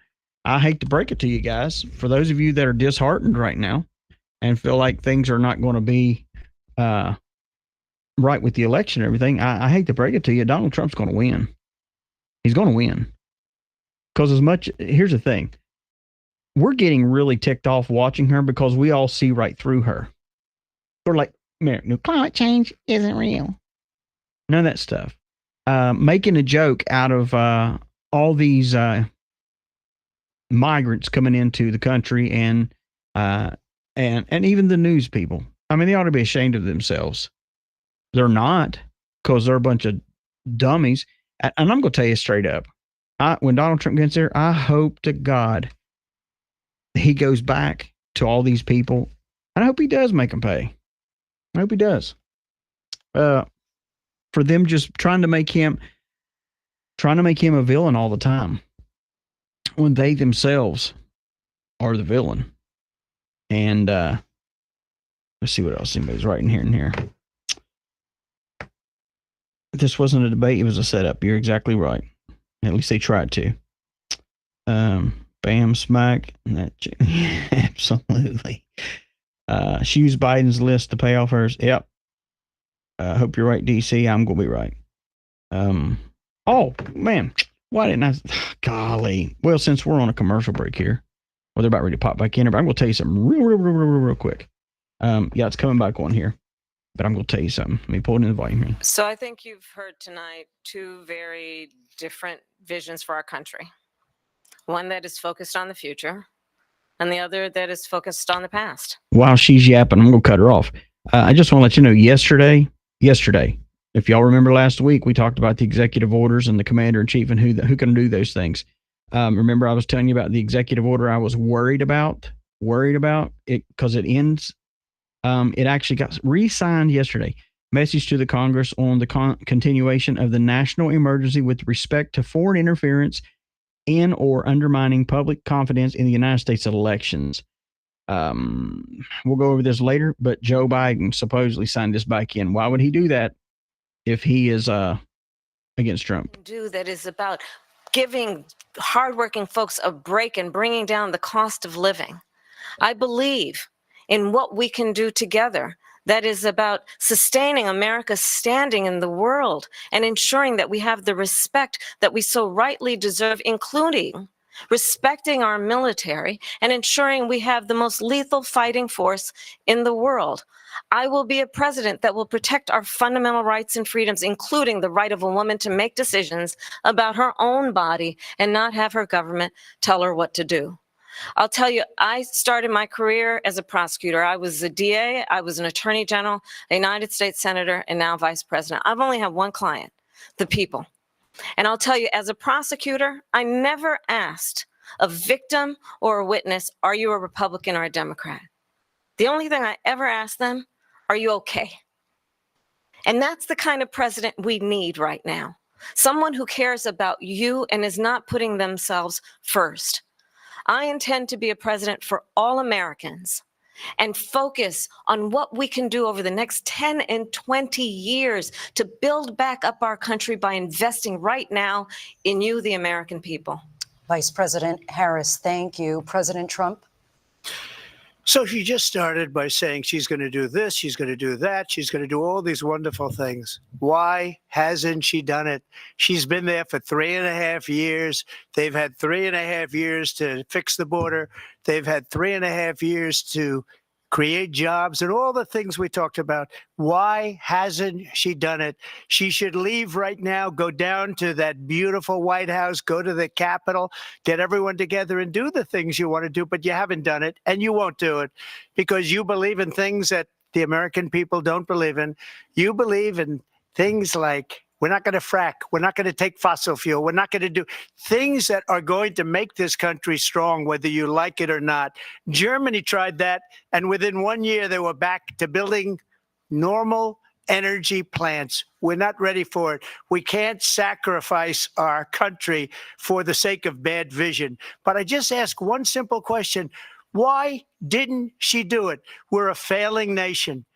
hate to break it to you guys. For those of you that are disheartened right now and feel like things are not going to be right with the election and everything, I hate to break it to you. Donald Trump's going to win. He's going to win. Because here's the thing. We're getting really ticked off watching her because we all see right through her. We're like, no, climate change isn't real. None of that stuff. Making a joke out of all these migrants coming into the country and even the news people. I mean, they ought to be ashamed of themselves. They're not, because they're a bunch of dummies. And I'm going to tell you straight up, when Donald Trump gets there, I hope to God he goes back to all these people. And I hope he does make them pay. I hope he does. For them just trying to make him a villain all the time when they themselves are the villain. And let's see what else anybody's writing here and here. This wasn't a debate, it was a setup. You're exactly right. At least they tried to. Bam, smack. Absolutely. She used Biden's list to pay off hers. Yep. Hope you're right, DC. I'm going to be right. Oh, man. Why didn't I? Golly. Well, since we're on a commercial break here, well, they're about ready to pop back in. But I'm going to tell you something real quick. Yeah, it's coming back on here. But I'm going to tell you something. Let me pull it in the volume here. So I think you've heard tonight two very different visions for our country. One that is focused on the future, and the other that is focused on the past. While she's yapping, I'm going to cut her off. I just want to let you know, yesterday, if y'all remember last week, we talked about the executive orders and the commander in chief and who can do those things. Remember, I was telling you about the executive order I was worried about it because it ends. It actually got re-signed yesterday. Message to the Congress on the continuation of the national emergency with respect to foreign interference in or undermining public confidence in the United States elections. We'll go over this later, but Joe Biden supposedly signed this back in. Why would he do that if he is against Trump? Do that is about giving hardworking folks a break and bringing down the cost of living. I believe in what we can do together. That is about sustaining America's standing in the world and ensuring that we have the respect that we so rightly deserve, including respecting our military and ensuring we have the most lethal fighting force in the world. I will be a president that will protect our fundamental rights and freedoms, including the right of a woman to make decisions about her own body and not have her government tell her what to do. I'll tell you, I started my career as a prosecutor. I was a DA, I was an attorney general, a United States senator, and now vice president. I've only had one client, the people. And I'll tell you, as a prosecutor, I never asked a victim or a witness, are you a Republican or a Democrat? The only thing I ever asked them, are you okay? And that's the kind of president we need right now. Someone who cares about you and is not putting themselves first. I intend to be a president for all Americans and focus on what we can do over the next 10 and 20 years to build back up our country by investing right now in you, the American people. Vice President Harris, thank you. President Trump? So she just started by saying she's going to do this, she's going to do that, she's going to do all these wonderful things. Why hasn't she done it? She's been there for 3.5 years. They've had 3.5 years to fix the border. They've had 3.5 years to create jobs and all the things we talked about. Why hasn't she done it? She should leave right now, go down to that beautiful White House, go to the Capitol, get everyone together and do the things you want to do, but you haven't done it and you won't do it because you believe in things that the American people don't believe in. You believe in things like we're not going to frack. We're not going to take fossil fuel. We're not going to do things that are going to make this country strong, whether you like it or not. Germany tried that, and within 1 year, they were back to building normal energy plants. We're not ready for it. We can't sacrifice our country for the sake of bad vision. But I just ask one simple question. Why didn't she do it? We're a failing nation.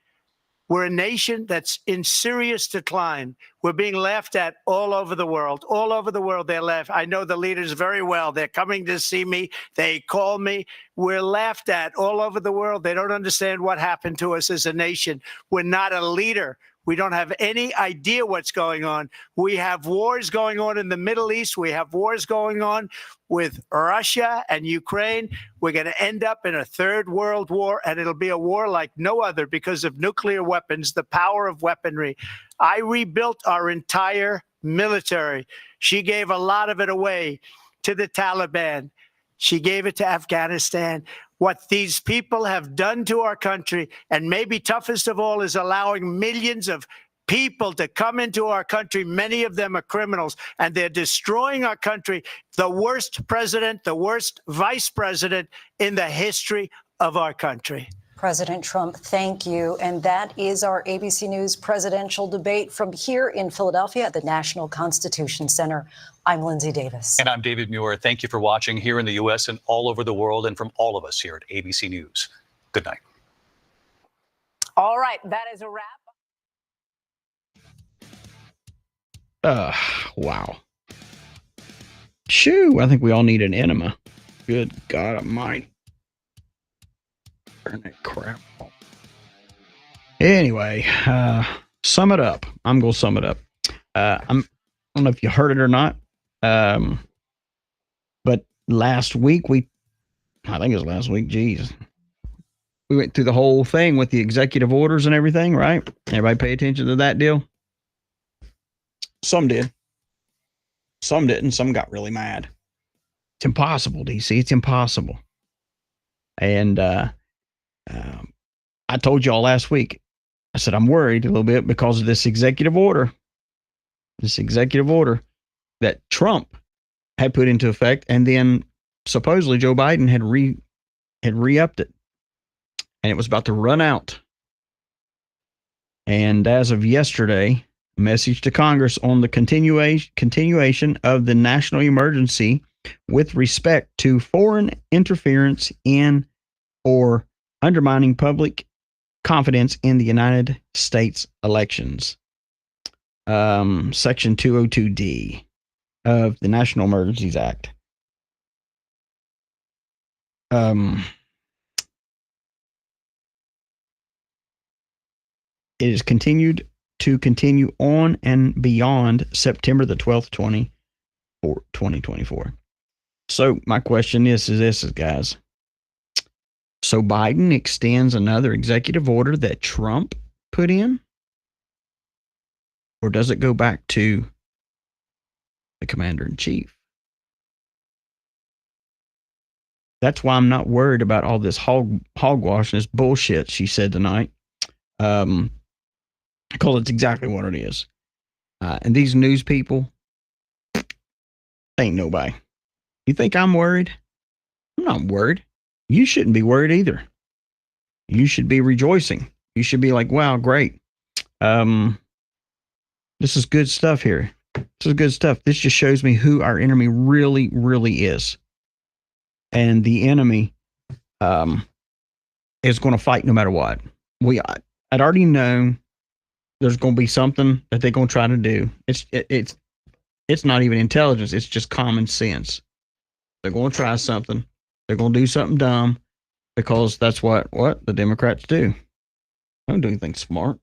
We're a nation that's in serious decline. We're being laughed at all over the world. All over the world, they're laughed. I know the leaders very well. They're coming to see me. They call me. We're laughed at all over the world. They don't understand what happened to us as a nation. We're not a leader. We don't have any idea what's going on. We have wars going on in the Middle East. We have wars going on with Russia and Ukraine. We're going to end up in a third world war, and it'll be a war like no other because of nuclear weapons, the power of weaponry. I rebuilt our entire military. She gave a lot of it away to the Taliban. She gave it to Afghanistan. What these people have done to our country, and maybe toughest of all, is allowing millions of people to come into our country. Many of them are criminals, and they're destroying our country. The worst president, the worst vice president in the history of our country. President Trump, thank you. And that is our ABC News presidential debate from here in Philadelphia at the National Constitution Center. I'm Lindsay Davis. And I'm David Muir. Thank you for watching here in the U.S. and all over the world, and from all of us here at ABC News. Good night. All right, that is a wrap. Wow. Shoo, I think we all need an enema. Good God Almighty. Turn that crap off. Anyway, sum it up. I'm going to sum it up. I don't know if you heard it or not, but last week, I think it was last week, geez. We went through the whole thing with the executive orders and everything, right? Everybody pay attention to that deal? Some did. Some didn't. Some got really mad. It's impossible, DC. It's impossible. And I told y'all last week, I said, I'm worried a little bit because of this executive order. This executive order that Trump had put into effect, and then supposedly Joe Biden had re-upped it. And it was about to run out. And as of yesterday, a message to Congress on the continuation of the national emergency with respect to foreign interference in or undermining public confidence in the United States elections. Section 202D of the National Emergencies Act. It is continue on and beyond September the 12th, 2024. So my question is this, guys. So Biden extends another executive order that Trump put in? Or does it go back to the commander-in-chief? That's why I'm not worried about all this hogwash and this bullshit she said tonight. Because it's exactly what it is. And these news people, ain't nobody. You think I'm worried? I'm not worried. You shouldn't be worried either. You should be rejoicing. You should be like, wow, great. This is good stuff here. This is good stuff. This just shows me who our enemy really, really is. And the enemy is going to fight no matter what. I'd already known there's going to be something that they're going to try to do. It's not even intelligence. It's just common sense. They're going to try something. They're going to do something dumb because that's what the Democrats do. They don't do anything smart.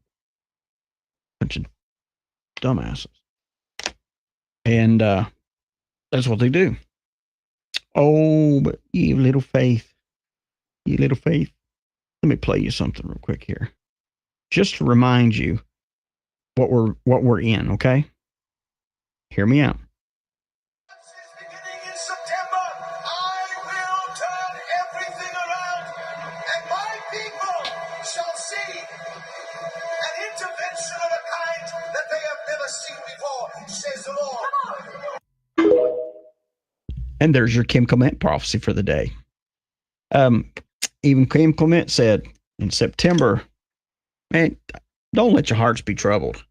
Bunch of dumbasses. And that's what they do. Oh, but you little faith. You little faith. Let me play you something real quick here. Just to remind you what we're in, okay? Hear me out. Beginning in September, I will turn everything around, and my people shall see an intervention of a kind that they have never seen before, says the Lord. And there's your Kim Clement prophecy for the day. Even Kim Clement said in September, man, don't let your hearts be troubled.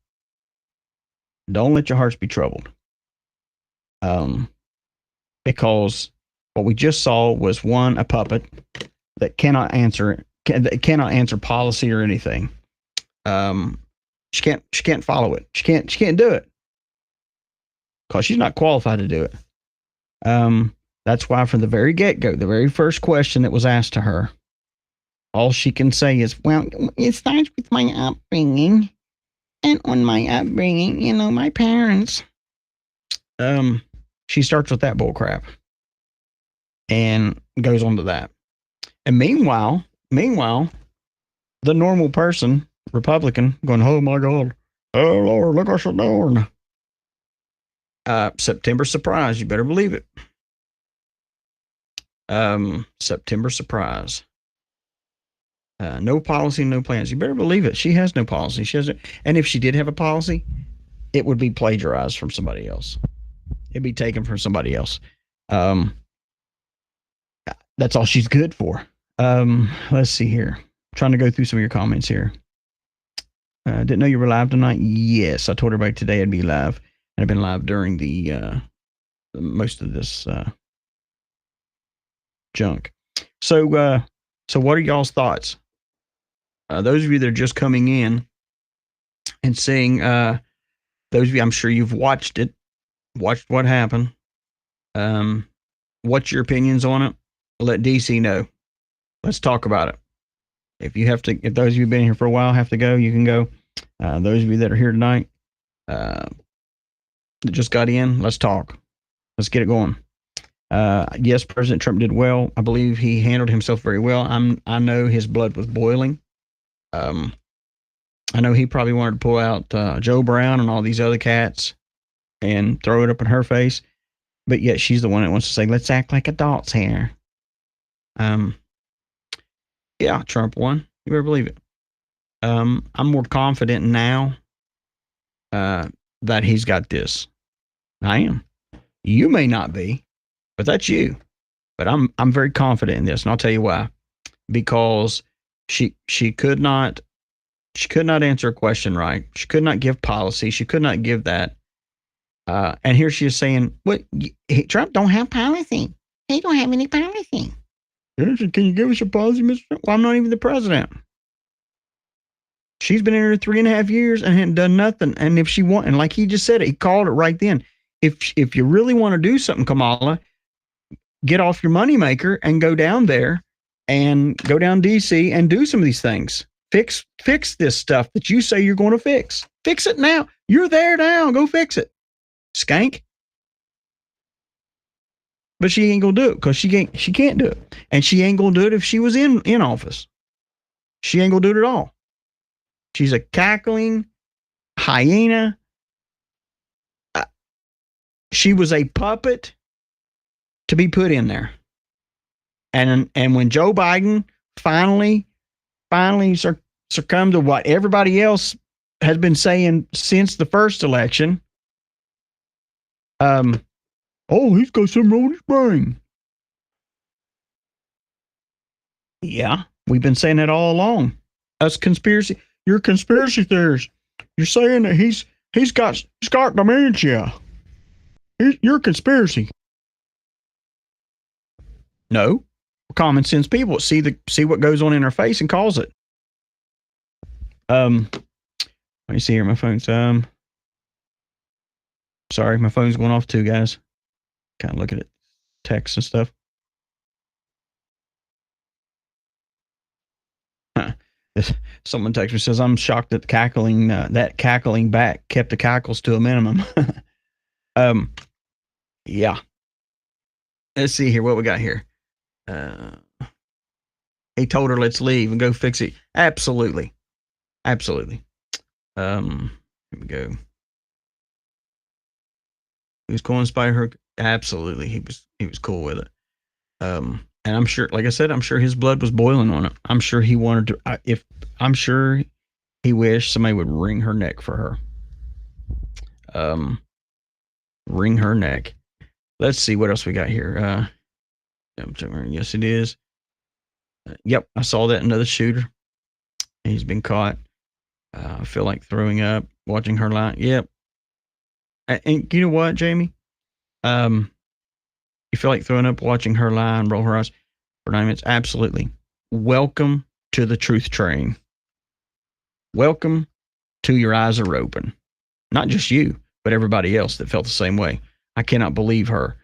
Don't let your hearts be troubled. Because what we just saw was a puppet that cannot answer policy or anything. She can't follow it. She can't do it because she's not qualified to do it. That's why from the very get-go, the very first question that was asked to her, all she can say is, well, it starts with my upbringing. And on my upbringing, my parents. She starts with that bull crap and goes on to that. And meanwhile, the normal person, Republican, going, oh my God, oh Lord, look what you're doing. September surprise, you better believe it. September surprise. No policy, no plans. You better believe it. She has no policy. She hasn't. And if she did have a policy, it would be plagiarized from somebody else. It'd be taken from somebody else. That's all she's good for. Let's see here. I'm trying to go through some of your comments here. Didn't know you were live tonight. Yes, I told everybody today I'd be live. And I've been live during the most of this junk. So what are y'all's thoughts? Those of you that are just coming in and seeing, those of you, I'm sure you've watched what happened. What's your opinions on it? Let DC know. Let's talk about it. If those of you who've been here for a while have to go, you can go. Those of you that are here tonight, that just got in, let's talk. Let's get it going. Yes, President Trump did well. I believe he handled himself very well. I know his blood was boiling. I know he probably wanted to pull out Joe Brown and all these other cats and throw it up in her face. But yet she's the one that wants to say, let's act like adults here. Yeah, Trump won. You better believe it. I'm more confident now that he's got this. I am. You may not be, but that's you. But I'm very confident in this, and I'll tell you why. Because she could not answer a question right. She could not give policy. She could not give that. And here she is saying, "What? Trump don't have policy. He don't have any policy. Can you give us your policy, Mr. Trump? Well, I'm not even the president." She's been in here 3.5 years and hadn't done nothing. And if she want, and like he just said it, he called it right then. If you really want to do something, Kamala, get off your moneymaker and go down there and go down DC and do some of these things. Fix this stuff that you say you're going to fix. Fix it now. You're there now. Go fix it. Skank. But she ain't gonna do it because she can't do it. And she ain't gonna do it if she was in office. She ain't gonna do it at all. She's a cackling hyena. She was a puppet to be put in there. And when Joe Biden finally succumbed to what everybody else has been saying since the first election, he's got something wrong with his brain. Yeah, we've been saying that all along. You're conspiracy theorists. You're saying that he's got dementia. You're conspiracy. No, we're common sense people. See what goes on in our face and calls it. Let me see here. My phone's sorry, my phone's going off too, guys. Kind of looking at text and stuff. Someone texts me, says, "I'm shocked that that cackling back kept the cackles to a minimum." Yeah. Let's see here what we got here. He told her, "Let's leave and go fix it." Absolutely. Here we go. He was cool in spite of her. Absolutely. He was cool with it. And I'm sure, like I said, I'm sure his blood was boiling on it. I'm sure he wanted to, I'm sure he wished somebody would wring her neck for her. Wring her neck. Let's see what else we got here. Yes, it is. Yep, I saw that. Another shooter. He's been caught. I feel like throwing up watching her lie. Yep. And you know what, Jamie? You feel like throwing up watching her lie and roll her eyes for 9 minutes? Absolutely. Welcome to the truth train. Welcome to Your Eyes Are Open. Not just you, but everybody else that felt the same way. I cannot believe her.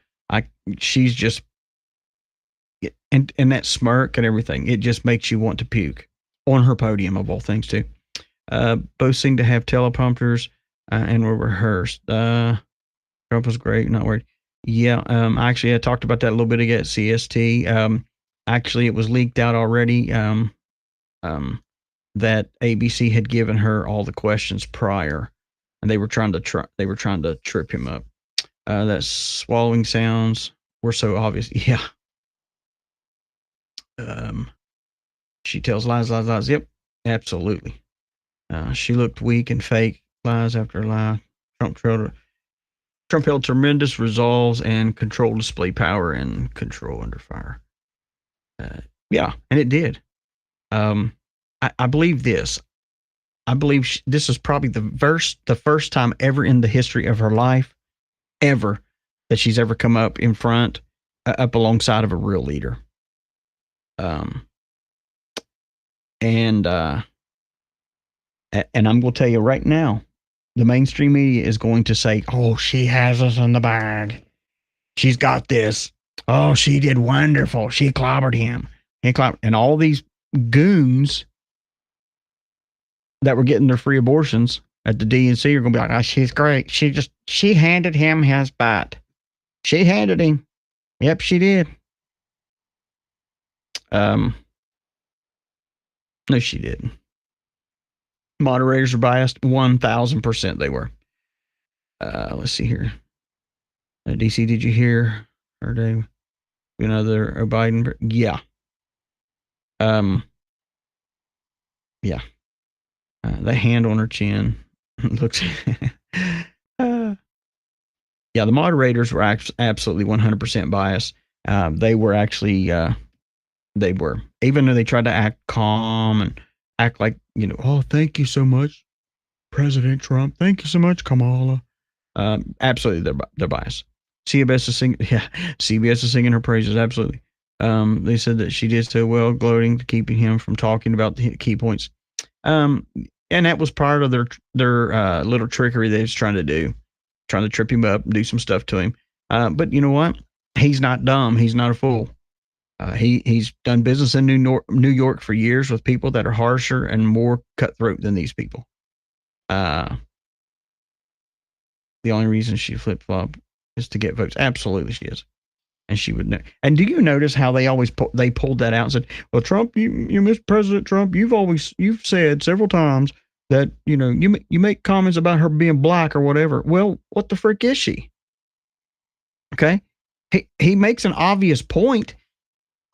She's just, and that smirk and everything, it just makes you want to puke on her podium of all things too. Both seem to have teleprompters and were rehearsed. Trump was great, not worried. Yeah, actually, I talked about that a little bit ago at CST. Actually, it was leaked out already that ABC had given her all the questions prior, and they were trying to trip him up. That swallowing sounds were so obvious. Yeah. She tells lies. Yep, absolutely. She looked weak and fake. Lies after lie. Trump held tremendous resolves and control, display power and control under fire. Yeah, and it did. I believe this. I believe this is probably the first time ever in the history of her life, ever, that she's ever come up in front, up alongside of a real leader. And I'm going to tell you right now, the mainstream media is going to say, "Oh, she has us in the bag. She's got this. Oh, she did wonderful. She clobbered him." And all these goons that were getting their free abortions at the DNC are going to be like, "Oh, she's great. She handed him his butt. She handed him. Yep, she did." No, she didn't. Moderators are biased. 1,000% they were. Let's see here. DC, did you hear? Or Dave? Another Biden? Yeah. Yeah. The hand on her chin looks. Yeah, the moderators were absolutely 100% biased. They were actually. They were, even though they tried to act calm and act like, "Oh, thank you so much, President Trump. Thank you so much, Kamala. Absolutely, they're biased. CBS is singing her praises. Absolutely. They said that she did so well, gloating to keeping him from talking about the key points. And that was part of their little trickery they was trying to do, trying to trip him up and do some stuff to him. But you know what? He's not dumb. He's not a fool. He's done business in New York for years with people that are harsher and more cutthroat than these people. The only reason she flip flop is to get votes. Absolutely, she is, and she would know. And do you notice how they always they pulled that out and said, "Well, Trump, you Mr. President Trump, you've said several times that you make comments about her being black or whatever. Well, what the frick is she? Okay, he makes an obvious point.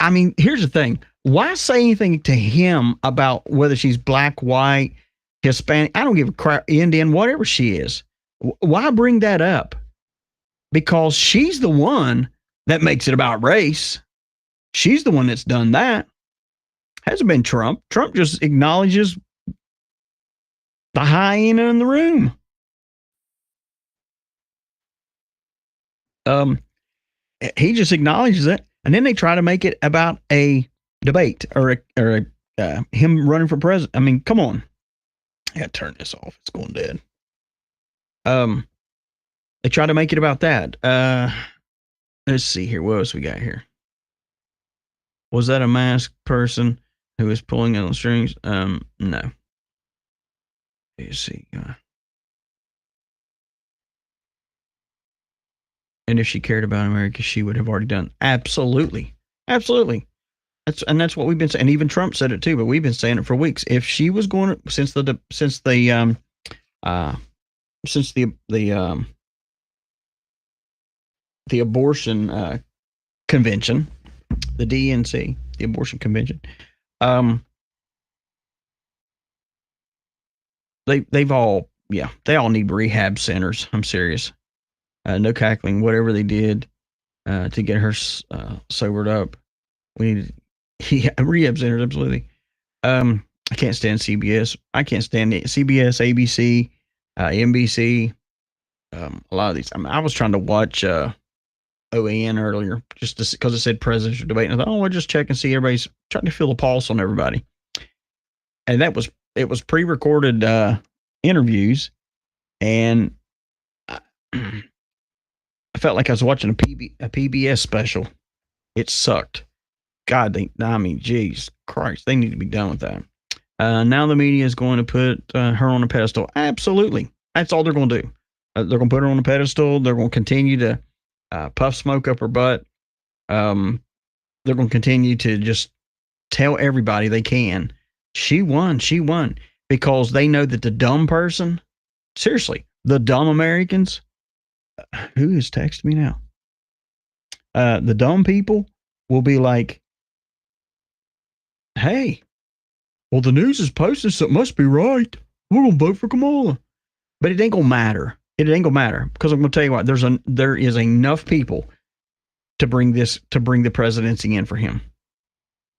I mean, here's the thing. Why say anything to him about whether she's black, white, Hispanic? I don't give a crap, Indian, whatever she is. Why bring that up? Because she's the one that makes it about race. She's the one that's done that. Hasn't been Trump. Trump just acknowledges the hyena in the room. He just acknowledges it. And then they try to make it about a debate or him running for president. I mean, come on. I gotta turn this off. It's going dead. They try to make it about that. Let's see here. What else we got here? Was that a masked person who was pulling on the strings? No. Let's see. And if she cared about America, she would have already done. Absolutely. Absolutely. That's what we've been saying. And even Trump said it too, but we've been saying it for weeks. If she was going to, since the abortion convention, the DNC, the abortion convention, they all need rehab centers. I'm serious. No cackling, whatever they did to get her sobered up. We need rehab centers, absolutely. I can't stand CBS. I can't stand CBS, ABC, NBC. A lot of these. I was trying to watch OAN earlier just because it said presidential debate. And I thought, I'll just check and see everybody's trying to feel the pulse on everybody. And it was pre-recorded interviews, and I felt like I was watching a PBS special. It sucked. God, geez Christ, they need to be done with that. Now the media is going to put her on a pedestal. Absolutely. That's all they're going to do. They're going to put her on a pedestal. They're going to continue to puff smoke up her butt. They're going to continue to just tell everybody they can. She won. Because they know that the dumb person, seriously, the dumb Americans, who is texting me now? The dumb people will be like, hey, well, the news is posting, so it must be right. We're going to vote for Kamala. But it ain't going to matter. It ain't going to matter, because I'm going to tell you what, there is enough people to bring the presidency in for him.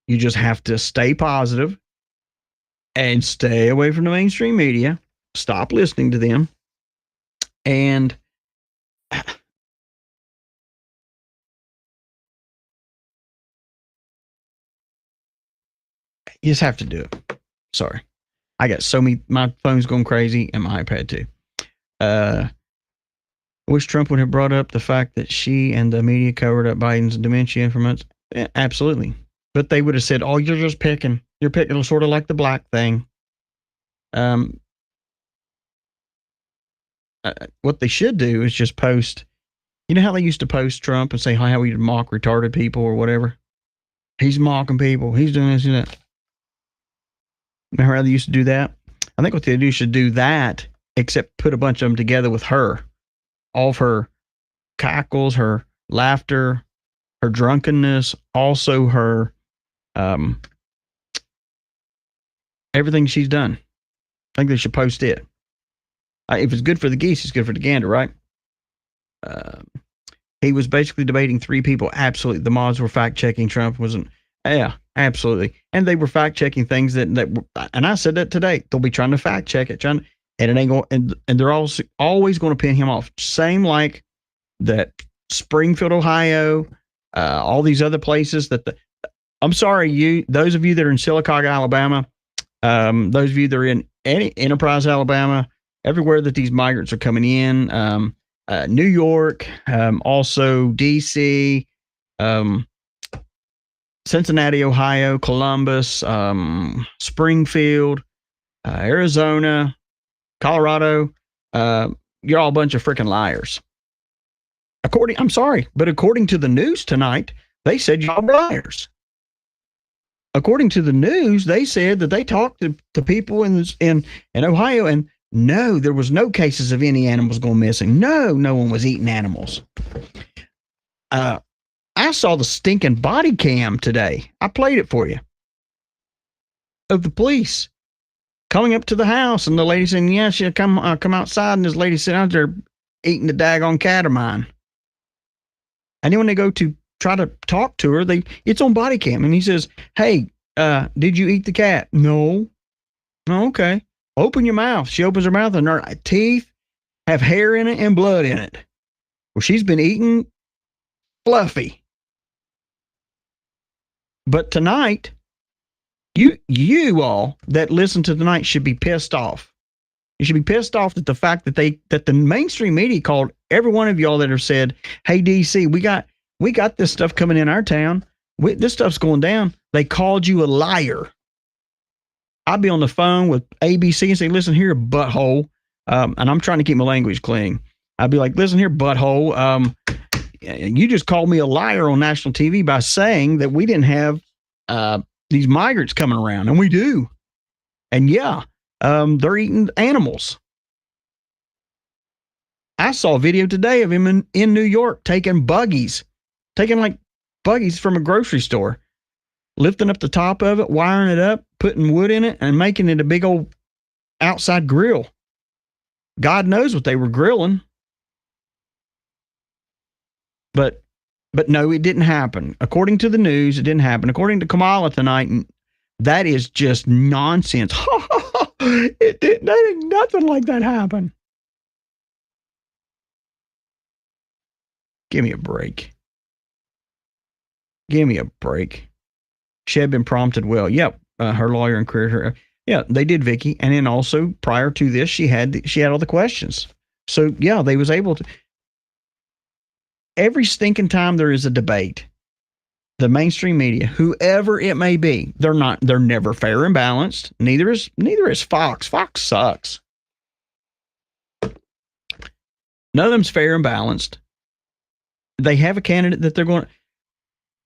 You just have to stay positive and stay away from the mainstream media. Stop listening to them. And you just have to do it. Sorry. I got my phone's going crazy and my iPad too. I wish Trump would have brought up the fact that she and the media covered up Biden's dementia for months. Absolutely. But they would have said, oh, you're just picking. You're picking sort of like the black thing. What they should do is just post, you know how they used to post Trump and say how he would mock retarded people or whatever? He's mocking people. He's doing this and that. Remember how they used to do that? I think what they should do that, except put a bunch of them together with her. All of her cackles, her laughter, her drunkenness, also her everything she's done. I think they should post it. If it's good for the geese, it's good for the gander, right? He was basically debating three people. Absolutely. The mods were fact-checking Trump. Yeah, absolutely. And they were fact-checking things that and I said that today. They'll be trying to fact-check it. and it ain't going. And they're also always going to pin him off. Same like that Springfield, Ohio, all these other places that I'm sorry, those of you that are in Sylacauga, Alabama, those of you that are in any Enterprise, Alabama, everywhere that these migrants are coming in, New York, also DC, Cincinnati, Ohio, Columbus, Springfield, Arizona, Colorado, you're all a bunch of freaking liars. I'm sorry, but according to the news tonight, they said y'all were liars. According to the news, they said that they talked to people in Ohio, and no, there was no cases of any animals going missing. No one was eating animals. I saw the stinking body cam today. I played it for you. Of the police coming up to the house, and the lady saying, "Yeah, she'll come outside," and this lady sitting out there eating the daggone cat of mine. And then when they go to try to talk to her, it's on body cam, and he says, "Hey, did you eat the cat?" "No." "Oh, okay. Open your mouth." She opens her mouth, and her teeth have hair in it and blood in it. Well, she's been eating Fluffy. But tonight, you all that listen to tonight should be pissed off. You should be pissed off at the fact that the mainstream media called every one of y'all that have said, "Hey, DC, we got this stuff coming in our town. This stuff's going down." They called you a liar. I'd be on the phone with ABC and say, "Listen here, butthole," and I'm trying to keep my language clean. I'd be like, "Listen here, butthole. You just called me a liar on national TV by saying that we didn't have these migrants coming around, and we do. And yeah, they're eating animals." I saw a video today of him in New York taking buggies from a grocery store, lifting up the top of it, wiring it up, putting wood in it, and making it a big old outside grill. God knows what they were grilling. But no, it didn't happen. According to the news, it didn't happen. According to Kamala tonight, that is just nonsense. Nothing like that happened. Give me a break. Give me a break. She had been prompted well. Yep, her lawyer encouraged her. Yeah, they did, Vicky. And then also prior to this, she had all the questions. So yeah, they was able to. Every stinking time there is a debate, the mainstream media, whoever it may be, they're never fair and balanced. Neither is Fox. Fox sucks. None of them's fair and balanced. They have a candidate that they're going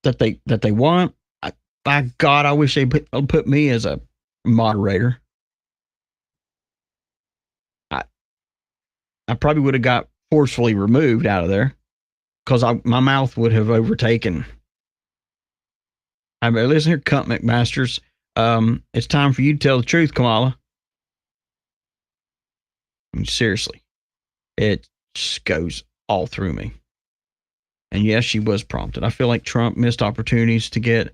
that they want. By God, I wish they put me as a moderator. I probably would have got forcefully removed out of there, because my mouth would have overtaken. I mean, listen here, cunt McMasters. It's time for you to tell the truth, Kamala. I mean, seriously, it just goes all through me. And yes, she was prompted. I feel like Trump missed opportunities to get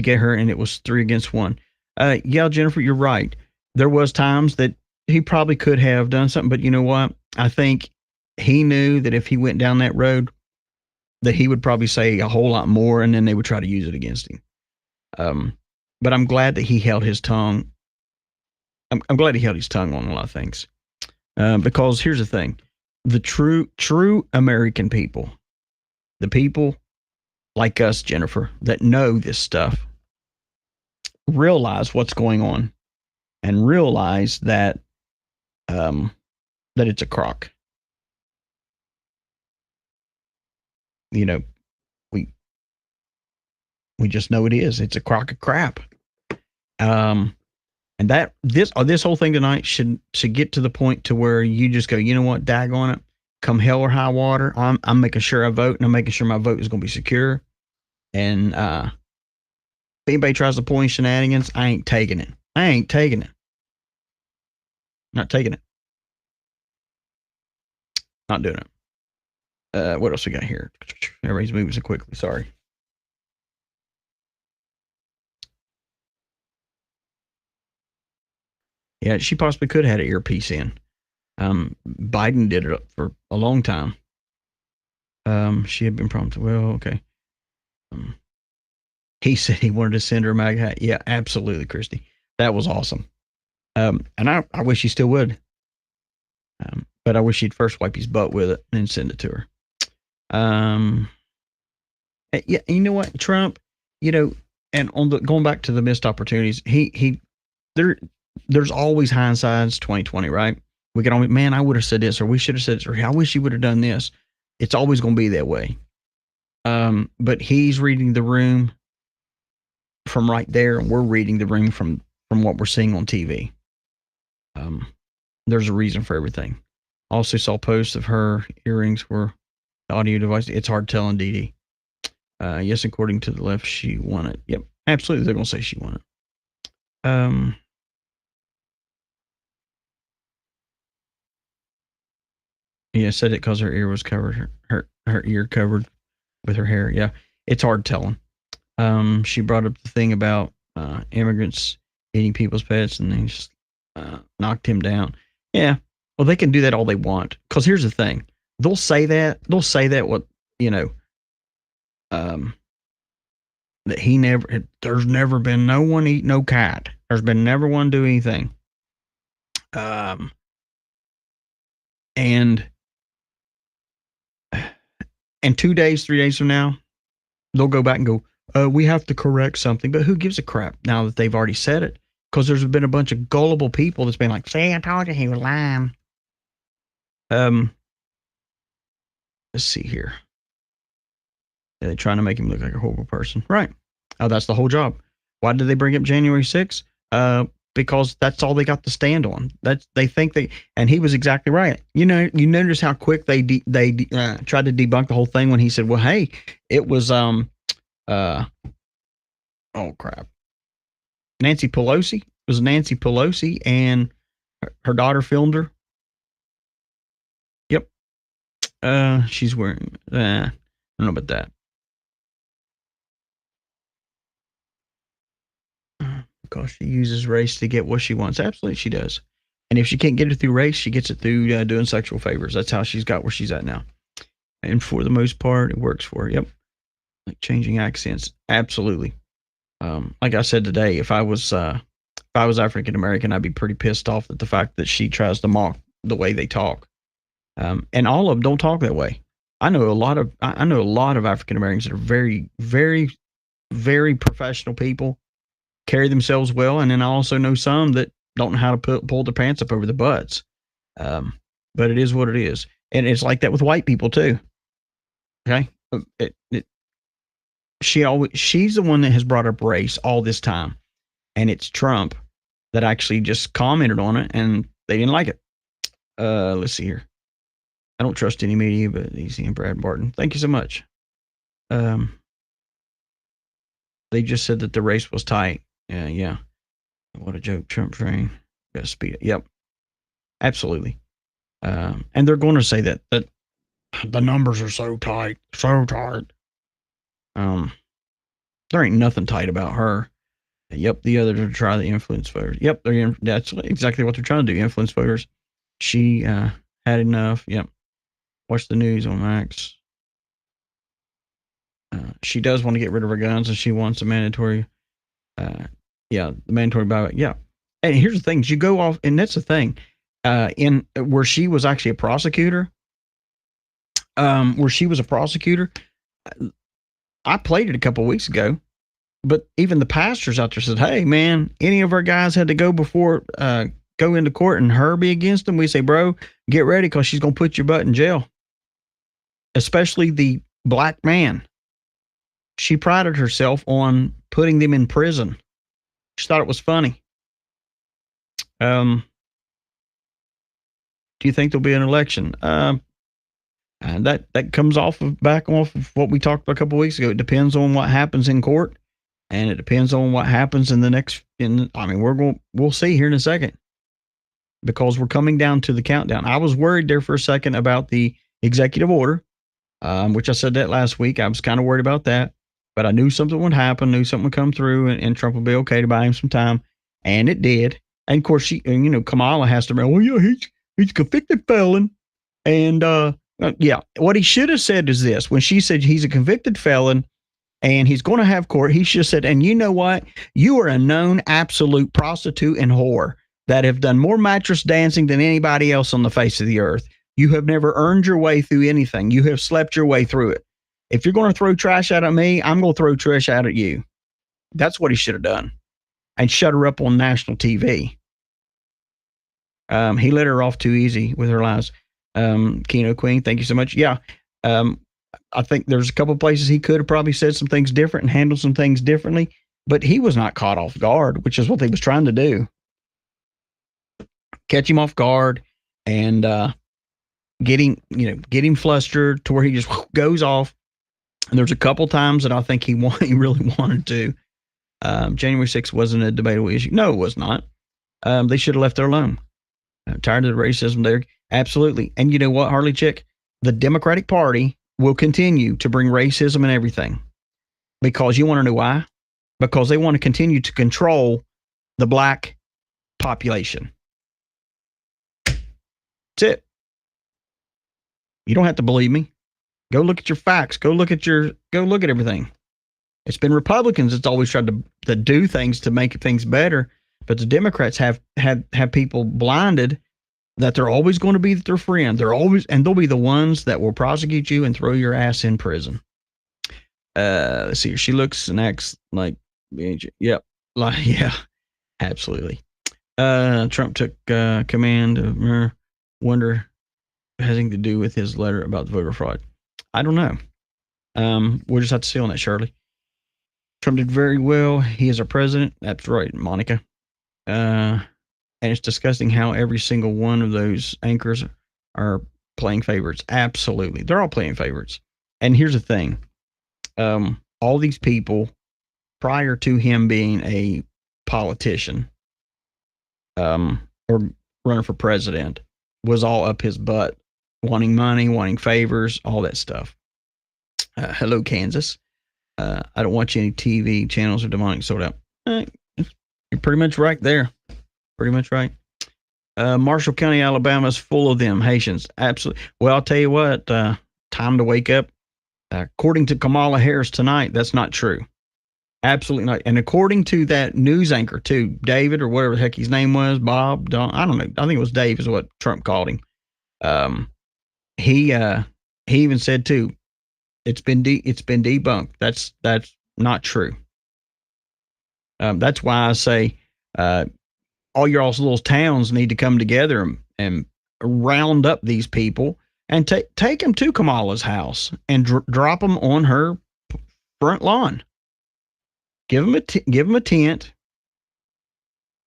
her, and it was 3 against 1. Yeah, Jennifer, you're right. There was times that he probably could have done something, but you know what? I think he knew that if he went down that road, that he would probably say a whole lot more, and then they would try to use it against him. But I'm glad that he held his tongue. I'm glad he held his tongue on a lot of things. Because here's the thing. The true American people, the people like us, Jennifer, that know this stuff, realize what's going on and realize that that it's a crock. You know, we just know it is. It's a crock of crap. And that this whole thing tonight should get to the point to where you just go, you know what, daggone it, come hell or high water, I'm making sure I vote, and I'm making sure my vote is going to be secure. And if anybody tries to pull any shenanigans, I ain't taking it. Not taking it. Not doing it. What else we got here? Everybody's moving so quickly. Sorry. Yeah, she possibly could have had an earpiece in. Biden did it for a long time. She had been prompted. Well, okay. He said he wanted to send her a MAGA hat. Yeah, absolutely, Christy. That was awesome. And I wish he still would. But I wish he'd first wipe his butt with it and send it to her. Yeah, you know what, Trump, and going back to the missed opportunities, there's always hindsight's 2020, right? We can always, man, I would have said this, or we should have said this, or I wish he would have done this. It's always going to be that way. But he's reading the room from right there, and we're reading the room from what we're seeing on TV. There's a reason for everything. Also saw posts of her earrings were audio device. It's hard telling, Dee. Yes, according to the left, she won it. Yep, absolutely. They're going to say she won it. Yeah, said it because her ear was covered. Her ear covered with her hair. Yeah, it's hard telling. She brought up the thing about immigrants eating people's pets, and they just knocked him down. Yeah, well, they can do that all they want. Because here's the thing: they'll say that. What that he never. There's never been no one eat no cat. There's been never one do anything. And 2 days, 3 days from now, they'll go back and go, we have to correct something. But who gives a crap now that they've already said it? Because there's been a bunch of gullible people that's been like, see, I told you he was lying. Let's see here. They're trying to make him look like a horrible person. Right. Oh, that's the whole job. Why did they bring up January 6th? Because that's all they got to stand on. They think and he was exactly right. You notice how quick they tried to debunk the whole thing when he said, well, hey, it was, oh crap. Nancy Pelosi. It was Nancy Pelosi and her daughter filmed her. Yep. She's wearing, I don't know about that. Because she uses race to get what she wants. Absolutely, she does. And if she can't get it through race, she gets it through doing sexual favors. That's how she's got where she's at now. And for the most part, it works for her. Yep. Like changing accents. Absolutely. Like I said today, if I was African American, I'd be pretty pissed off at the fact that she tries to mock the way they talk. And all of them don't talk that way. I know a lot of African Americans that are very, very, very professional people, carry themselves well, and then I also know some that don't know how to pull their pants up over the butts. But it is what it is, and it's like that with white people too. Okay, she's the one that has brought up race all this time, and it's Trump that actually just commented on it, and they didn't like it. Let's see here. I don't trust any media, but Easy and Brad Barton. Thank you so much. They just said that the race was tight. Yeah. What a joke, Trump train. Got to speed it. Yep. Absolutely. And they're going to say that the numbers are so tight. There ain't nothing tight about her. Yep. The others are trying to influence voters. Yep. That's exactly what they're trying to do. Influence voters. She had enough. Yep. Watch the news on Max. She does want to get rid of her guns, and she wants a mandatory the mandatory buyback. Yeah. And here's the thing, you go off, and that's the thing, in where she was actually a prosecutor, I played it a couple of weeks ago, but even the pastors out there said, hey man, any of our guys had to go into court and her be against them, we say, bro, get ready, because she's going to put your butt in jail. Especially the black man. She prided herself on putting them in prison. She thought it was funny. Do you think there'll be an election? And that comes back off of what we talked about a couple of weeks ago. It depends on what happens in court, and it depends on what happens in the next. We'll see here in a second, because we're coming down to the countdown. I was worried there for a second about the executive order, which I said that last week. I was kind of worried about that. But I knew something would happen, knew something would come through, and Trump would be okay to buy him some time. And it did. And of course, Kamala has to, well, yeah, He's a convicted felon. And yeah, what he should have said is this: when she said he's a convicted felon and he's going to have court, he should have said, and you know what? You are a known absolute prostitute and whore that have done more mattress dancing than anybody else on the face of the earth. You have never earned your way through anything. You have slept your way through it. If you're going to throw trash out at me, I'm going to throw trash out at you. That's what he should have done. And shut her up on national TV. He let her off too easy with her lies. Keno Queen, thank you so much. Yeah. I think there's a couple of places he could have probably said some things different and handled some things differently, but he was not caught off guard, which is what they was trying to do. Catch him off guard and get him flustered to where he just goes off. And there's a couple times that I think he really wanted to. January 6th wasn't a debatable issue. No, it was not. They should have left her alone. I'm tired of the racism there. Absolutely. And you know what, Harley Chick? The Democratic Party will continue to bring racism and everything. Because you want to know why? Because they want to continue to control the black population. That's it. You don't have to believe me. Go look at your facts. Go look at everything. It's been Republicans that's always tried to do things to make things better. But the Democrats have people blinded that they're always going to be their friend. They'll be the ones that will prosecute you and throw your ass in prison. Let's see. She looks and acts like, yep. Yeah, absolutely. Trump took command of her. Wonder having to do with his letter about the voter fraud. I don't know. We'll just have to see on that, Shirley. Trump did very well. He is our president. That's right, Monica. And it's disgusting how every single one of those anchors are playing favorites. Absolutely. They're all playing favorites. And here's the thing. All these people, prior to him being a politician or running for president, was all up his butt, wanting money, wanting favors, all that stuff. Hello, Kansas. I don't watch any TV channels or demonic sold out. You're pretty much right there. Pretty much right. Marshall County, Alabama is full of them Haitians. Absolutely. Well, I'll tell you what, time to wake up. According to Kamala Harris tonight, that's not true. Absolutely not. And according to that news anchor too, David or whatever the heck his name was, Bob, Don, I don't know. I think it was Dave is what Trump called him. He even said too, it's been debunked. That's not true. That's why I say all your little towns need to come together and round up these people and take them to Kamala's house and drop them on her front lawn. Give them a tent,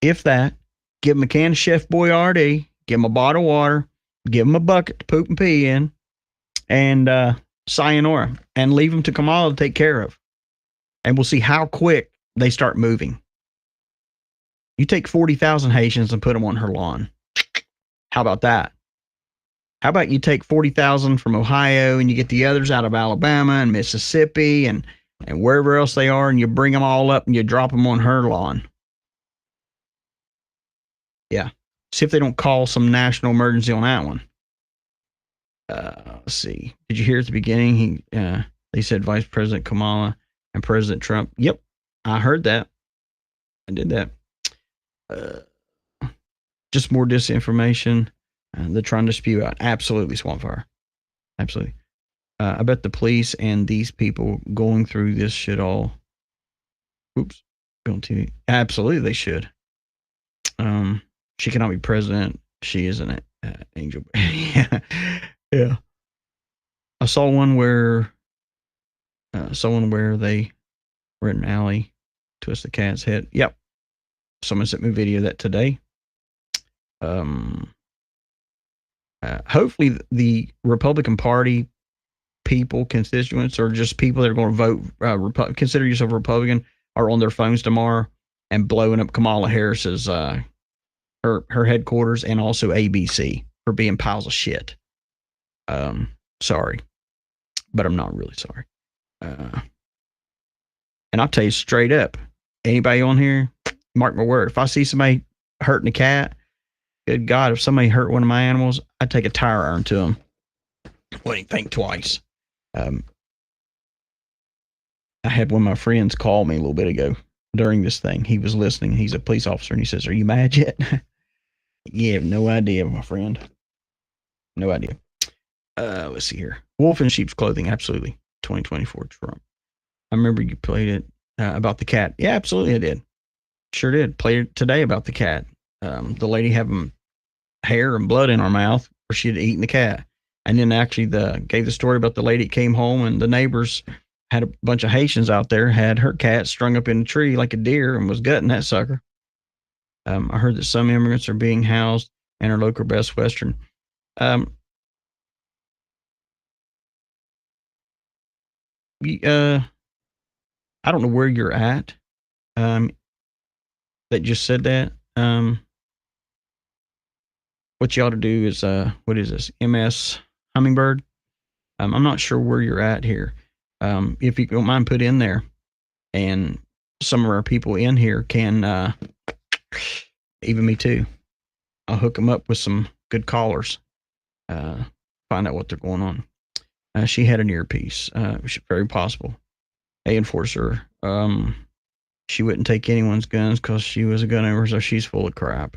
if that. Give them a can of Chef Boyardee. Give them a bottle of water. Give them a bucket to poop and pee in, and sayonara, and leave them to Kamala to take care of. And we'll see how quick they start moving. You take 40,000 Haitians and put them on her lawn. How about that? How about you take 40,000 from Ohio and you get the others out of Alabama and Mississippi and wherever else they are, and you bring them all up and you drop them on her lawn. Yeah. See if they don't call some national emergency on that one. Let's see. Did you hear at the beginning? They said Vice President Kamala and President Trump. Yep. I heard that. I did that. Just more disinformation. They're trying to spew out. Absolutely, Swampfire. Absolutely. I bet the police and these people going through this shit all. Oops. On TV. Absolutely, they should. She cannot be president. She is an angel. Yeah. I saw one where they were in an alley, twist the cat's head. Yep. Someone sent me a video of that today. Hopefully the Republican Party people, constituents, or just people that are going to vote, consider yourself a Republican, are on their phones tomorrow and blowing up Kamala Harris's her headquarters and also ABC for being piles of shit. Sorry, but I'm not really sorry. And I'll tell you straight up, anybody on here, mark my word, if I see somebody hurting a cat, Good God, if somebody hurt one of my animals, I'd take a tire iron to them. Wouldn't think twice. I had one of my friends call me a little bit ago during this thing. He was listening. He's a police officer, and he says, "Are you mad yet?" You have no idea, my friend. No idea. Let's see here. Wolf in sheep's clothing. Absolutely. 2024 Trump. I remember you played it about the cat. Yeah, absolutely. I did. Sure did. Played it today about the cat. The lady having hair and blood in her mouth where she had eaten the cat. And then actually gave the story about the lady that came home and the neighbors had a bunch of Haitians out there, had her cat strung up in a tree like a deer and was gutting that sucker. I heard that some immigrants are being housed in our local Best Western. I don't know where you're at. That just said that. What you ought to do is, what is this? MS Hummingbird. I'm not sure where you're at here. If you don't mind, put in there, and some of our people in here can, even me too. I'll hook them up with some good callers. Find out what they're going on. She had an earpiece. Very possible. A enforcer. She wouldn't take anyone's guns because she was a gun owner, so she's full of crap.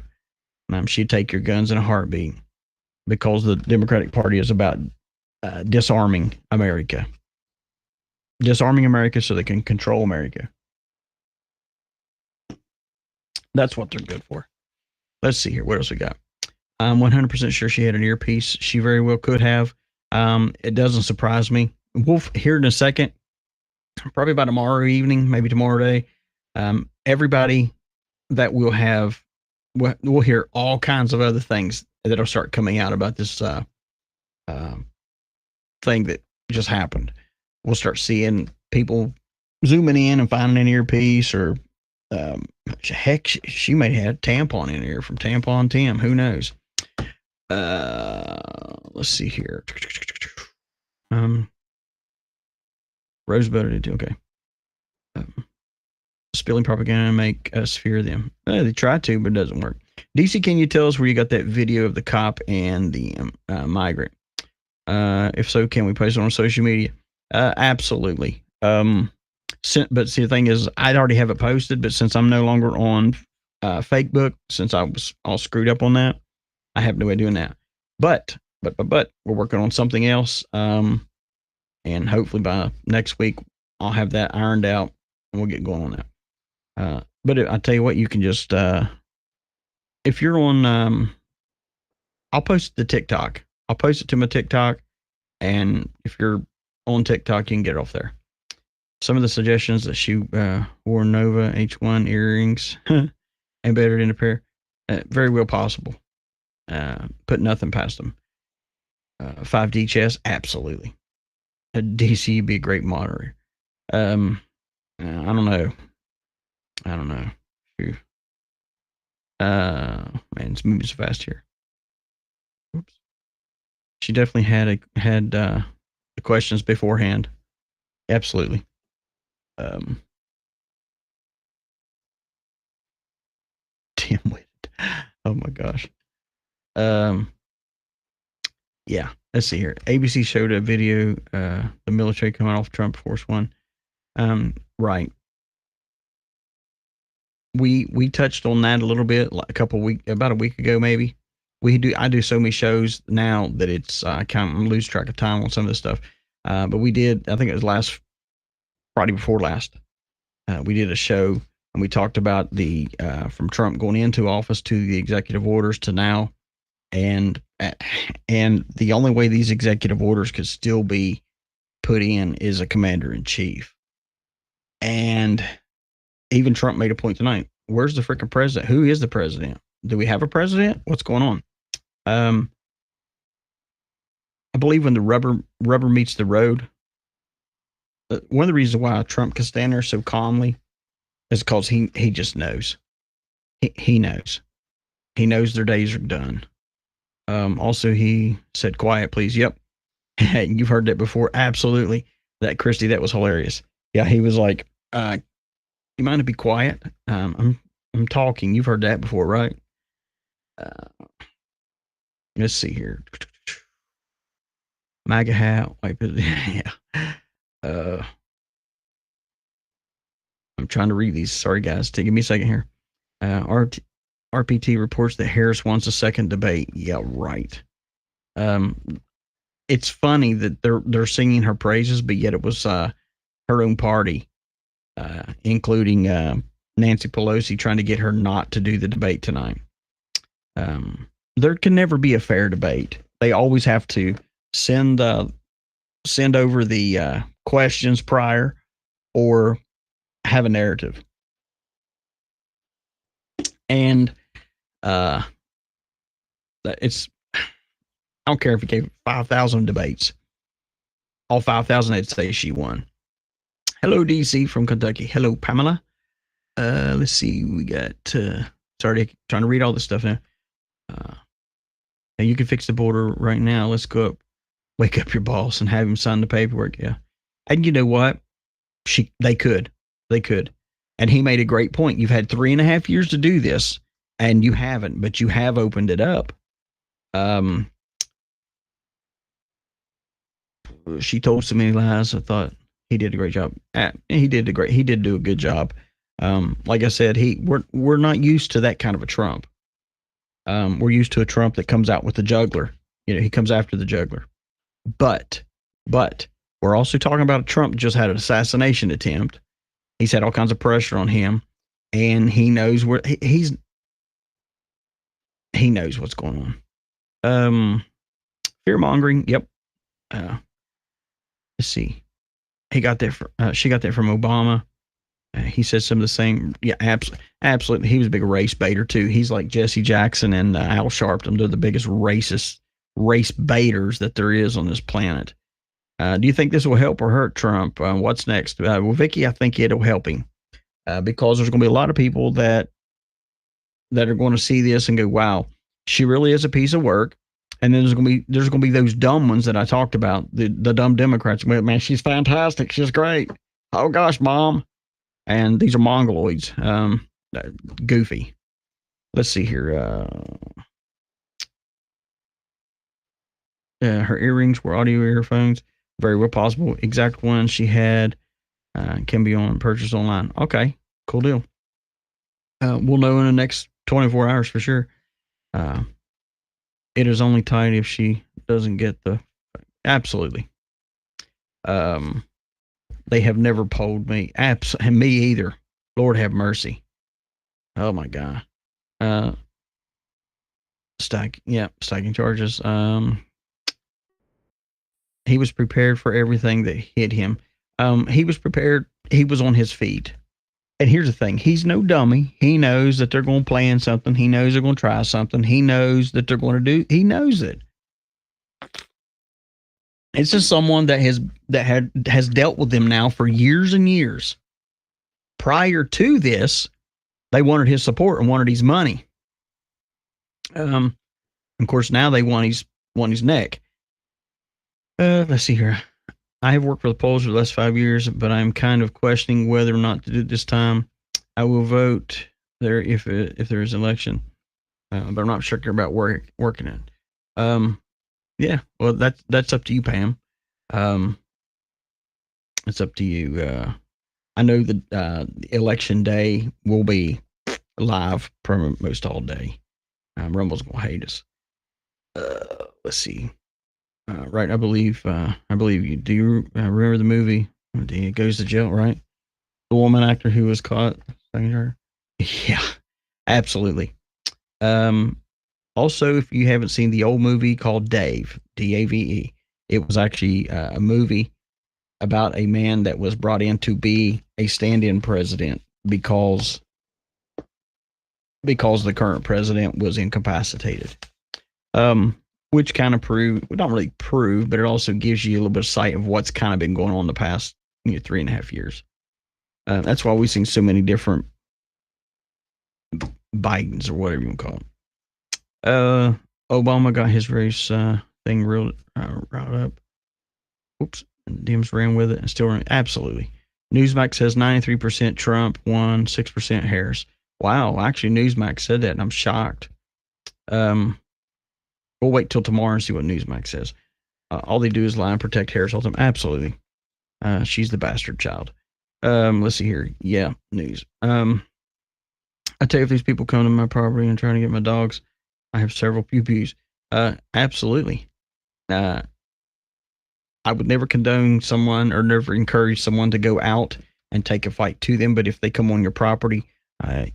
She'd take your guns in a heartbeat because the Democratic Party is about disarming America. Disarming America so they can control America. That's what they're good for. Let's see here. What else we got? I'm 100% sure she had an earpiece. She very well could have. It doesn't surprise me. Wolf, here in a second, probably by tomorrow evening, maybe tomorrow day, everybody that will have, we'll hear all kinds of other things that'll start coming out about this thing that just happened. We'll start seeing people zooming in and finding an earpiece, or heck, she may have had tampon in here from Tampon Tim. Who knows? Let's see here. Rosebud, okay. Spilling propaganda make us fear them. They try to, but it doesn't work. DC, can you tell us where you got that video of the cop and the migrant? If so, can we post it on social media? Absolutely. But see, the thing is, I'd already have it posted, but since I'm no longer on Facebook, since I was all screwed up on that, I have no way of doing that. But we're working on something else. And hopefully by next week, I'll have that ironed out and we'll get going on that. But I tell you what, you can just, if you're on, I'll post the TikTok. I'll post it to my TikTok. And if you're on TikTok, you can get it off there. Some of the suggestions that she wore Nova H1 earrings embedded in a pair, very well possible. Put nothing past them. 5D chess, absolutely. DC would be a great moderator. I don't know. Phew. Man, it's moving so fast here. Oops. She definitely had the questions beforehand. Absolutely. Dim-witted. Oh my gosh. Yeah. Let's see here. ABC showed a video, the military coming off Trump Force One. Right. We touched on that a little bit, like about a week ago, maybe. I do so many shows now that it's I kind of lose track of time on some of this stuff. But we did, I think it was last Friday before last. We did a show and we talked about the from Trump going into office to the executive orders to now, and the only way these executive orders could still be put in is a commander in chief. And even Trump made a point tonight. Where's the freaking president? Who is the president? Do we have a president? What's going on? I believe when the rubber meets the road, one of the reasons why Trump can stand there so calmly is because he just knows. He knows. He knows their days are done. Also, he said, "Quiet, please." Yep. You've heard that before. Absolutely. That Christy, that was hilarious. Yeah, he was like, "You mind to be quiet? I'm talking." You've heard that before, right? Let's see here. MAGA hat. Yeah. I'm trying to read these. Sorry, guys. Give me a second here. RPT reports that Harris wants a second debate. Yeah, right. It's funny that they're singing her praises, but yet it was her own party, including Nancy Pelosi, trying to get her not to do the debate tonight. There can never be a fair debate. They always have to send over the questions prior or have a narrative. And it's, I don't care if you gave 5,000 debates. All 5,000, I'd say she won. Hello, DC from Kentucky. Hello, Pamela. Let's see. We got, sorry, trying to read all this stuff now. You can fix the border right now. Let's go up, wake up your boss and have him sign the paperwork. Yeah. And you know what? They could. And he made a great point. You've had 3.5 years to do this and you haven't, but you have opened it up. She told so many lies. I thought he did a great job. He did do a good job. Like I said, we're not used to that kind of a Trump. We're used to a Trump that comes out with the juggler. He comes after the juggler. But we're also talking about a Trump that just had an assassination attempt. He's had all kinds of pressure on him, and he knows where he knows what's going on. Fear mongering. Yep. Let's see. She got that from Obama. He said some of the same. Yeah, absolutely. He was a big race baiter too. He's like Jesse Jackson and Al Sharpton. They're the biggest race baiters that there is on this planet. Do you think this will help or hurt Trump? What's next? Well, Vicky, I think it'll help him because there's going to be a lot of people that are going to see this and go, "Wow, she really is a piece of work." And then there's going to be those dumb ones that I talked about, the dumb Democrats. Man, she's fantastic. She's great. Oh gosh, mom. And these are mongoloids, goofy. Let's see here. Her earrings were audio earphones. Very well possible. Exact one she had can be purchased online. Okay, cool deal. We'll know in the next 24 hours for sure. It is only tight if she doesn't get the... Absolutely. They have never polled me. Me either. Lord have mercy. Oh my God. Stacking charges. He was prepared for everything that hit him. He was prepared. He was on his feet. And here's the thing. He's no dummy. He knows that they're going to plan something. He knows they're going to try something. He knows that they're going to do. He knows it. It's just someone that has dealt with them now for years and years. Prior to this, they wanted his support and wanted his money. Of course, now they want his neck. Let's see here. I have worked for the polls for the last 5 years, but I'm kind of questioning whether or not to do it this time. I will vote there if there is an election, but I'm not sure about working it. Yeah, well, that's up to you, Pam. It's up to you. I know that election day will be live for most all day. Rumble's gonna hate us. Let's see. Right, I believe you. Do you remember the movie? It goes to jail, right? The woman actor who was caught. Yeah, absolutely. Also, if you haven't seen the old movie called Dave, D-A-V-E, it was actually a movie about a man that was brought in to be a stand-in president because the current president was incapacitated. Which kind of not really prove, but it also gives you a little bit of sight of what's kind of been going on the past 3.5 years. That's why we've seen so many different Bidens or whatever you want to call them. Obama got his race thing riled up. Oops. Dems ran with it and still ran. Absolutely. Newsmax says 93% Trump won, 6% Harris. Wow. Actually, Newsmax said that and I'm shocked. We'll wait till tomorrow and see what Newsmax says. All they do is lie and protect Harris all the time. Absolutely. She's the bastard child. Let's see here. Yeah, news. I tell you, if these people come to my property and trying to get my dogs, I have several pew-pews. Absolutely. I would never condone someone or never encourage someone to go out and take a fight to them. But if they come on your property,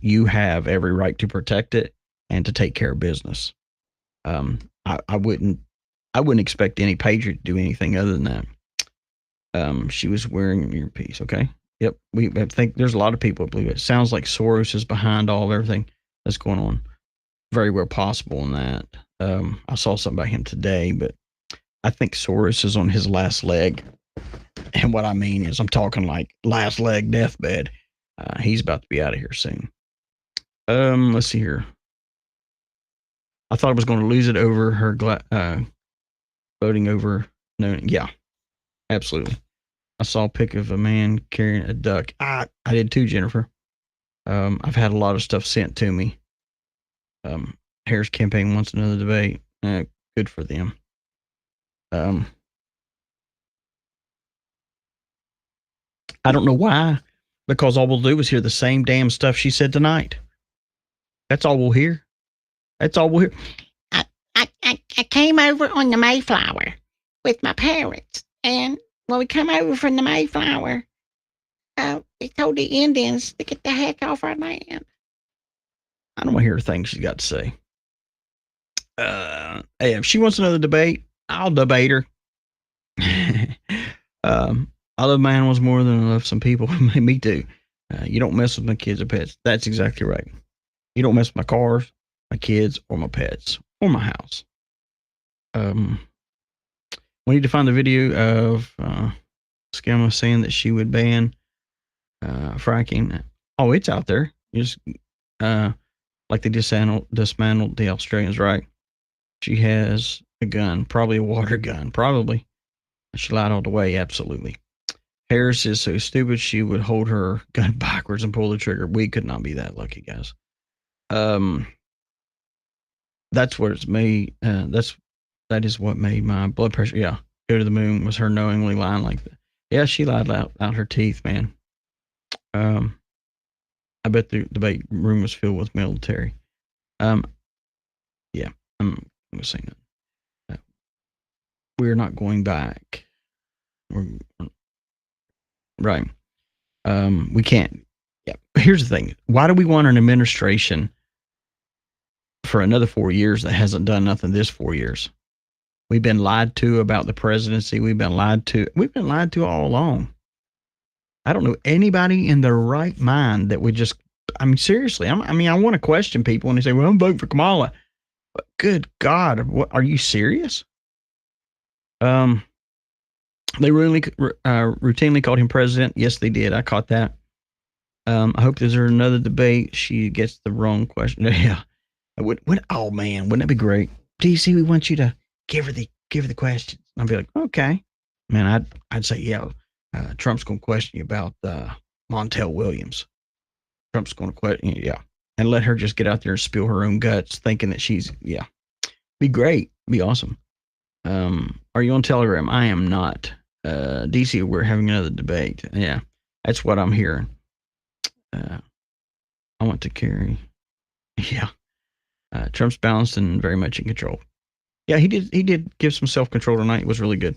you have every right to protect it and to take care of business. I wouldn't expect any patriot to do anything other than that. She was wearing an earpiece. Okay. Yep. I think there's a lot of people that believe it. Sounds like Soros is behind all of everything that's going on. Very well possible in that. I saw something about him today, but I think Soros is on his last leg. And what I mean is I'm talking like last leg deathbed. He's about to be out of here soon. Let's see here. I thought I was going to lose it over her voting over. No, yeah, absolutely. I saw a pic of a man carrying a duck. I did too, Jennifer. I've had a lot of stuff sent to me. Harris campaign wants another debate. Good for them. I don't know why, because all we'll do is hear the same damn stuff she said tonight. That's all we'll hear. That's all we'll hear. I came over on the Mayflower with my parents, and when we come over from the Mayflower, they told the Indians to get the heck off our land. I don't want to hear things she's got to say. Hey, if she wants another debate, I'll debate her. I love my animals more than I love some people. Me too. You don't mess with my kids or pets. That's exactly right. You don't mess with my cars, my kids, or my pets, or my house. We need to find the video of Scamma saying that she would ban fracking. Oh, it's out there. Just like they dismantled the Australians, right? She has a gun, probably a water gun, probably. She lied all the way, absolutely. Harris is so stupid she would hold her gun backwards and pull the trigger. We could not be that lucky, guys. That's what it's made. That is what made my blood pressure. Yeah, go to the moon was her knowingly lying like that. Yeah, she lied out her teeth, man. I bet the debate room was filled with military. Yeah, I'm gonna say that. We're not going back. Right. We can't. Yeah. Here's the thing. Why do we want an administration for another 4 years that hasn't done nothing this 4 years? We've been lied to about the presidency. We've been lied to all along. I don't know anybody in their right mind that would just, I mean, seriously, I want to question people when they say, well, I'm voting for Kamala. But good God, what, are you serious? They routinely called him president. Yes, they did. I caught that. I hope there's another debate. She gets the wrong question. Yeah. Oh man, wouldn't that be great? DC, we want you to give her the questions. I'd be like, okay, man. I'd say, yeah. Trump's going to question you about Montel Williams. Trump's going to question you, yeah, and let her just get out there and spill her own guts, thinking that she's, yeah, be great, be awesome. Are you on Telegram? I am not. DC, we're having another debate. Yeah, that's what I'm hearing. I want to carry. Yeah. Trump's balanced and very much in control. Yeah, he did give some self-control tonight. It was really good.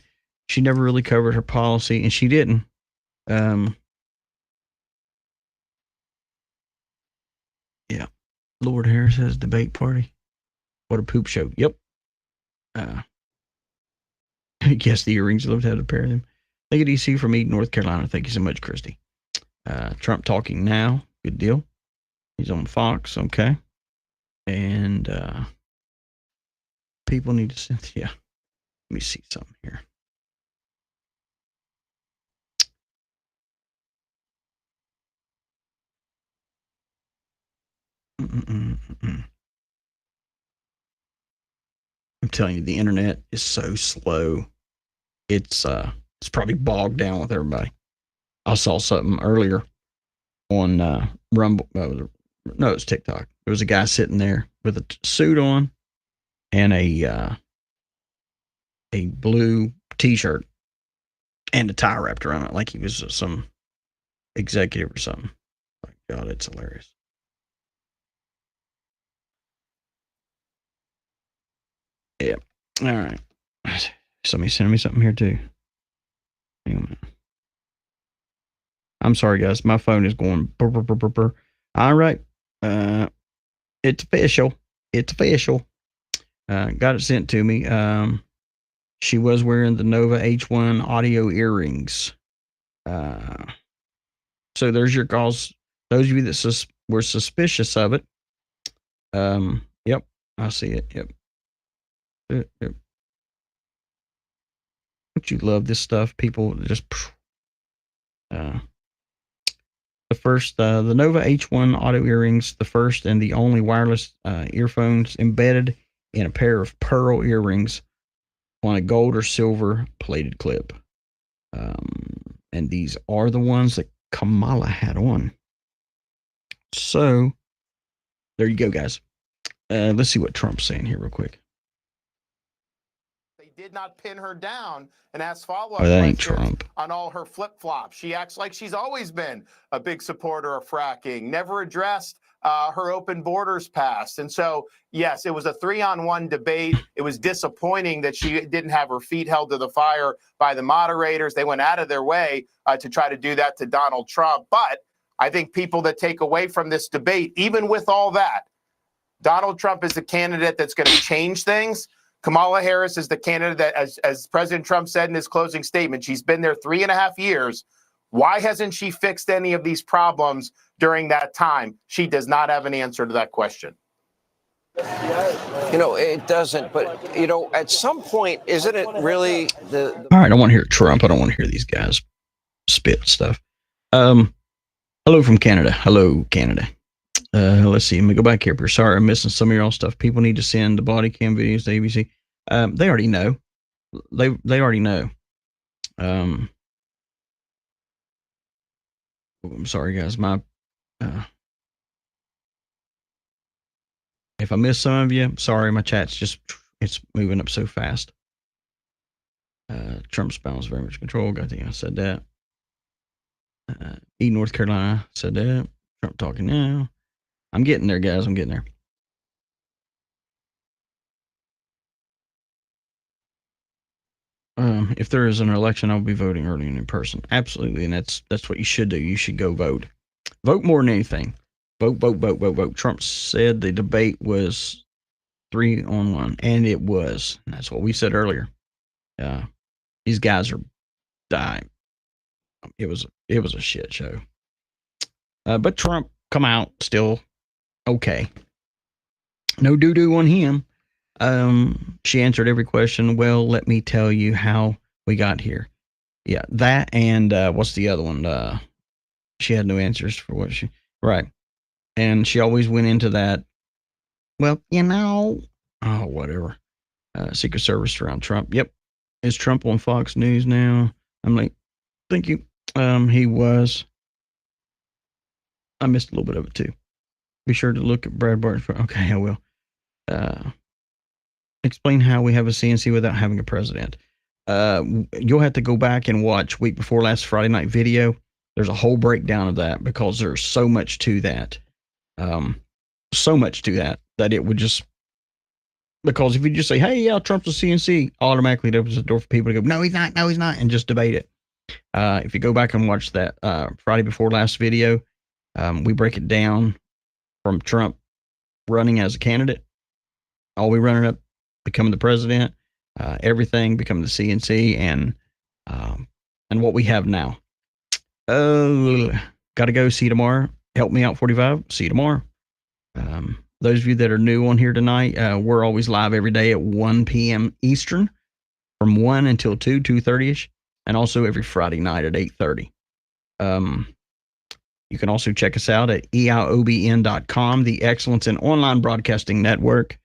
She never really covered her policy, and she didn't. Yeah. Lord Harris has debate party. What a poop show. Yep. Yes, the earrings. I'd love to have a pair of them. Thank you, DC, from Eden, North Carolina. Thank you so much, Christy. Trump talking now. Good deal. He's on Fox. Okay. And people need to send. Yeah. Let me see something here. I'm telling you, the internet is so slow. It's probably bogged down with everybody. I saw something earlier on Rumble. No, it's TikTok. There was a guy sitting there with a suit on, and a blue T-shirt and a tie wrapped around it, like he was some executive or something. My God, it's hilarious. Yeah. All right. Somebody send me something here too. Hang on a minute. I'm sorry, guys. My phone is going burr, burr, burr, burr, burr. All right. It's official. It's official. Got it sent to me. She was wearing the Nova H1 audio earrings. So there's your calls. Those of you that were suspicious of it. Yep. I see it. Yep. Yep. Don't you love this stuff? People just. The first, the Nova H1 audio earrings, the first and the only wireless earphones embedded in a pair of pearl earrings on a gold or silver plated clip. And these are the ones that Kamala had on. So, there you go, guys. Let's see what Trump's saying here real quick. They did not pin her down and ask follow-up that ain't questions Trump. on all her flip-flops. She acts like she's always been a big supporter of fracking, never addressed her open borders past. And so, yes, it was a 3-on-1 debate. It was disappointing that she didn't have her feet held to the fire by the moderators. They went out of their way to try to do that to Donald Trump. But I think people that take away from this debate, even with all that, Donald Trump is the candidate that's going to change things. Kamala Harris is the candidate that, as President Trump said in his closing statement, she's been there 3.5 years. Why hasn't she fixed any of these problems during that time? She does not have an answer to that question. You know, it doesn't, but, you know, at some point, isn't it really the... All right, I want to hear Trump. I don't want to hear these guys spit stuff. Hello from Canada. Hello, Canada. Let's see. Let me go back here. Sorry, I'm missing some of your own stuff. People need to send the body cam videos to ABC. They already know. They already know. I'm sorry, guys. My if I miss some of you, sorry. My chat's it's moving up so fast. Trump's balance very much control. I think I said that. North Carolina said that. Trump talking now. I'm getting there, guys. I'm getting there. If there is an election, I'll be voting early and in person. Absolutely, and that's what you should do. You should go vote. Vote more than anything. Vote, vote, vote, vote, vote. Trump said the debate was 3-on-1, and it was. And that's what we said earlier. These guys are dying. It was a shit show. But Trump come out still okay. No doo-doo on him. She answered every question. Well, let me tell you how we got here. Yeah, that and what's the other one? She had no answers for what she... Right. And she always went into that, well, you know... Oh, whatever. Secret Service around Trump. Yep. Is Trump on Fox News now? I'm like, thank you. He was. I missed a little bit of it too. Be sure to look at Brad Barton's. Okay, I will. Explain how we have a CNC without having a president. You'll have to go back and watch week before last Friday night video. There's a whole breakdown of that because there's so much to that. So much to that it would just... Because if you just say, hey, yeah, Trump's a CNC, automatically it opens the door for people to go, no, he's not, and just debate it. If you go back and watch that Friday before last video, we break it down from Trump running as a candidate, all we running up, becoming the president, everything becoming the CNC, and what we have now. Got to go. See you tomorrow. Help me out, 45. See you tomorrow. Those of you that are new on here tonight, we're always live every day at 1 p.m. Eastern from 1 until 2:30ish, and also every Friday night at 8:30. You can also check us out at eiobn.com, the Excellence in Online Broadcasting Network.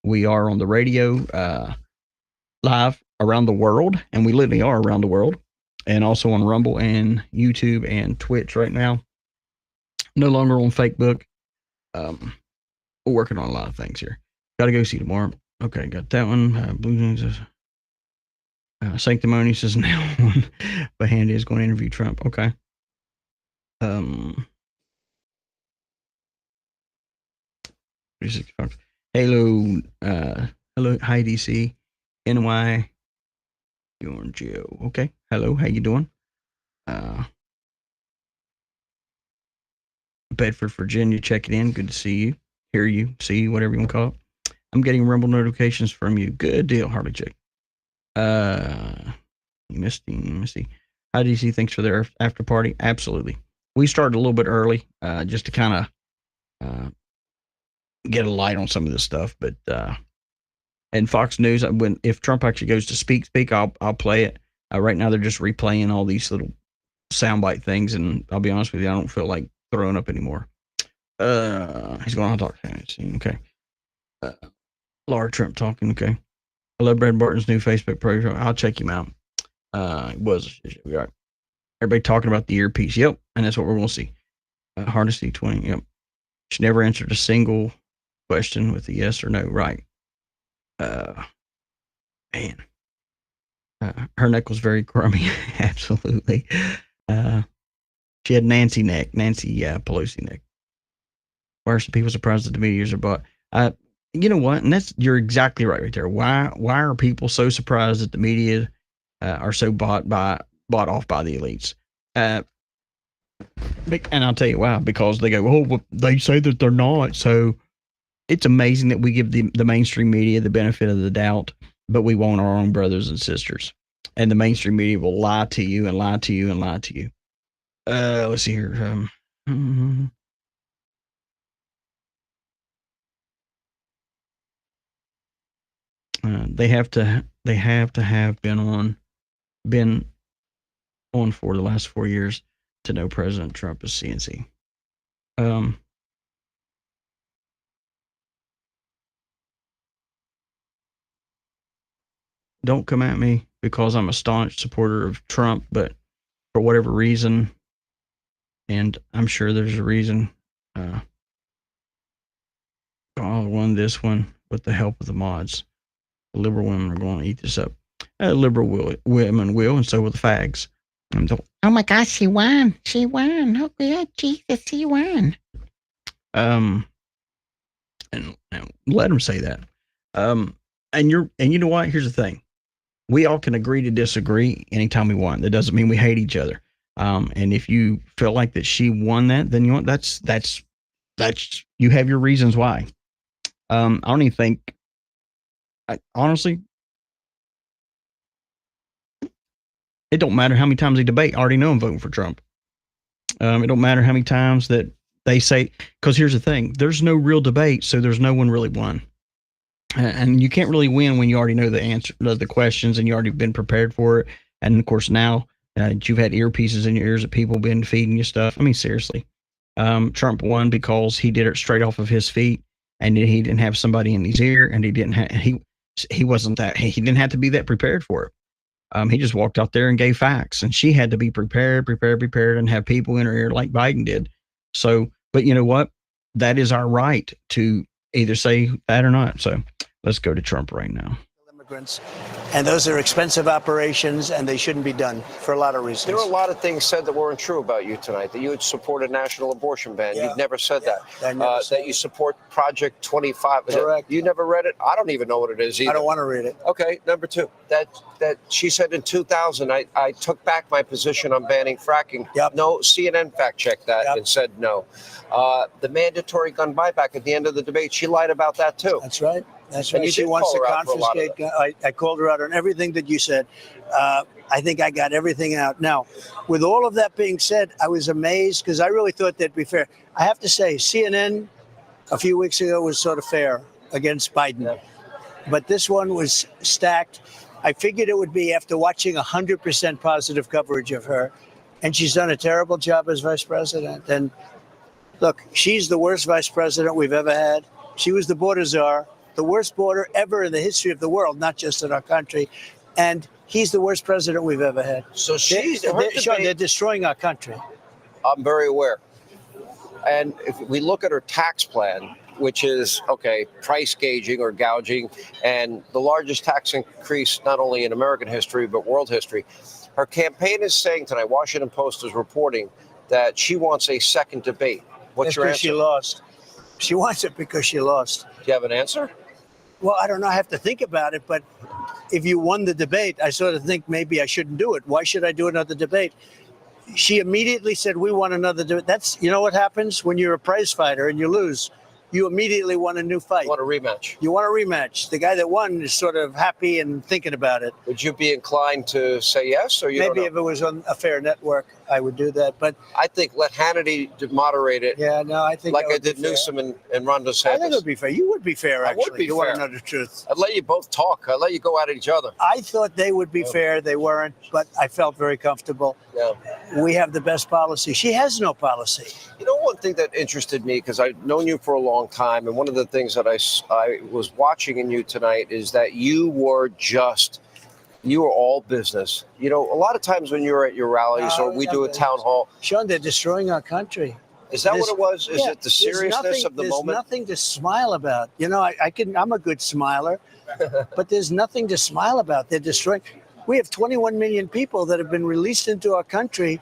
We are on the radio live around the world, and we literally are around the world, and also on Rumble and YouTube and Twitch right now. No longer on Facebook. We're working on a lot of things here. Got to go see tomorrow. Okay, got that one. Blue News. Sanctimonious is now on, but Handy is going to interview Trump. Okay. Hello, hello, hi DC, NY, you're Joe. Okay, hello, how you doing? Bedford, Virginia, check it in. Good to see you, hear you, see you, whatever you want to call it. I'm getting Rumble notifications from you. Good deal, Harley Chick. Misty. Hi DC, thanks for their after party. Absolutely. We started a little bit early, just to kind of get a light on some of this stuff, but and Fox News, if Trump actually goes to speak, I'll play it. Right now they're just replaying all these little soundbite things, and I'll be honest with you, I don't feel like throwing up anymore. He's going on to talk. Okay. Laura Trump talking. Okay. I love Brad Barton's new Facebook program. I'll check him out. It was right. Everybody talking about the earpiece. Yep, and that's what we're going to see. Hardesty 20. Yep. She never answered a single question with a yes or no. Right. Man. Her neck was very crummy. Absolutely. She had Nancy Pelosi neck. Why are some people surprised that the medias are bought? You know what? And you're exactly right there. Why are people so surprised that the media are so bought off by the elites? And I'll tell you why. Because they go, oh, well, they say that they're not. So it's amazing that we give the mainstream media the benefit of the doubt, but we want our own brothers and sisters. And the mainstream media will lie to you and lie to you and lie to you. Let's see here. They have to have been on for the last 4 years to know President Trump is CNC. Don't come at me because I'm a staunch supporter of Trump, but for whatever reason, and I'm sure there's a reason, I won this one with the help of the mods. The liberal women are going to eat this up. Liberal women will, and so will the fags. Oh my gosh, she won. She won. Oh yeah, Jesus, she won. And let them say that. And you know what? Here's the thing. We all can agree to disagree anytime we want. That doesn't mean we hate each other. And if you feel like that she won that, then you know what? That's you have your reasons why. I don't even think. Honestly, it don't matter how many times they debate. I already know I'm voting for Trump. It don't matter how many times that they say, because here's the thing: there's no real debate, so there's no one really won. And you can't really win when you already know the answer, the questions, and you already been prepared for it. And of course, now you've had earpieces in your ears that people been feeding you stuff. I mean, seriously, Trump won because he did it straight off of his feet, and he didn't have somebody in his ear, and he didn't have he wasn't that he didn't have to be that prepared for it. He just walked out there and gave facts, and she had to be prepared, and have people in her ear like Biden did. So, but you know what? That is our right to either say that or not. So let's go to Trump right now. Immigrants, and those are expensive operations, and they shouldn't be done for a lot of reasons. There were a lot of things said that weren't true about you tonight, that you would support a national abortion ban. Yeah. You've never said that. I never said that you support Project 25. Correct. You never read it? I don't even know what it is either. I don't want to read it. Okay, number two, that she said in 2000, I took back my position on banning fracking. Yep. No, CNN fact checked that Yep. and said no. The mandatory gun buyback at the end of the debate, she lied about that too. That's right. That's And right. you She did wants to call her out for a lot of confiscate. I called her out on everything that you said. I think I got everything out. Now, with all of that being said, I was amazed because I really thought that'd be fair. I have to say, CNN a few weeks ago was sort of fair against Biden. Yeah. But this one was stacked. I figured it would be after watching 100% positive coverage of her. And she's done a terrible job as vice president. And look, she's the worst vice president we've ever had. She was the border czar, the worst border ever in the history of the world, not just in our country. And he's the worst president we've ever had. So They're destroying our country. I'm very aware. And if we look at her tax plan, which is, okay, price gauging or gouging, and the largest tax increase not only in American history, but world history. Her campaign is saying tonight, Washington Post is reporting that she wants a second debate. What's your answer? She lost. She wants it because she lost. Do you have an answer? Well, I don't know. I have to think about it. But if you won the debate, I sort of think maybe I shouldn't do it. Why should I do another debate? She immediately said, we want another debate. That's, you know what happens when you're a prize fighter and you lose? You immediately want a new fight. You want a rematch. You want a rematch. The guy that won is sort of happy and thinking about it. Would you be inclined to say yes, or you Maybe don't know? if it was on a fair network, I would do that. But I think let Hannity moderate it. yeah, no, I think like that I would be did fair. Newsom and Ron DeSantis. I think it would be fair. You would be fair, I actually. would be you fair. want to know the truth. I'd let you both talk. I'd let you go at each other. I thought they would be fair. They weren't, but I felt very comfortable. Yeah. We have the best policy. She has no policy. You know, one thing that interested me, because I've known you for a long time, and one of the things that I was watching in you tonight is that you were all business. You know, a lot of times when you're at your rallies or we do a town hall. Sean, they're destroying our country. Is that what it was? Is it the seriousness of the moment? There's nothing to smile about. You know, I'm a good smiler, but there's nothing to smile about. They're destroying. We have 21 million people that have been released into our country,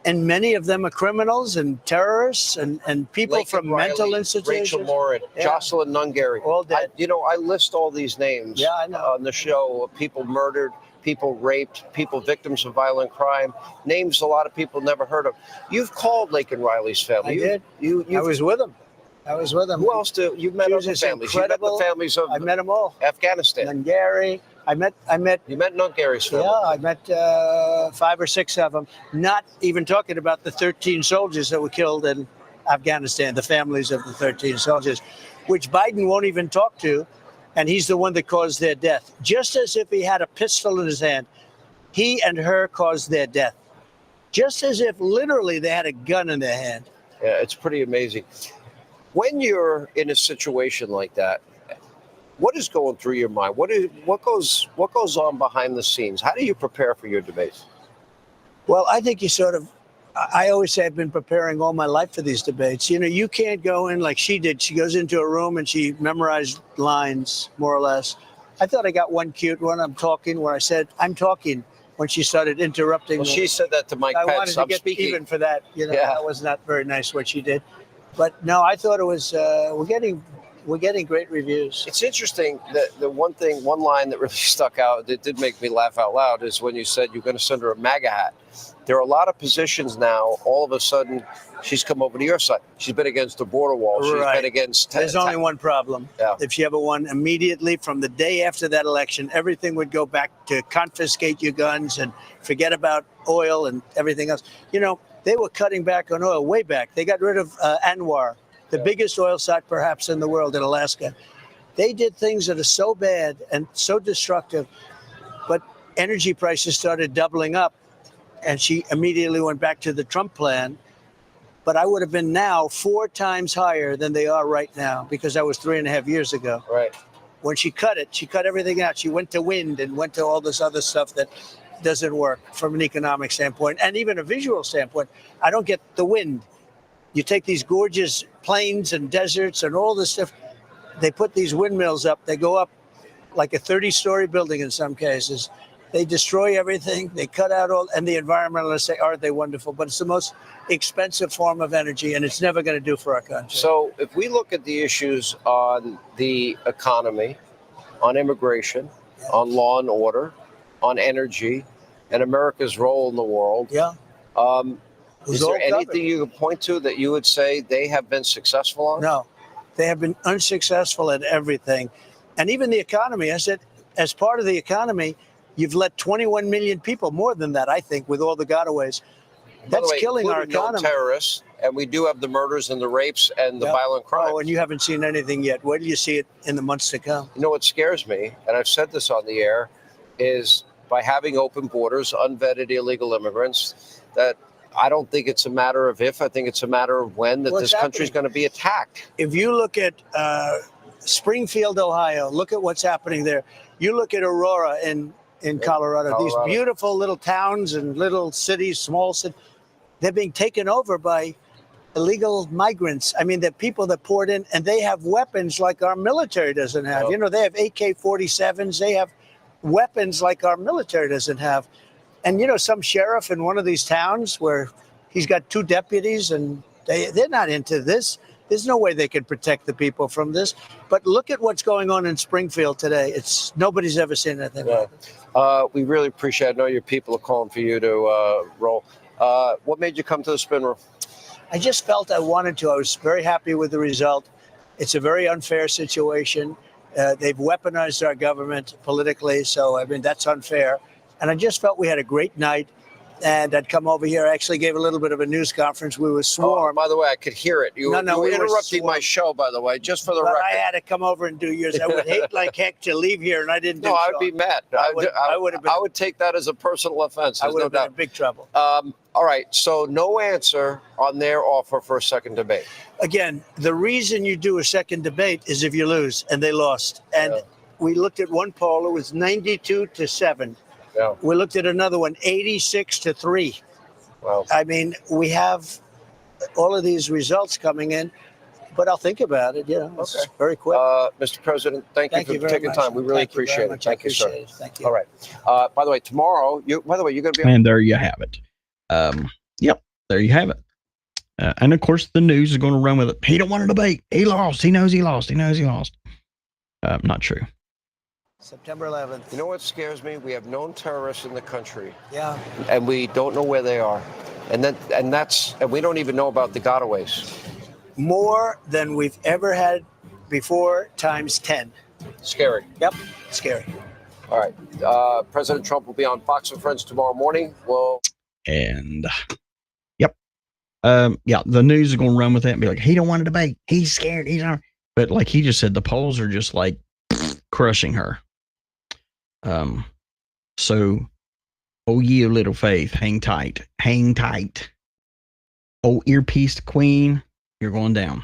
and many of them are criminals and terrorists and people Lincoln from Riley, mental institutions. Rachel Morin, Yeah. Jocelyn Nungary. All dead. I list all these names I know. on the show of people murdered, people raped, people victims of violent crime, names a lot of people never heard of. You've called Lincoln Riley's family. I did. I was with him. Who else you've met other families? You met the families of I met them all. Afghanistan. Nungary. I met. You met Nungary's family. Yeah, I met 5 or 6 of them. Not even talking about the 13 soldiers that were killed in Afghanistan, the families of the 13 soldiers, which Biden won't even talk to, and he's the one that caused their death. Just as if he had a pistol in his hand, he and her caused their death. Just as if literally they had a gun in their hand. Yeah, it's pretty amazing. When you're in a situation like that, what is going through your mind? What goes on behind the scenes? How do you prepare for your debates? Well, I think I always say I've been preparing all my life for these debates. You know, you can't go in like she did. She goes into a room and she memorized lines, more or less. I thought I got one cute one. I'm talking when I said, I'm talking, when she started interrupting. Well, she said that to Mike I Pence. wanted to I'm get speaking. even for that. You know, Yeah. that was not very nice what she did. But no, I thought it was, we're getting great reviews. It's interesting that the one line that really stuck out, that did make me laugh out loud, is when you said you're going to send her a MAGA hat. There are a lot of positions now, all of a sudden, she's come over to your side. She's been against the border wall. She's Right. been against... There's only one problem. Yeah. If she ever won, immediately from the day after that election, everything would go back to confiscate your guns and forget about oil and everything else. You know, they were cutting back on oil way back. They got rid of Anwar, the biggest oil site perhaps in the world, in Alaska. They did things that are so bad and so destructive, but energy prices started doubling up, and she immediately went back to the Trump plan. But I would have been now 4 times higher than they are right now, because that was 3.5 years ago. Right. When she cut everything out. She went to wind and went to all this other stuff that doesn't work from an economic standpoint and even a visual standpoint. I don't get the wind. You take these gorgeous plains and deserts and all this stuff. They put these windmills up. They go up like a 30-story building in some cases. They destroy everything. They cut out all, and the environmentalists say, aren't they wonderful? But it's the most expensive form of energy, and it's never going to do for our country. So if we look at the issues on the economy, on immigration, on law and order, on energy, and America's role in the world, yeah. Is there anything you could point to that you would say they have been successful on? No, they have been unsuccessful at everything. And even the economy, I said, as part of the economy, you've let 21 million people, more than that, I think, with all the gotaways. That's killing our economy. Terrorists, and we do have the murders and the rapes and the violent crimes. Oh, and you haven't seen anything yet. Where do you see it in the months to come? You know what scares me, and I've said this on the air, is by having open borders, unvetted illegal immigrants, that I don't think it's a matter of if, I think it's a matter of when that this country is going to be attacked. If you look at Springfield, Ohio, look at what's happening there. You look at Aurora in Colorado, these beautiful little towns and little cities, small cities, they're being taken over by illegal migrants. I mean, the people that poured in, and they have weapons like our military doesn't have. You know, they have AK-47s. They have weapons like our military doesn't have. And, you know, some sheriff in one of these towns where he's got 2 deputies and they're not into this. There's no way they can protect the people from this. But look at what's going on in Springfield today. Nobody's ever seen anything like it. We really appreciate it. I know your people are calling for you to roll. What made you come to the spin room? I just felt I wanted to. I was very happy with the result. It's a very unfair situation. They've weaponized our government politically, so I mean that's unfair. And I just felt we had a great night. And I'd come over here. I actually gave a little bit of a news conference. We were swarmed. By the way, I could hear it. You were we interrupting my show, by the way, just for the record. I had to come over and do yours. I would hate like heck to leave here, and I didn't do so. No, I'd be mad. I would take that as a personal offense. I would have been in big trouble. All right, so no answer on their offer for a second debate. Again, the reason you do a second debate is if you lose, and they lost. And we looked at one poll, it was 92-7. Yeah. We looked at another one, 86-3. Wow. I mean, we have all of these results coming in, but I'll think about it. You know, it's very quick. Mr. President, thank you for taking much. time. We really Thank you very appreciate it. much. Thank you, sir. Thank you. All right. By the way, tomorrow, you're going to be. And there you have it. Yep, there you have it. And of course, the news is going to run with it. He don't want a debate. He lost. He knows he lost. He knows he lost. Not true. September 11th. You know what scares me? We have known terrorists in the country. Yeah. And we don't know where they are. And we don't even know about the gotaways. More than we've ever had before, times 10. Scary. Yep, scary. All right. President Trump will be on Fox and Friends tomorrow morning. And yep. The news is going to run with that and be like, he don't want a debate. He's scared. But like he just said, the polls are just like crushing her. So, oh, ye of little faith, hang tight, hang tight. Oh, earpiece queen, you're going down.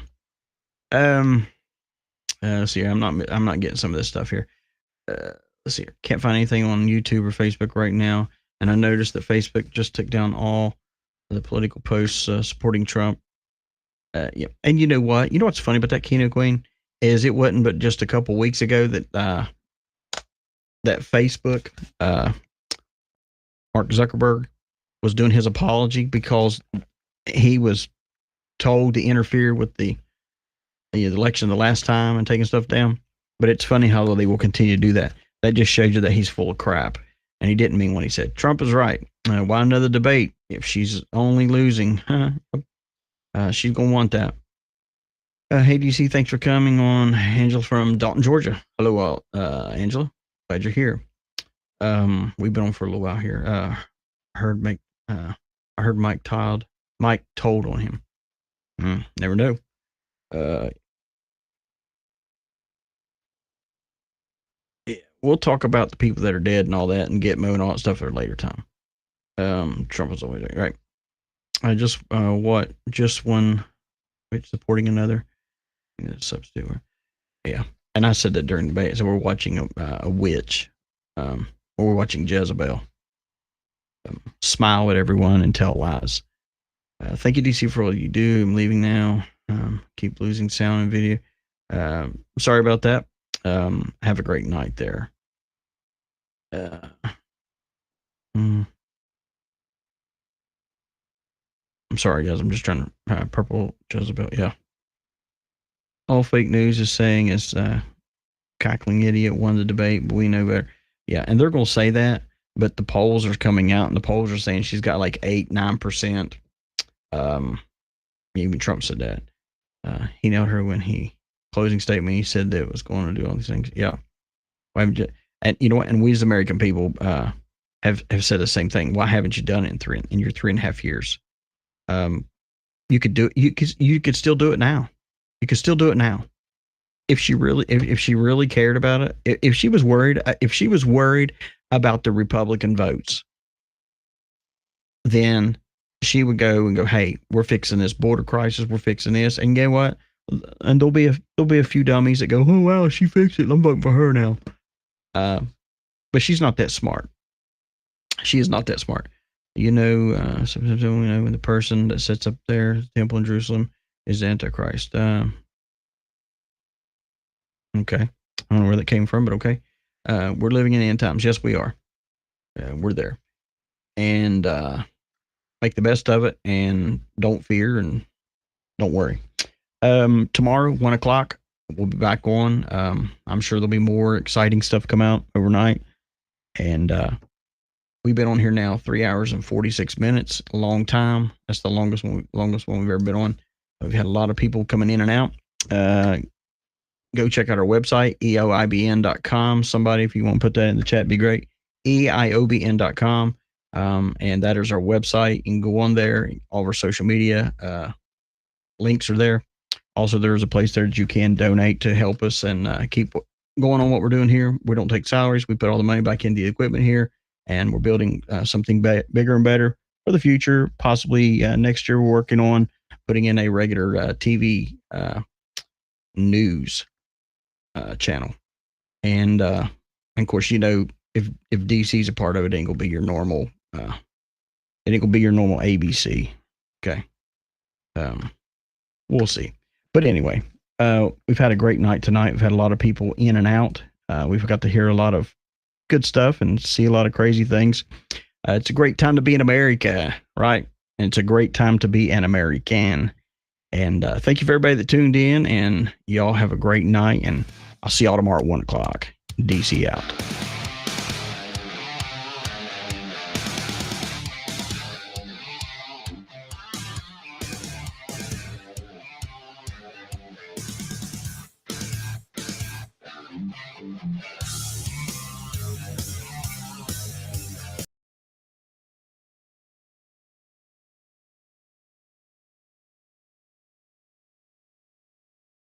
Let's see, I'm not getting some of this stuff here. Let's see, can't find anything on YouTube or Facebook right now. And I noticed that Facebook just took down all the political posts supporting Trump. Yep. And you know what? You know what's funny about that Keno Queen is it wasn't but just a couple weeks ago that that Facebook, Mark Zuckerberg, was doing his apology because he was told to interfere with the election the last time and taking stuff down. But it's funny how they will continue to do that. That just shows you that he's full of crap. And he didn't mean what he said. Trump is right. Why another debate if she's only losing? She's going to want that. Hey, DC, thanks for coming on. Angela from Dalton, Georgia. Hello, Angela. Glad you're here. We've been on for a little while here. I heard Mike told on him. Never know. Yeah, we'll talk about the people that are dead and all that, and Gitmo and all that stuff at a later time. Trump was always right. Just one, supporting another. Substitute. Yeah. And I said that during the debate. So we're watching a witch, or we're watching Jezebel smile at everyone and tell lies. Thank you, DC, for all you do. I'm leaving now. Keep losing sound and video. Sorry about that. Have a great night there. I'm sorry, guys. I'm just trying to purple Jezebel. Yeah. All fake news is saying is cackling idiot won the debate, but we know better. Yeah, and they're going to say that, but the polls are coming out, and the polls are saying she's got like 8-9%. Even Trump said that. He nailed her when closing statement. He said that it was going to do all these things. Yeah, and you know what? And we as American people have said the same thing. Why haven't you done it in your 3.5 years? You could do it. You could still do it now. You could still do it now. If she really cared about it, if she was worried about the Republican votes, then she would go, hey, we're fixing this border crisis, we're fixing this, and you know what? And there'll be a few dummies that go, oh wow, she fixed it, I'm voting for her now. But she's not that smart. She is not that smart. Sometimes we know when the person that sits up there, the temple in Jerusalem, is the Antichrist. Okay. I don't know where that came from, but okay. We're living in the end times. Yes, we are. We're there. And make the best of it, and don't fear, and don't worry. Tomorrow, 1 o'clock, we'll be back on. I'm sure there'll be more exciting stuff come out overnight. And we've been on here now 3 hours and 46 minutes. A long time. That's the longest one we've ever been on. We've had a lot of people coming in and out. Go check out our website, eoibn.com. Somebody, if you want to put that in the chat, be great. eIOBN.com. And that is our website. You can go on there. All of our social media links are there. Also, there's a place there that you can donate to help us and keep going on what we're doing here. We don't take salaries. We put all the money back into the equipment here, and we're building something bigger and better for the future. Possibly next year, we're working on putting in a regular TV news channel. And of course, if DC's a part of it, it ain't gonna be your normal. It ain't gonna be your normal ABC. Okay. We'll see. But anyway, we've had a great night tonight. We've had a lot of people in and out. We've got to hear a lot of good stuff and see a lot of crazy things. It's a great time to be in America, right? And it's a great time to be an American. And thank you for everybody that tuned in. And y'all have a great night. And I'll see y'all tomorrow at 1 o'clock. DC out.